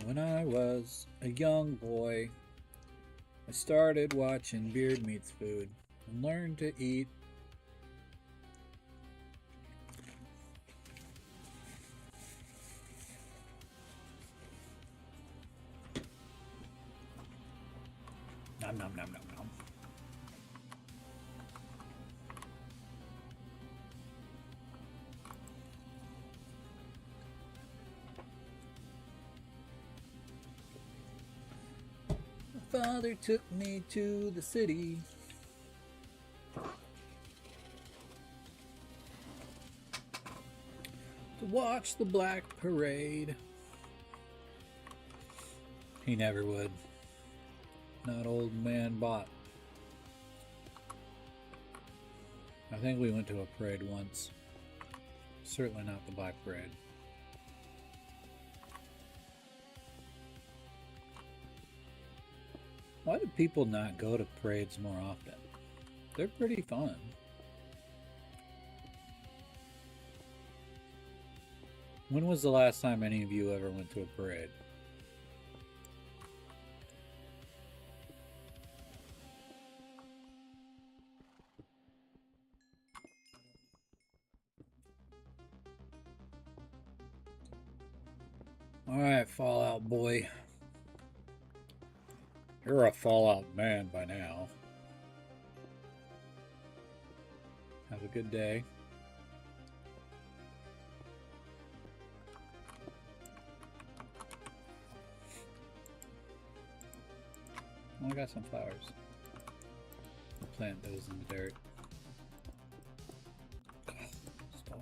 When I was a young boy, I started watching Beard Meats Food and learned to eat nom nom nom nom nom. My father took me to the city. To watch the Black Parade. He never would. Not old man Bot. I think we went to a parade once. Certainly not the Black Parade. Why do people not go to parades more often? They're pretty fun. When was the last time any of you ever went to a parade? Alright, Fallout boy. You're a Fallout man by now. Have a good day. Oh, I got some flowers. I'll plant those in the dirt. Stop.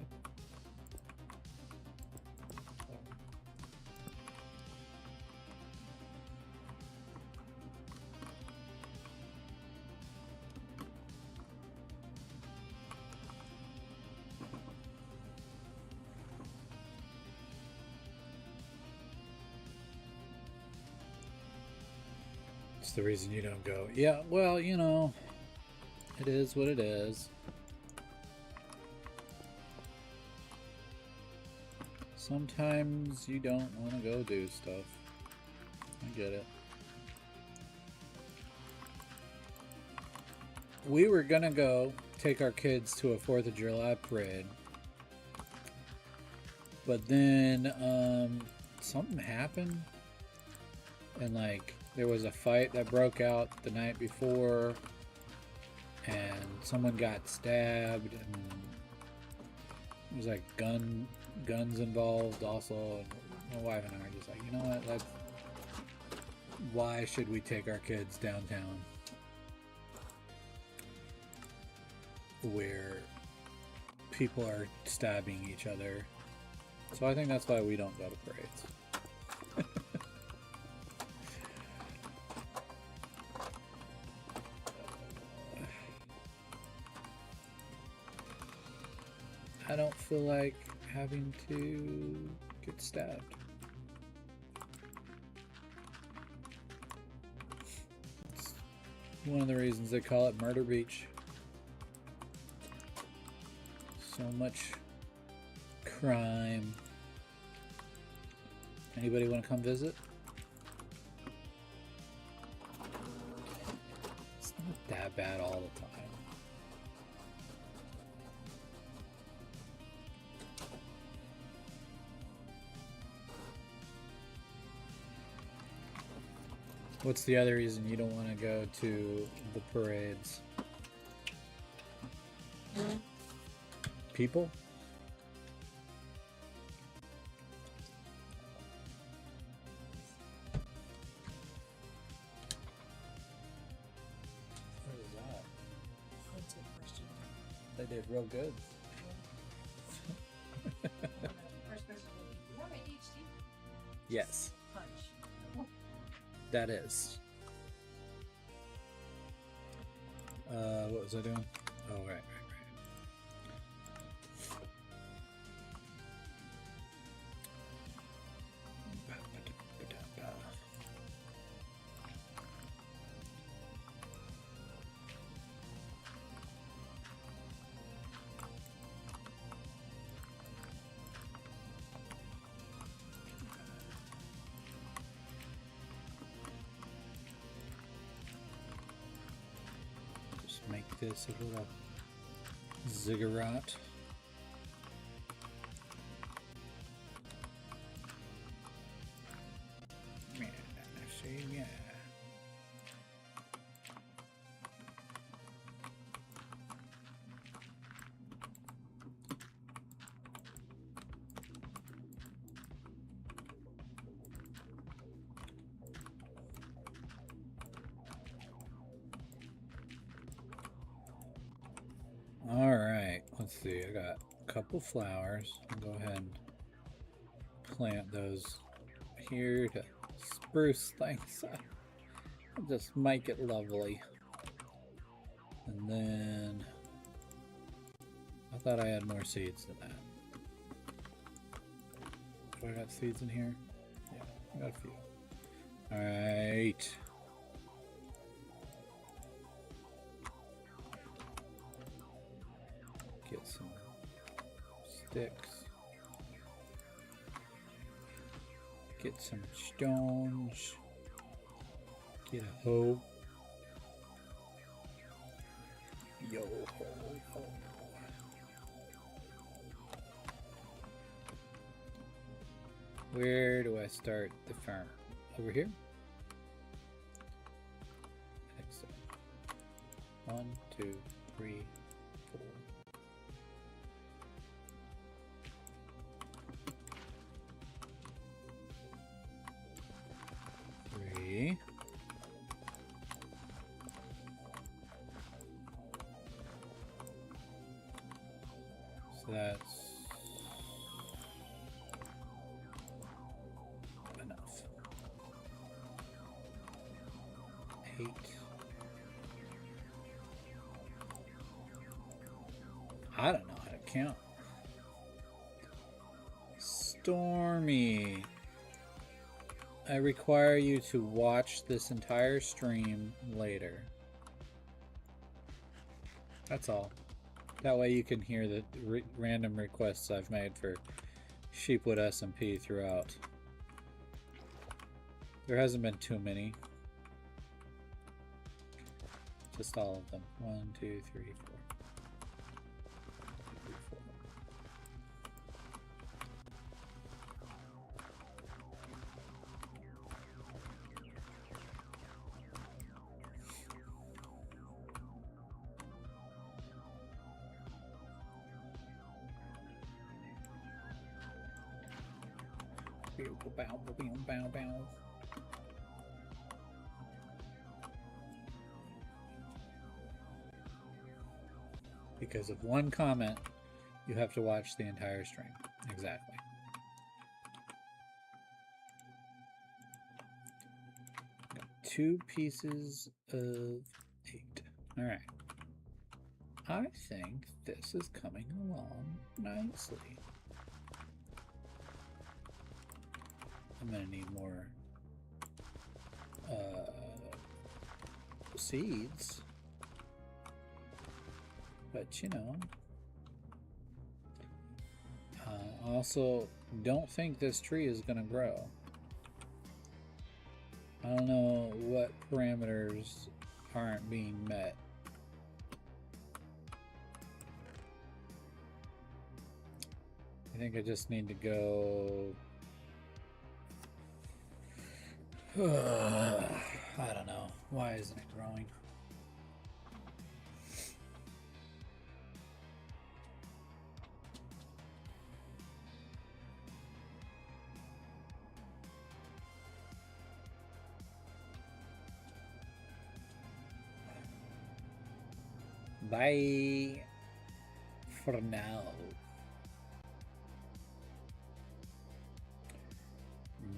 It's the reason you don't go. Yeah, well, you know, it is what it is. Sometimes you don't want to go do stuff. I get it. We were gonna go take our kids to a 4th of July parade. But then, something happened. And, like, there was a fight that broke out the night before. And someone got stabbed. And there was, like, guns involved also. And my wife and I were just like, you know what? Why should we take our kids downtown? Where people are stabbing each other. So I think that's why we don't go to parades. I don't feel like having to get stabbed. It's one of the reasons they call it Murder Beach. So much crime. Anybody want to come visit? It's not that bad all the time. What's the other reason you don't want to go to the parades? People? They did real good. First question would be, do you have ADHD? Yes, Punch. that is. What was I doing? Oh, right. Just make this a little ziggurat. Yeah, see, yeah. All right, let's see. I got a couple flowers. I'll go ahead and plant those here to spruce things up. I'll just make it lovely. And then I thought I had more seeds than that. Do I got seeds in here? Yeah, I got a few. All right. Get some sticks. Get some stones. Get a hoe. Yo ho ho. Where do I start the farm? Over here? I think so. 1, 2, 3, 4. Three. So that's enough. 8. I don't know how to count. Stormy. I require you to watch this entire stream later. That's all. That way you can hear the random requests I've made for Sheepwood SMP throughout. There hasn't been too many. Just all of them. 1, 2, 3, 4. 3, 4. Bow, bow, bow, bow. Because of one comment, you have to watch the entire stream. Exactly. Got 2 pieces of 8. All right. I think this is coming along nicely. I'm gonna need more seeds, but you know, also don't think this tree is gonna grow. I don't know what parameters aren't being met. I think I just need to go. I don't know. Why isn't it growing? Bye. for now.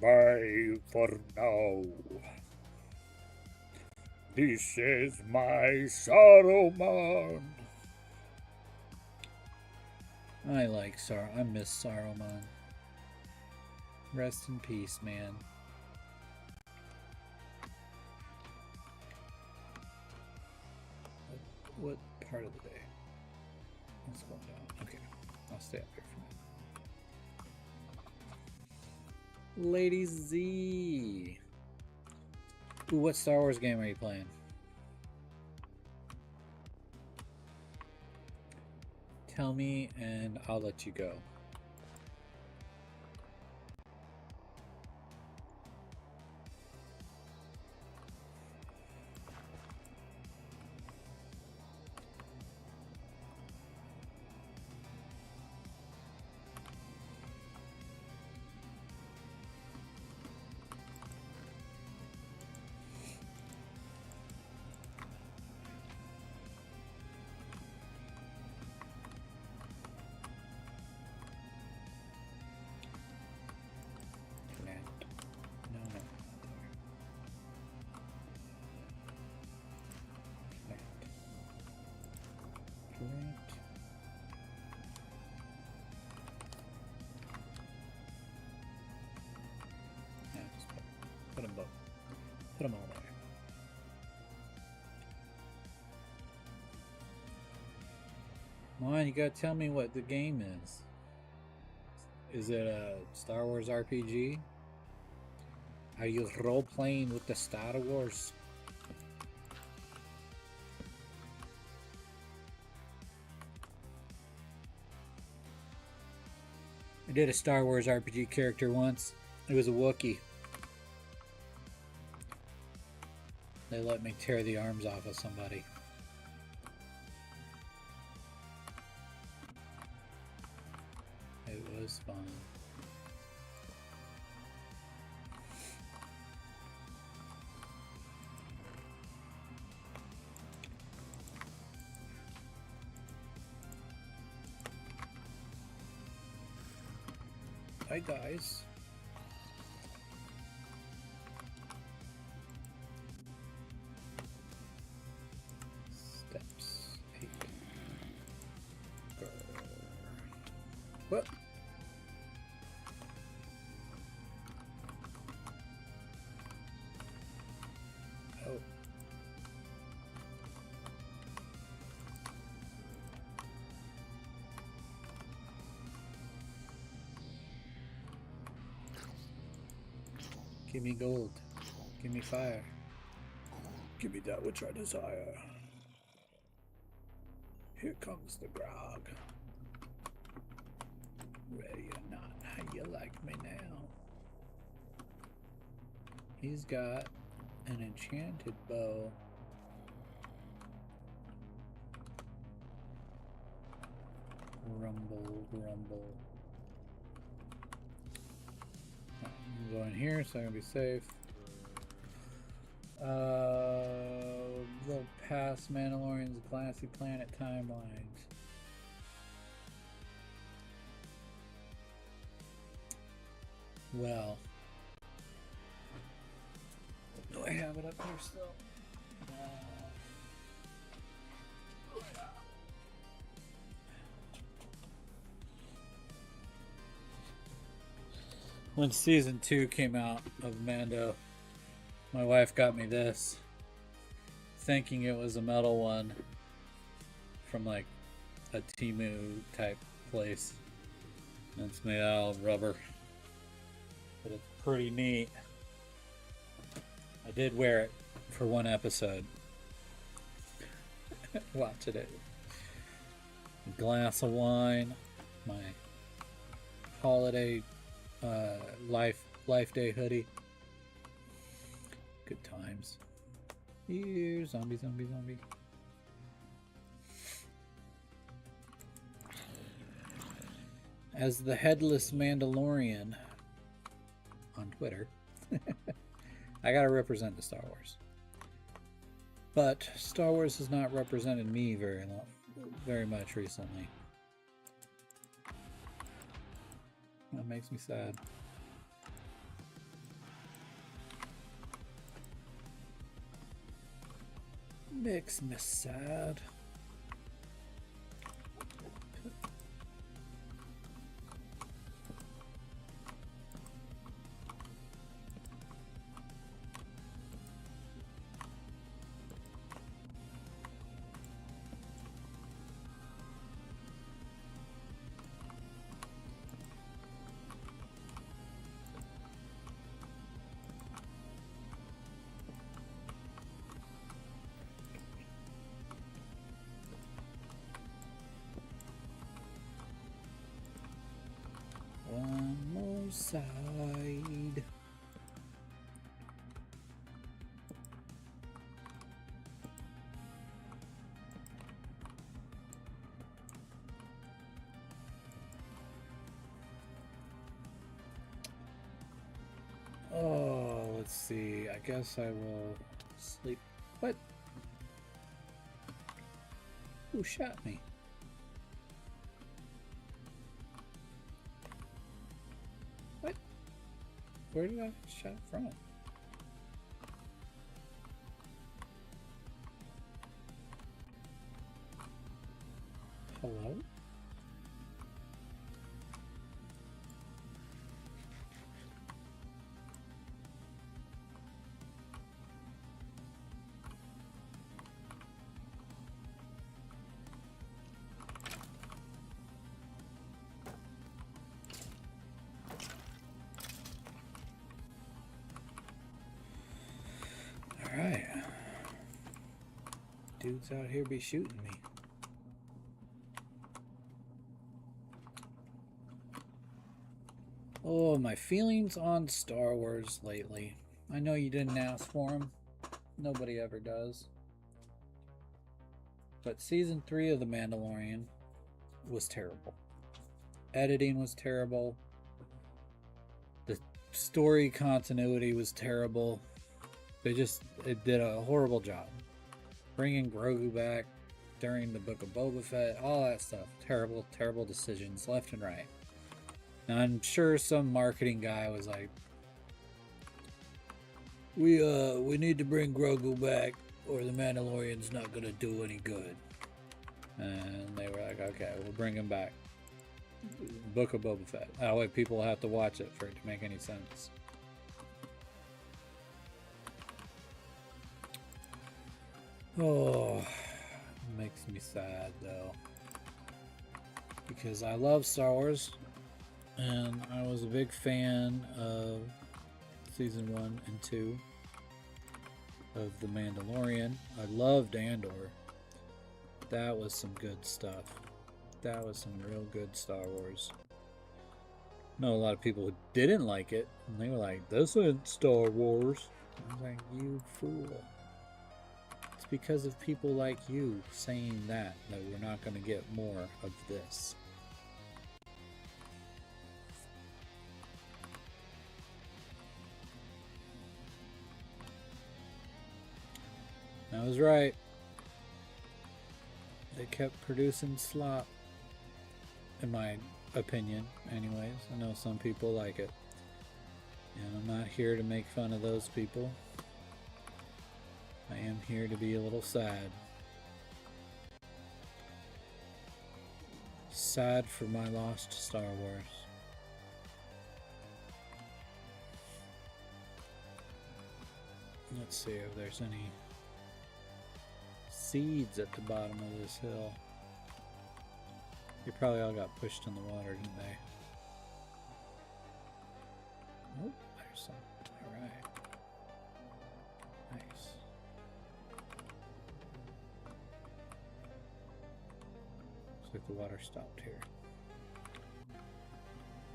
Bye for now. This is my Saruman. I like I miss Saruman. Rest in peace, man. What part of the day? Let's go down. Okay, I'll stay up here for now. Lady Z. Ooh, what Star Wars game are you playing? Tell me and I'll let you go. Put them all there. Come on, you gotta tell me what the game is. Is it a Star Wars RPG? Are you role-playing with the Star Wars? I did a Star Wars RPG character once. It was a Wookiee. They let me tear the arms off of somebody. It was fun. Hi guys. Steps 8. What? Oh. Give me gold. Give me fire. Give me that which I desire. Here comes the grog. Ready or not, how you like me now? He's got an enchanted bow. Rumble, rumble. I'm going here, so I'm gonna be safe. Little past Mandalorian's glassy planet timelines. Well, do I have it up here still? When season 2 came out of Mando, my wife got me this, thinking it was a metal one from like a Temu type place. And it's made out of rubber, but it's pretty neat. I did wear it for one episode. Watching it. A glass of wine, my holiday life day hoodie. Good times. Here, zombie, zombie, zombie. As the headless Mandalorian on Twitter, I gotta represent the Star Wars. But Star Wars has not represented me very much recently. That makes me sad. Makes me sad. One more side. Oh, let's see. I guess I will sleep. What? Who shot me? What? Where did I get shot from? Hello? Alright. Dudes out here be shooting me. Oh, my feelings on Star Wars lately. I know you didn't ask for them. Nobody ever does. But season 3 of The Mandalorian was terrible. Editing was terrible. The story continuity was terrible. It did a horrible job. Bringing Grogu back during the Book of Boba Fett, all that stuff. Terrible, terrible decisions left and right. Now, I'm sure some marketing guy was like, we need to bring Grogu back or the Mandalorian's not gonna do any good. And they were like, okay, we'll bring him back. Book of Boba Fett. That way people have to watch it for it to make any sense. Oh, makes me sad though. Because I love Star Wars. And I was a big fan of season 1 and 2 of The Mandalorian. I loved Andor. That was some good stuff. That was some real good Star Wars. I know a lot of people who didn't like it, and they were like, this isn't Star Wars. I was like, you fool. It's because of people like you saying that we're not going to get more of this. I was right. They kept producing slop. In my opinion, anyways. I know some people like it. And I'm not here to make fun of those people. I am here to be a little sad. Sad for my lost Star Wars. Let's see if there's any seeds at the bottom of this hill. They probably all got pushed in the water, didn't they? Oh, there's some. Alright. Nice. Looks like the water stopped here.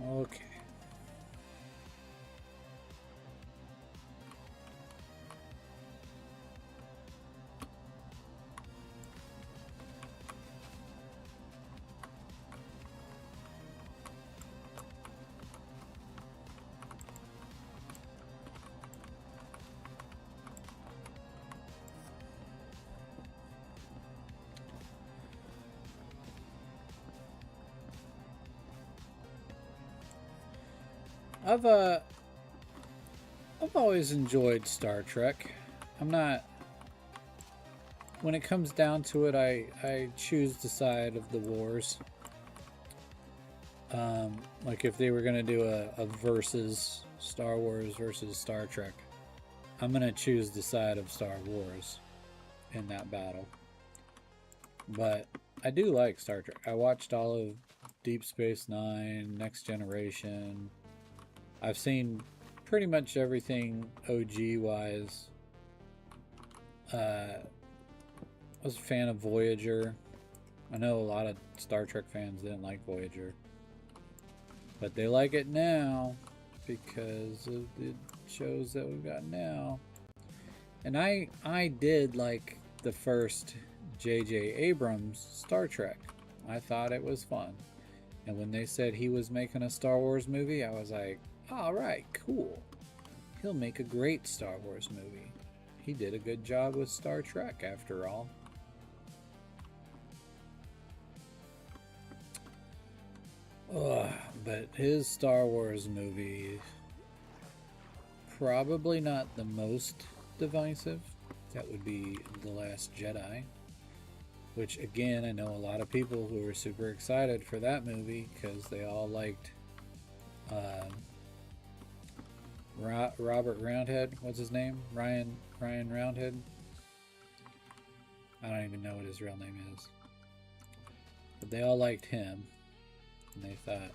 Okay. I've always enjoyed Star Trek. I'm not. When it comes down to it, I choose the side of the wars. Like if they were gonna do a versus Star Wars versus Star Trek, I'm gonna choose the side of Star Wars in that battle. But I do like Star Trek. I watched all of Deep Space Nine, Next Generation. I've seen pretty much everything OG wise. I was a fan of Voyager. I know a lot of Star Trek fans didn't like Voyager, but they like it now because of the shows that we've got now. And I did like the first J.J. Abrams Star Trek. I thought it was fun. And when they said he was making a Star Wars movie, I was like, all right, cool. He'll make a great Star Wars movie. He did a good job with Star Trek, after all. Ugh, but his Star Wars movie, probably not the most divisive. That would be The Last Jedi. Which, again, I know a lot of people who were super excited for that movie because they all liked Robert Roundhead. What's his name? Ryan Roundhead. I don't even know what his real name is. But they all liked him. And they thought,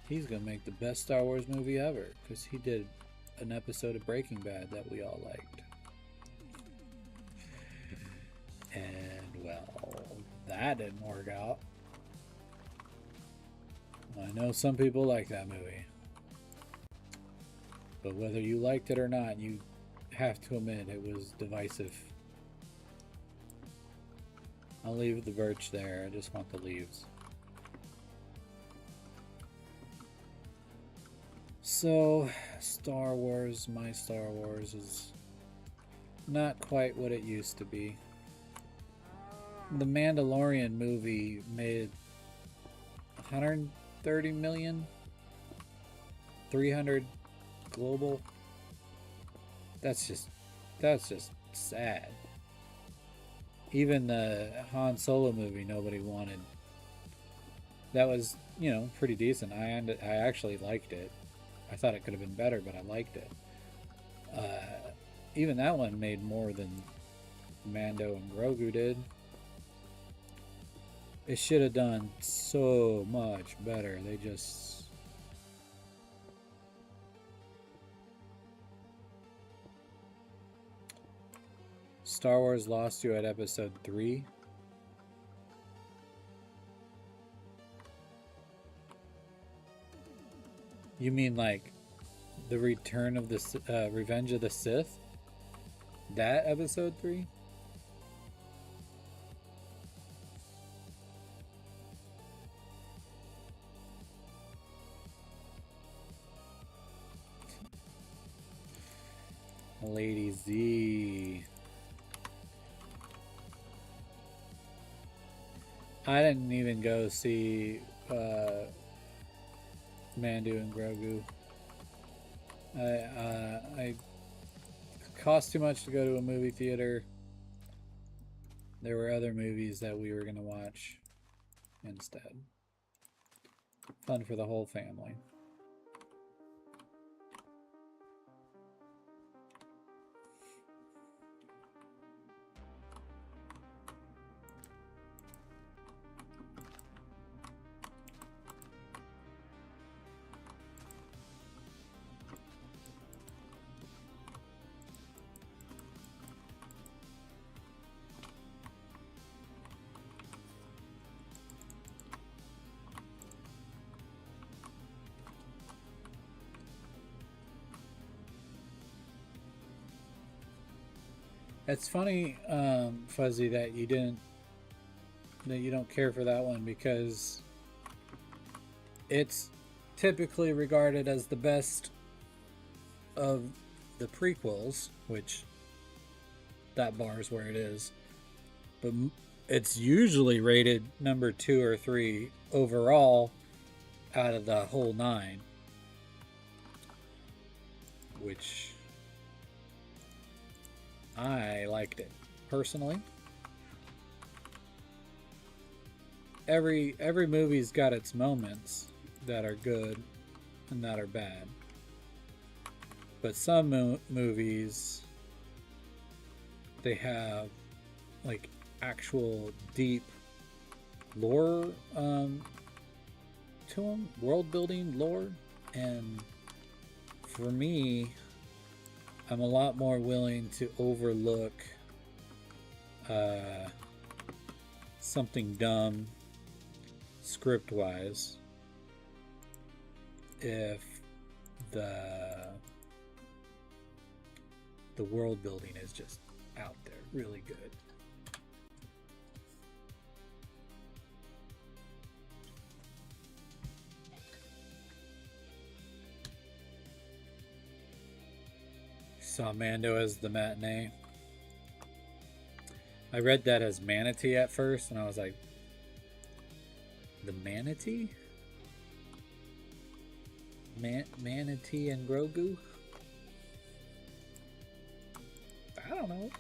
he's going to make the best Star Wars movie ever because he did an episode of Breaking Bad that we all liked. And, well, that didn't work out. I know some people like that movie. But whether you liked it or not, you have to admit it was divisive. I'll leave the birch there. I just want the leaves. So, Star Wars, my Star Wars is not quite what it used to be. The Mandalorian movie made 130 million, 300 global. That's just sad. Even the Han Solo movie nobody wanted. That was, pretty decent. I actually liked it. I thought it could have been better, but I liked it. Even that one made more than Mando and Grogu did. It should have done so much better. They just... Star Wars lost you at episode 3. You mean like the return of the Revenge of the Sith? That episode 3? Lady Z. I didn't even go see Mandu and Grogu. It cost too much to go to a movie theater. There were other movies that we were going to watch instead. Fun for the whole family. It's funny, Fuzzy, that you don't care for that one because it's typically regarded as the best of the prequels, which that bar is where it is. But it's usually rated number 2 or 3 overall out of the whole 9. which I liked it personally. Every movie's got its moments that are good and that are bad, but some movies, they have like actual deep lore to them, world building lore, and for me, I'm a lot more willing to overlook something dumb script wise if the world building is just out there really good. Saw Mando as the matinee. I read that as manatee at first, and I was like, the manatee? Manatee and Grogu? I don't know.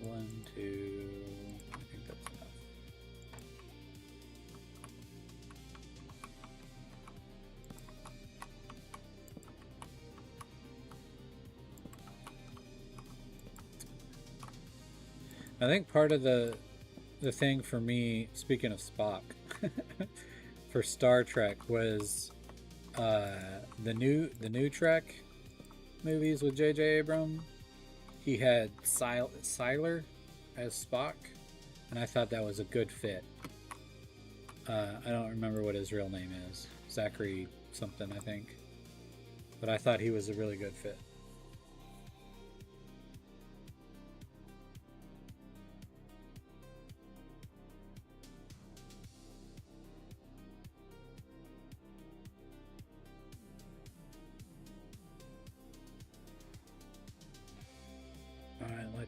One, two, I think that's enough. I think part of the thing for me, speaking of Spock, for Star Trek was the new Trek movies with J.J. Abrams. He had Siler as Spock, and I thought that was a good fit. I don't remember what his real name is. Zachary something, I think. But I thought he was a really good fit.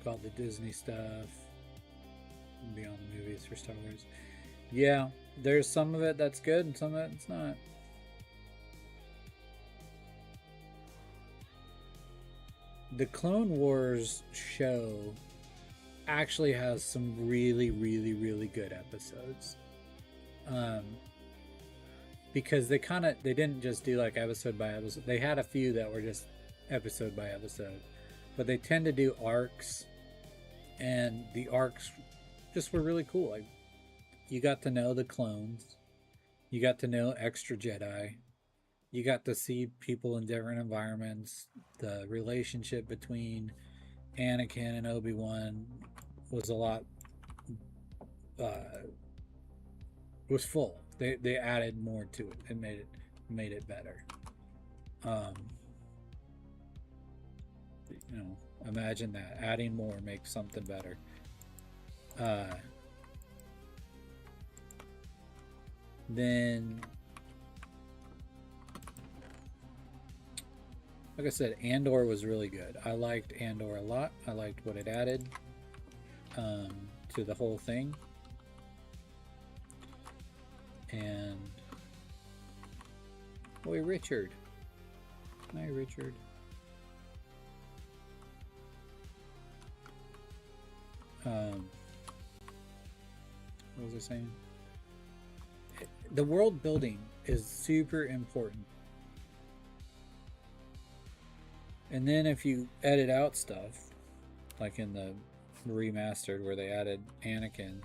All the Disney stuff, beyond the movies for Star Wars. Yeah, there's some of it that's good and some of it it's not. The Clone Wars show actually has some really good episodes. Because they didn't just do like episode by episode. They had a few that were just episode by episode. But they tend to do arcs, and the arcs just were really cool. Like, you got to know the clones, you got to know extra Jedi, you got to see people in different environments. The relationship between Anakin and Obi-Wan was a lot, was full. They added more to it and made it better. You know, imagine that. Adding more makes something better. Then, like I said, Andor was really good. I liked Andor a lot. I liked what it added to the whole thing. And boy, Richard. Hi, Richard. What was I saying? The world building is super important. And then if you edit out stuff, like in the remastered where they added Anakin,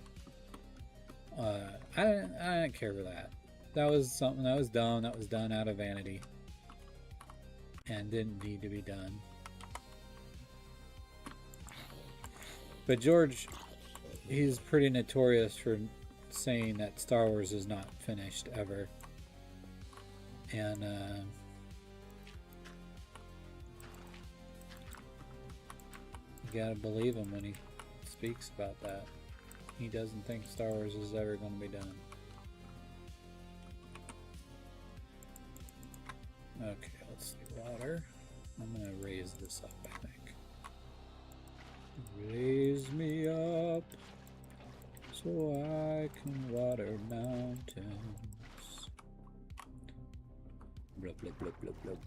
I didn't care for that. That was something that was dumb. That was done out of vanity and didn't need to be done. But George, he's pretty notorious for saying that Star Wars is not finished ever. And you gotta believe him when he speaks about that. He doesn't think Star Wars is ever going to be done. Okay, let's see. Water. I'm going to raise this up, I think. Raise me up so I can water mountains. Blub, blub, blub, blub, blub.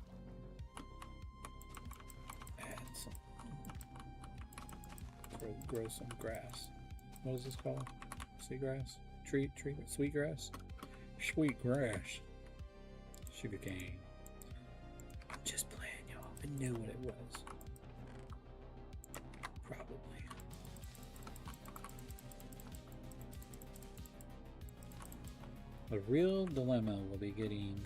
Add some. Grow some grass. What is this called? Seagrass? Tree, sweet grass? Sweet grass. Sugarcane. I'm just playing, y'all. I knew what it was. Probably. The real dilemma will be getting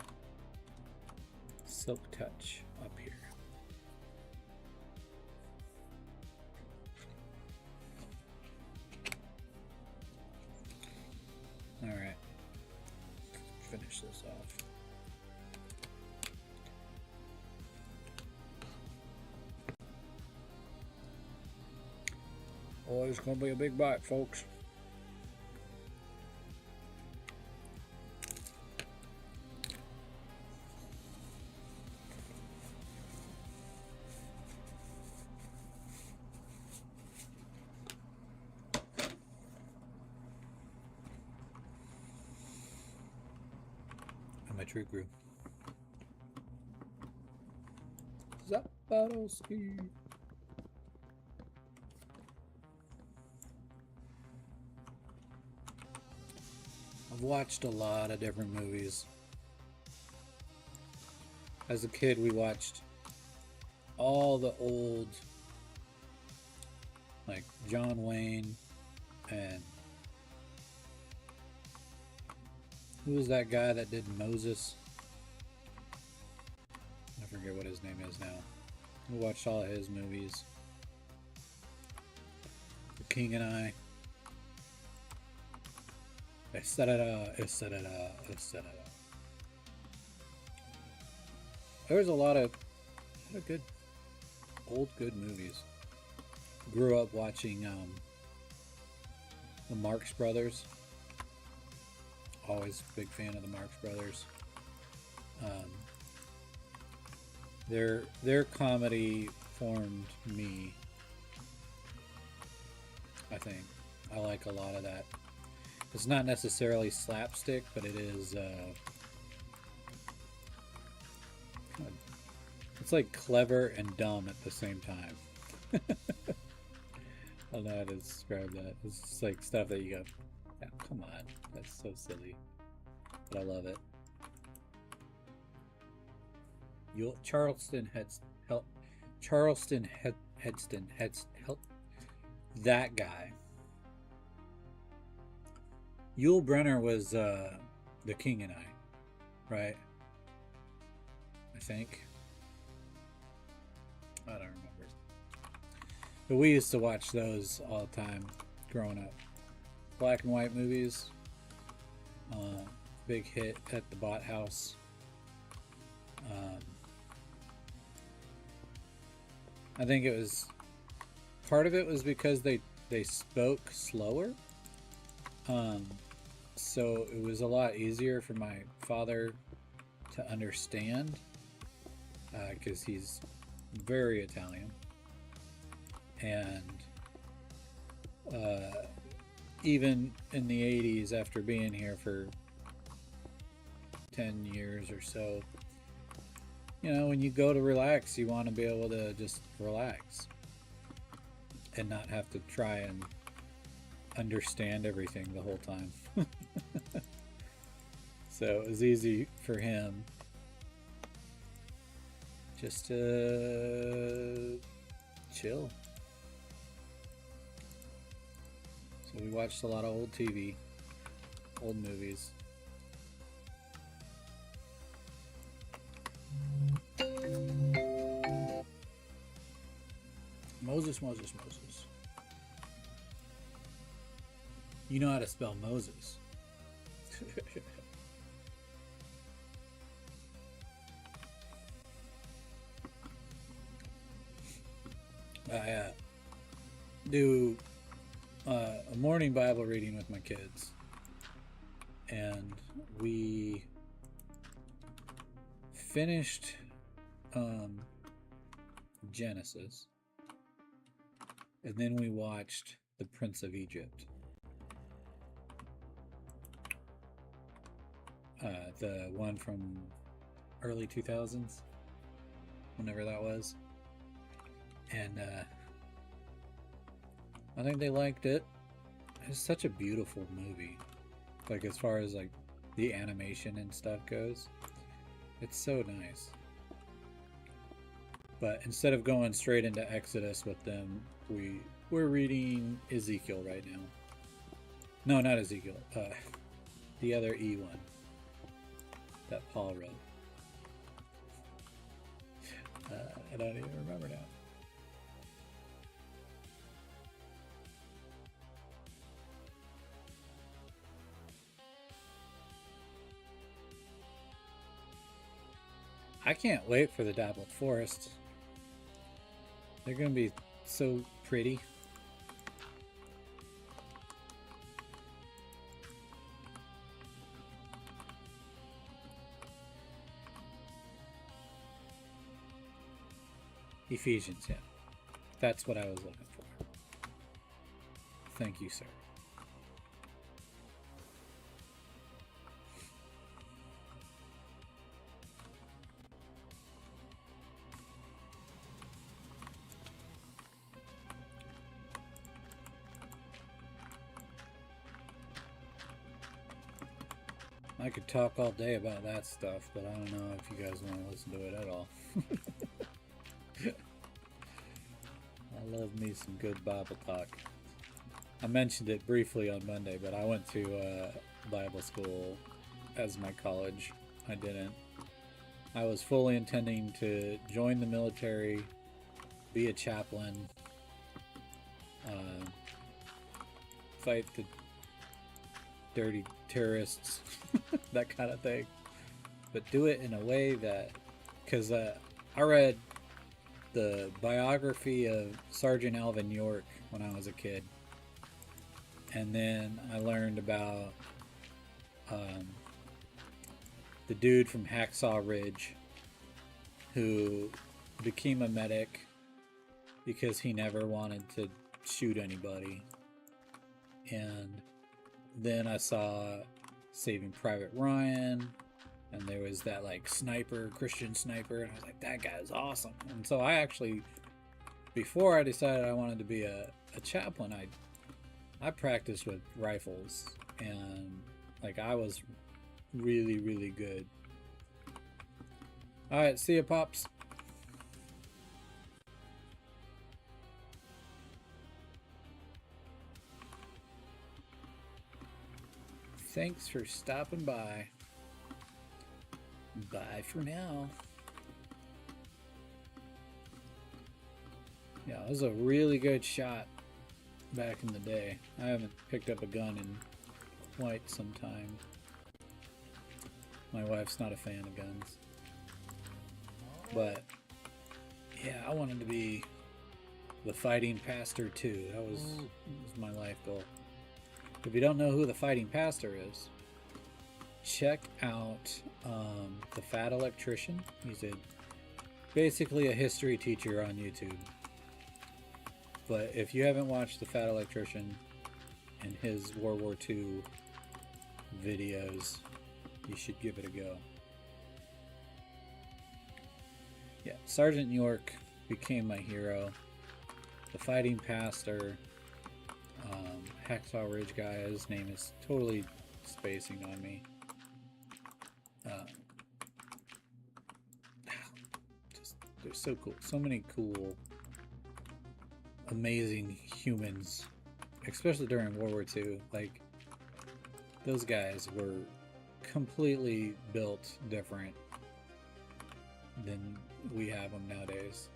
Silk Touch up here. Alright. Finish this off. Oh, it's gonna be a big bite, folks. And my tree grew. Zapadowski. I've watched a lot of different movies. As a kid, we watched all the old, like John Wayne and who was that guy that did Moses? I forget what his name is now. We watched all of his movies. The King and I. There was a lot of good, good movies. Grew up watching the Marx Brothers. Always a big fan of the Marx Brothers. Their comedy formed me. I think I like a lot of that. It's not necessarily slapstick, but it is. It's like clever and dumb at the same time. I don't know how to describe that. It's just like stuff that you go, oh, come on, that's so silly, but I love it. Charleston Heston, that guy. Yul Brynner was the King and I, right? I think. I don't remember. But we used to watch those all the time growing up. Black and white movies. Big hit at the Bot House. I think it was part of it was because they spoke slower. So it was a lot easier for my father to understand because he's very Italian, and even in the 80s, after being here for 10 years or so, you know, when you go to relax, you want to be able to just relax and not have to try and understand everything the whole time. So it was easy for him just to chill. So we watched a lot of old TV, old movies. Moses. You know how to spell Moses. I do a morning Bible reading with my kids, and we finished Genesis, and then we watched The Prince of Egypt. The one from early 2000s, whenever that was. And I think they liked it. It's such a beautiful movie. Like, as far as like the animation and stuff goes, it's so nice. But instead of going straight into Exodus with them, we're reading Ezekiel right now. No, not Ezekiel. The other E one that Paul wrote. I don't even remember now. I can't wait for the Dappled Forest. They're gonna be so pretty. Ephesians, yeah. That's what I was looking for. Thank you, sir. I could talk all day about that stuff, but I don't know if you guys want to listen to it at all. I love me some good Bible talk. I mentioned it briefly on Monday, but I went to Bible school as my college. I didn't. I was fully intending to join the military, be a chaplain, fight the dirty terrorists, that kind of thing. But do it in a way that, because I read the biography of Sergeant Alvin York when I was a kid, and then I learned about the dude from Hacksaw Ridge who became a medic because he never wanted to shoot anybody. And then I saw Saving Private Ryan, and there was that like sniper, Christian sniper, and I was like, that guy's awesome. And so I actually, before I decided I wanted to be a chaplain, I practiced with rifles, and like I was really, really good. Alright, see ya, Pops. Thanks for stopping by. Bye for now. Yeah, I was a really good shot back in the day. I haven't picked up a gun in quite some time. My wife's not a fan of guns. But yeah, I wanted to be the fighting pastor too. That was my life goal. If you don't know who the fighting pastor is, check out The Fat Electrician. He's basically a history teacher on YouTube. But if you haven't watched The Fat Electrician and his World War II videos, you should give it a go. Yeah, Sergeant York became my hero. The fighting pastor, Hacksaw Ridge guy, his name is totally spacing on me. They're so cool. So many cool, amazing humans, especially during World War II. Like, those guys were completely built different than we have them nowadays.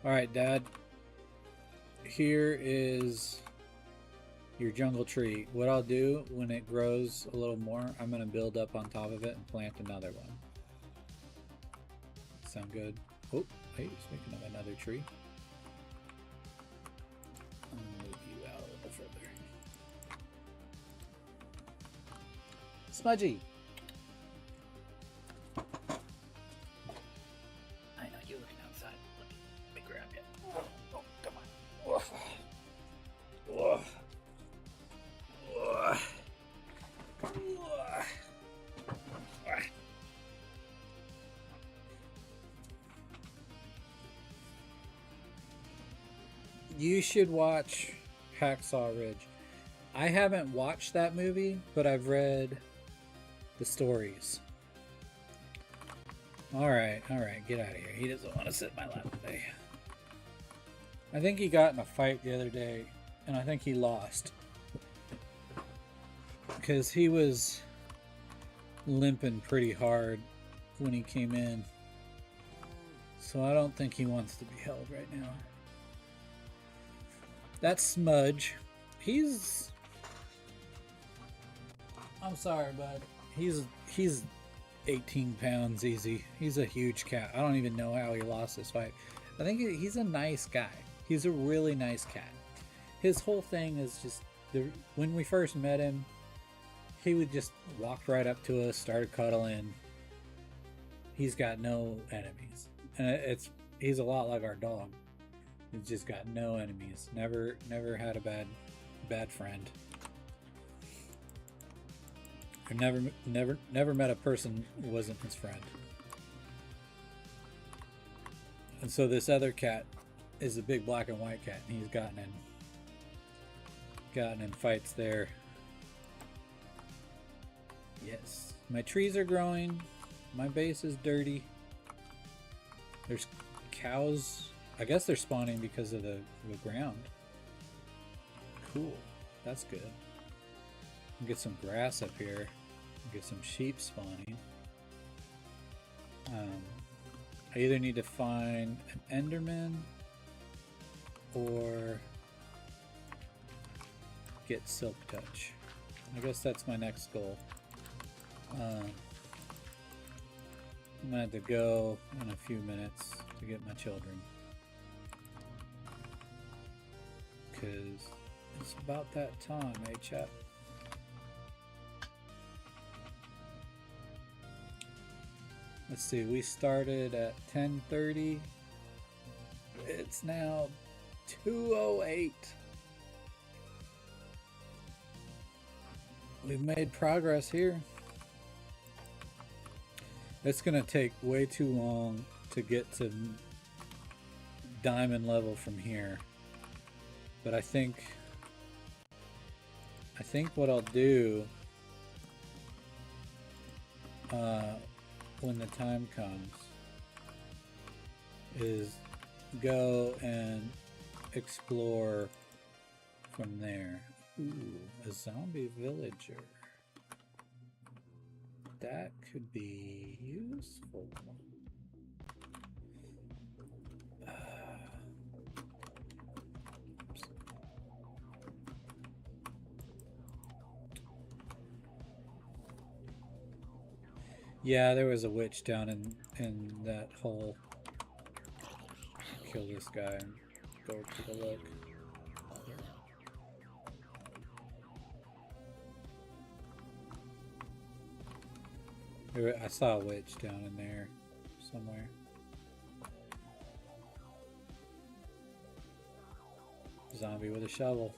Alright, Dad. Here is your jungle tree. What I'll do when it grows a little more, I'm going to build up on top of it and plant another one. Sound good? Oh, hey, speaking of another tree. I'll move you out a little further. Smudgy! I know you're looking outside. Let me grab you. Oh, come on. Woof. Woof. Woof. Woof. You should watch Hacksaw Ridge. I haven't watched that movie, but I've read the stories. Alright, get out of here. He doesn't want to sit in my lap today. I think he got in a fight the other day, and I think he lost. Because he was limping pretty hard when he came in. So I don't think he wants to be held right now. That's Smudge. I'm sorry, bud. He's 18 pounds easy. He's a huge cat. I don't even know how he lost this fight. I think he's a nice guy. He's a really nice cat. His whole thing is just, when we first met him, he would just walk right up to us, started cuddling. He's got no enemies. And he's a lot like our dog. He's just got no enemies. Never had a bad friend. I've never met a person who wasn't his friend. And so this other cat is a big black and white cat, and he's gotten in fights there. Yes, my trees are growing. My base is dirty. There's cows. I guess they're spawning because of the ground. Cool, that's good. Get some grass up here. Get some sheep spawning. I either need to find an Enderman or get Silk Touch. I guess that's my next goal. I'm gonna have to go in a few minutes to get my children, because it's about that time, eh, chap? Let's see, we started at 10:30. It's now 2:08. We've made progress here. It's gonna take way too long to get to diamond level from here. But I think what I'll do when the time comes is go and explore from there. Ooh, a zombie villager. That could be useful. Yeah, there was a witch down in that hole. Kill this guy and go take a look. I saw a witch down in there somewhere. Zombie with a shovel.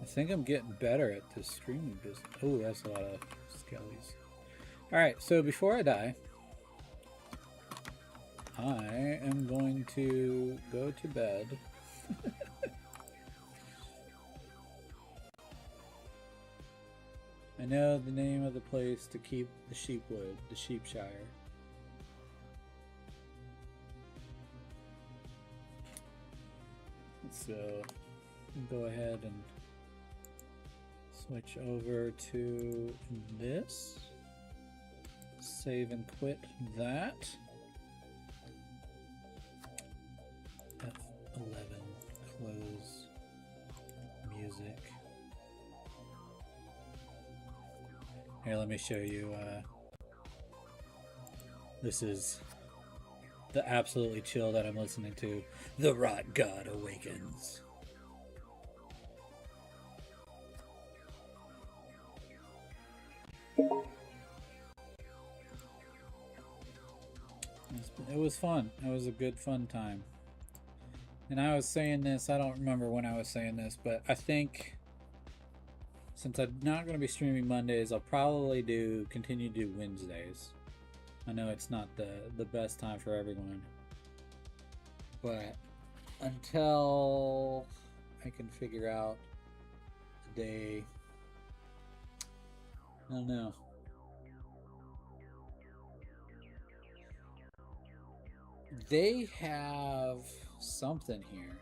I think I'm getting better at this streaming business. Oh, that's a lot of skellies. Alright, so before I die, I am going to go to bed. I know the name of the place to keep the sheepwood, the Sheepshire. So, go ahead and switch over to this. Save and quit that. F11, close music. Here, let me show you. This is the absolutely chill that I'm listening to. The Rot God Awakens. It was fun. It was a good fun time. And I was saying this, I don't remember when I was saying this, but I think since I'm not going to be streaming Mondays, I'll probably continue to do Wednesdays. I know it's not the best time for everyone, but until I can figure out a day, I don't know. They have something here.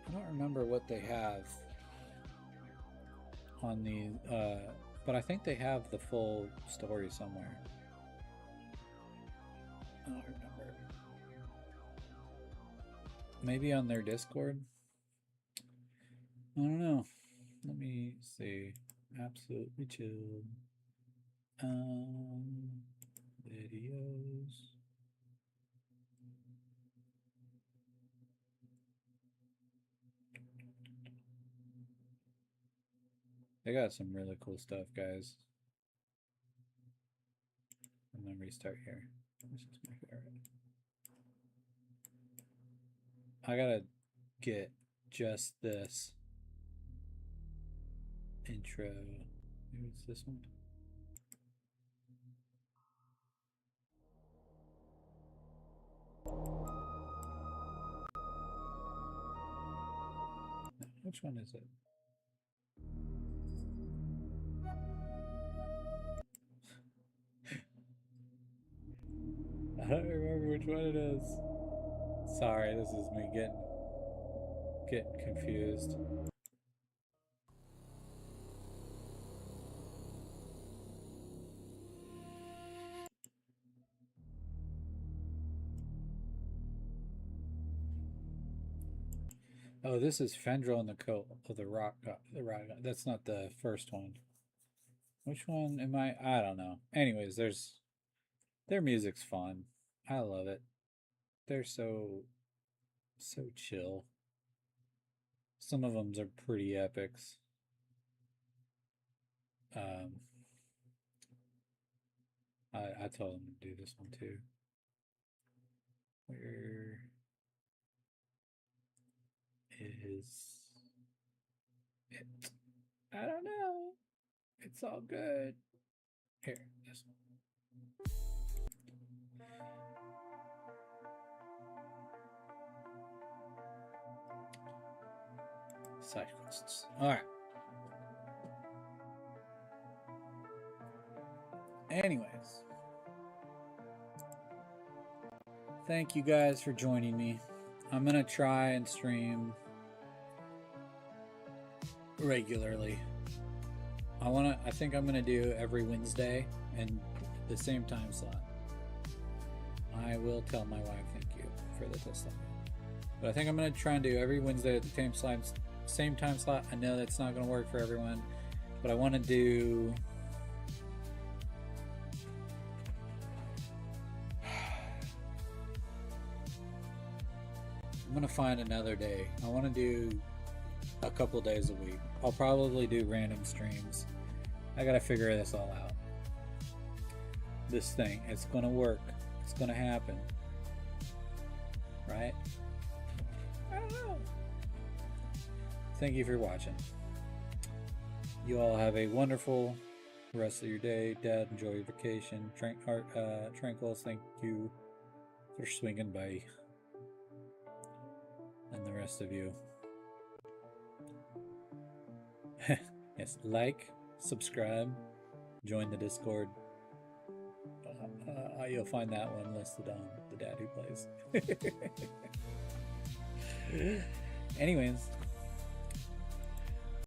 I don't remember what they have on the, but I think they have the full story somewhere. I don't remember. Maybe on their Discord? I don't know. Let me see. Absolutely chill. Videos. They got some really cool stuff, guys. And then restart here. This is my favorite. I gotta get just this intro. Maybe it's this one. Which one is it? I don't remember which one it is. Sorry, this is me getting confused. Oh, this is Fendril and the Coat of the Rock. That's not the first one. Which one am I? I don't know. Anyways, their music's fun. I love it. They're so chill. Some of them are pretty epics. I told them to do this one too. Where is it? I don't know. It's all good. Here, this one. Side quests. Alright. Anyways. Thank you guys for joining me. I'm gonna try and stream regularly. I think I'm gonna do every Wednesday and the same time slot. I will tell my wife thank you for the test slot. But I think I'm gonna try and do every Wednesday at the same time slot. I know that's not gonna work for everyone, but I want to do I'm gonna find another day. I want to do a couple days a week. I'll probably do random streams. I gotta figure this all out. This thing, it's gonna work. It's gonna happen. Right? I don't know. Thank you for watching. You all have a wonderful rest of your day. Dad, enjoy your vacation. Tranquils, thank you for swinging by. And the rest of you. Yes, like, subscribe, join the Discord. You'll find that one listed on the Dad Who Plays. Anyways,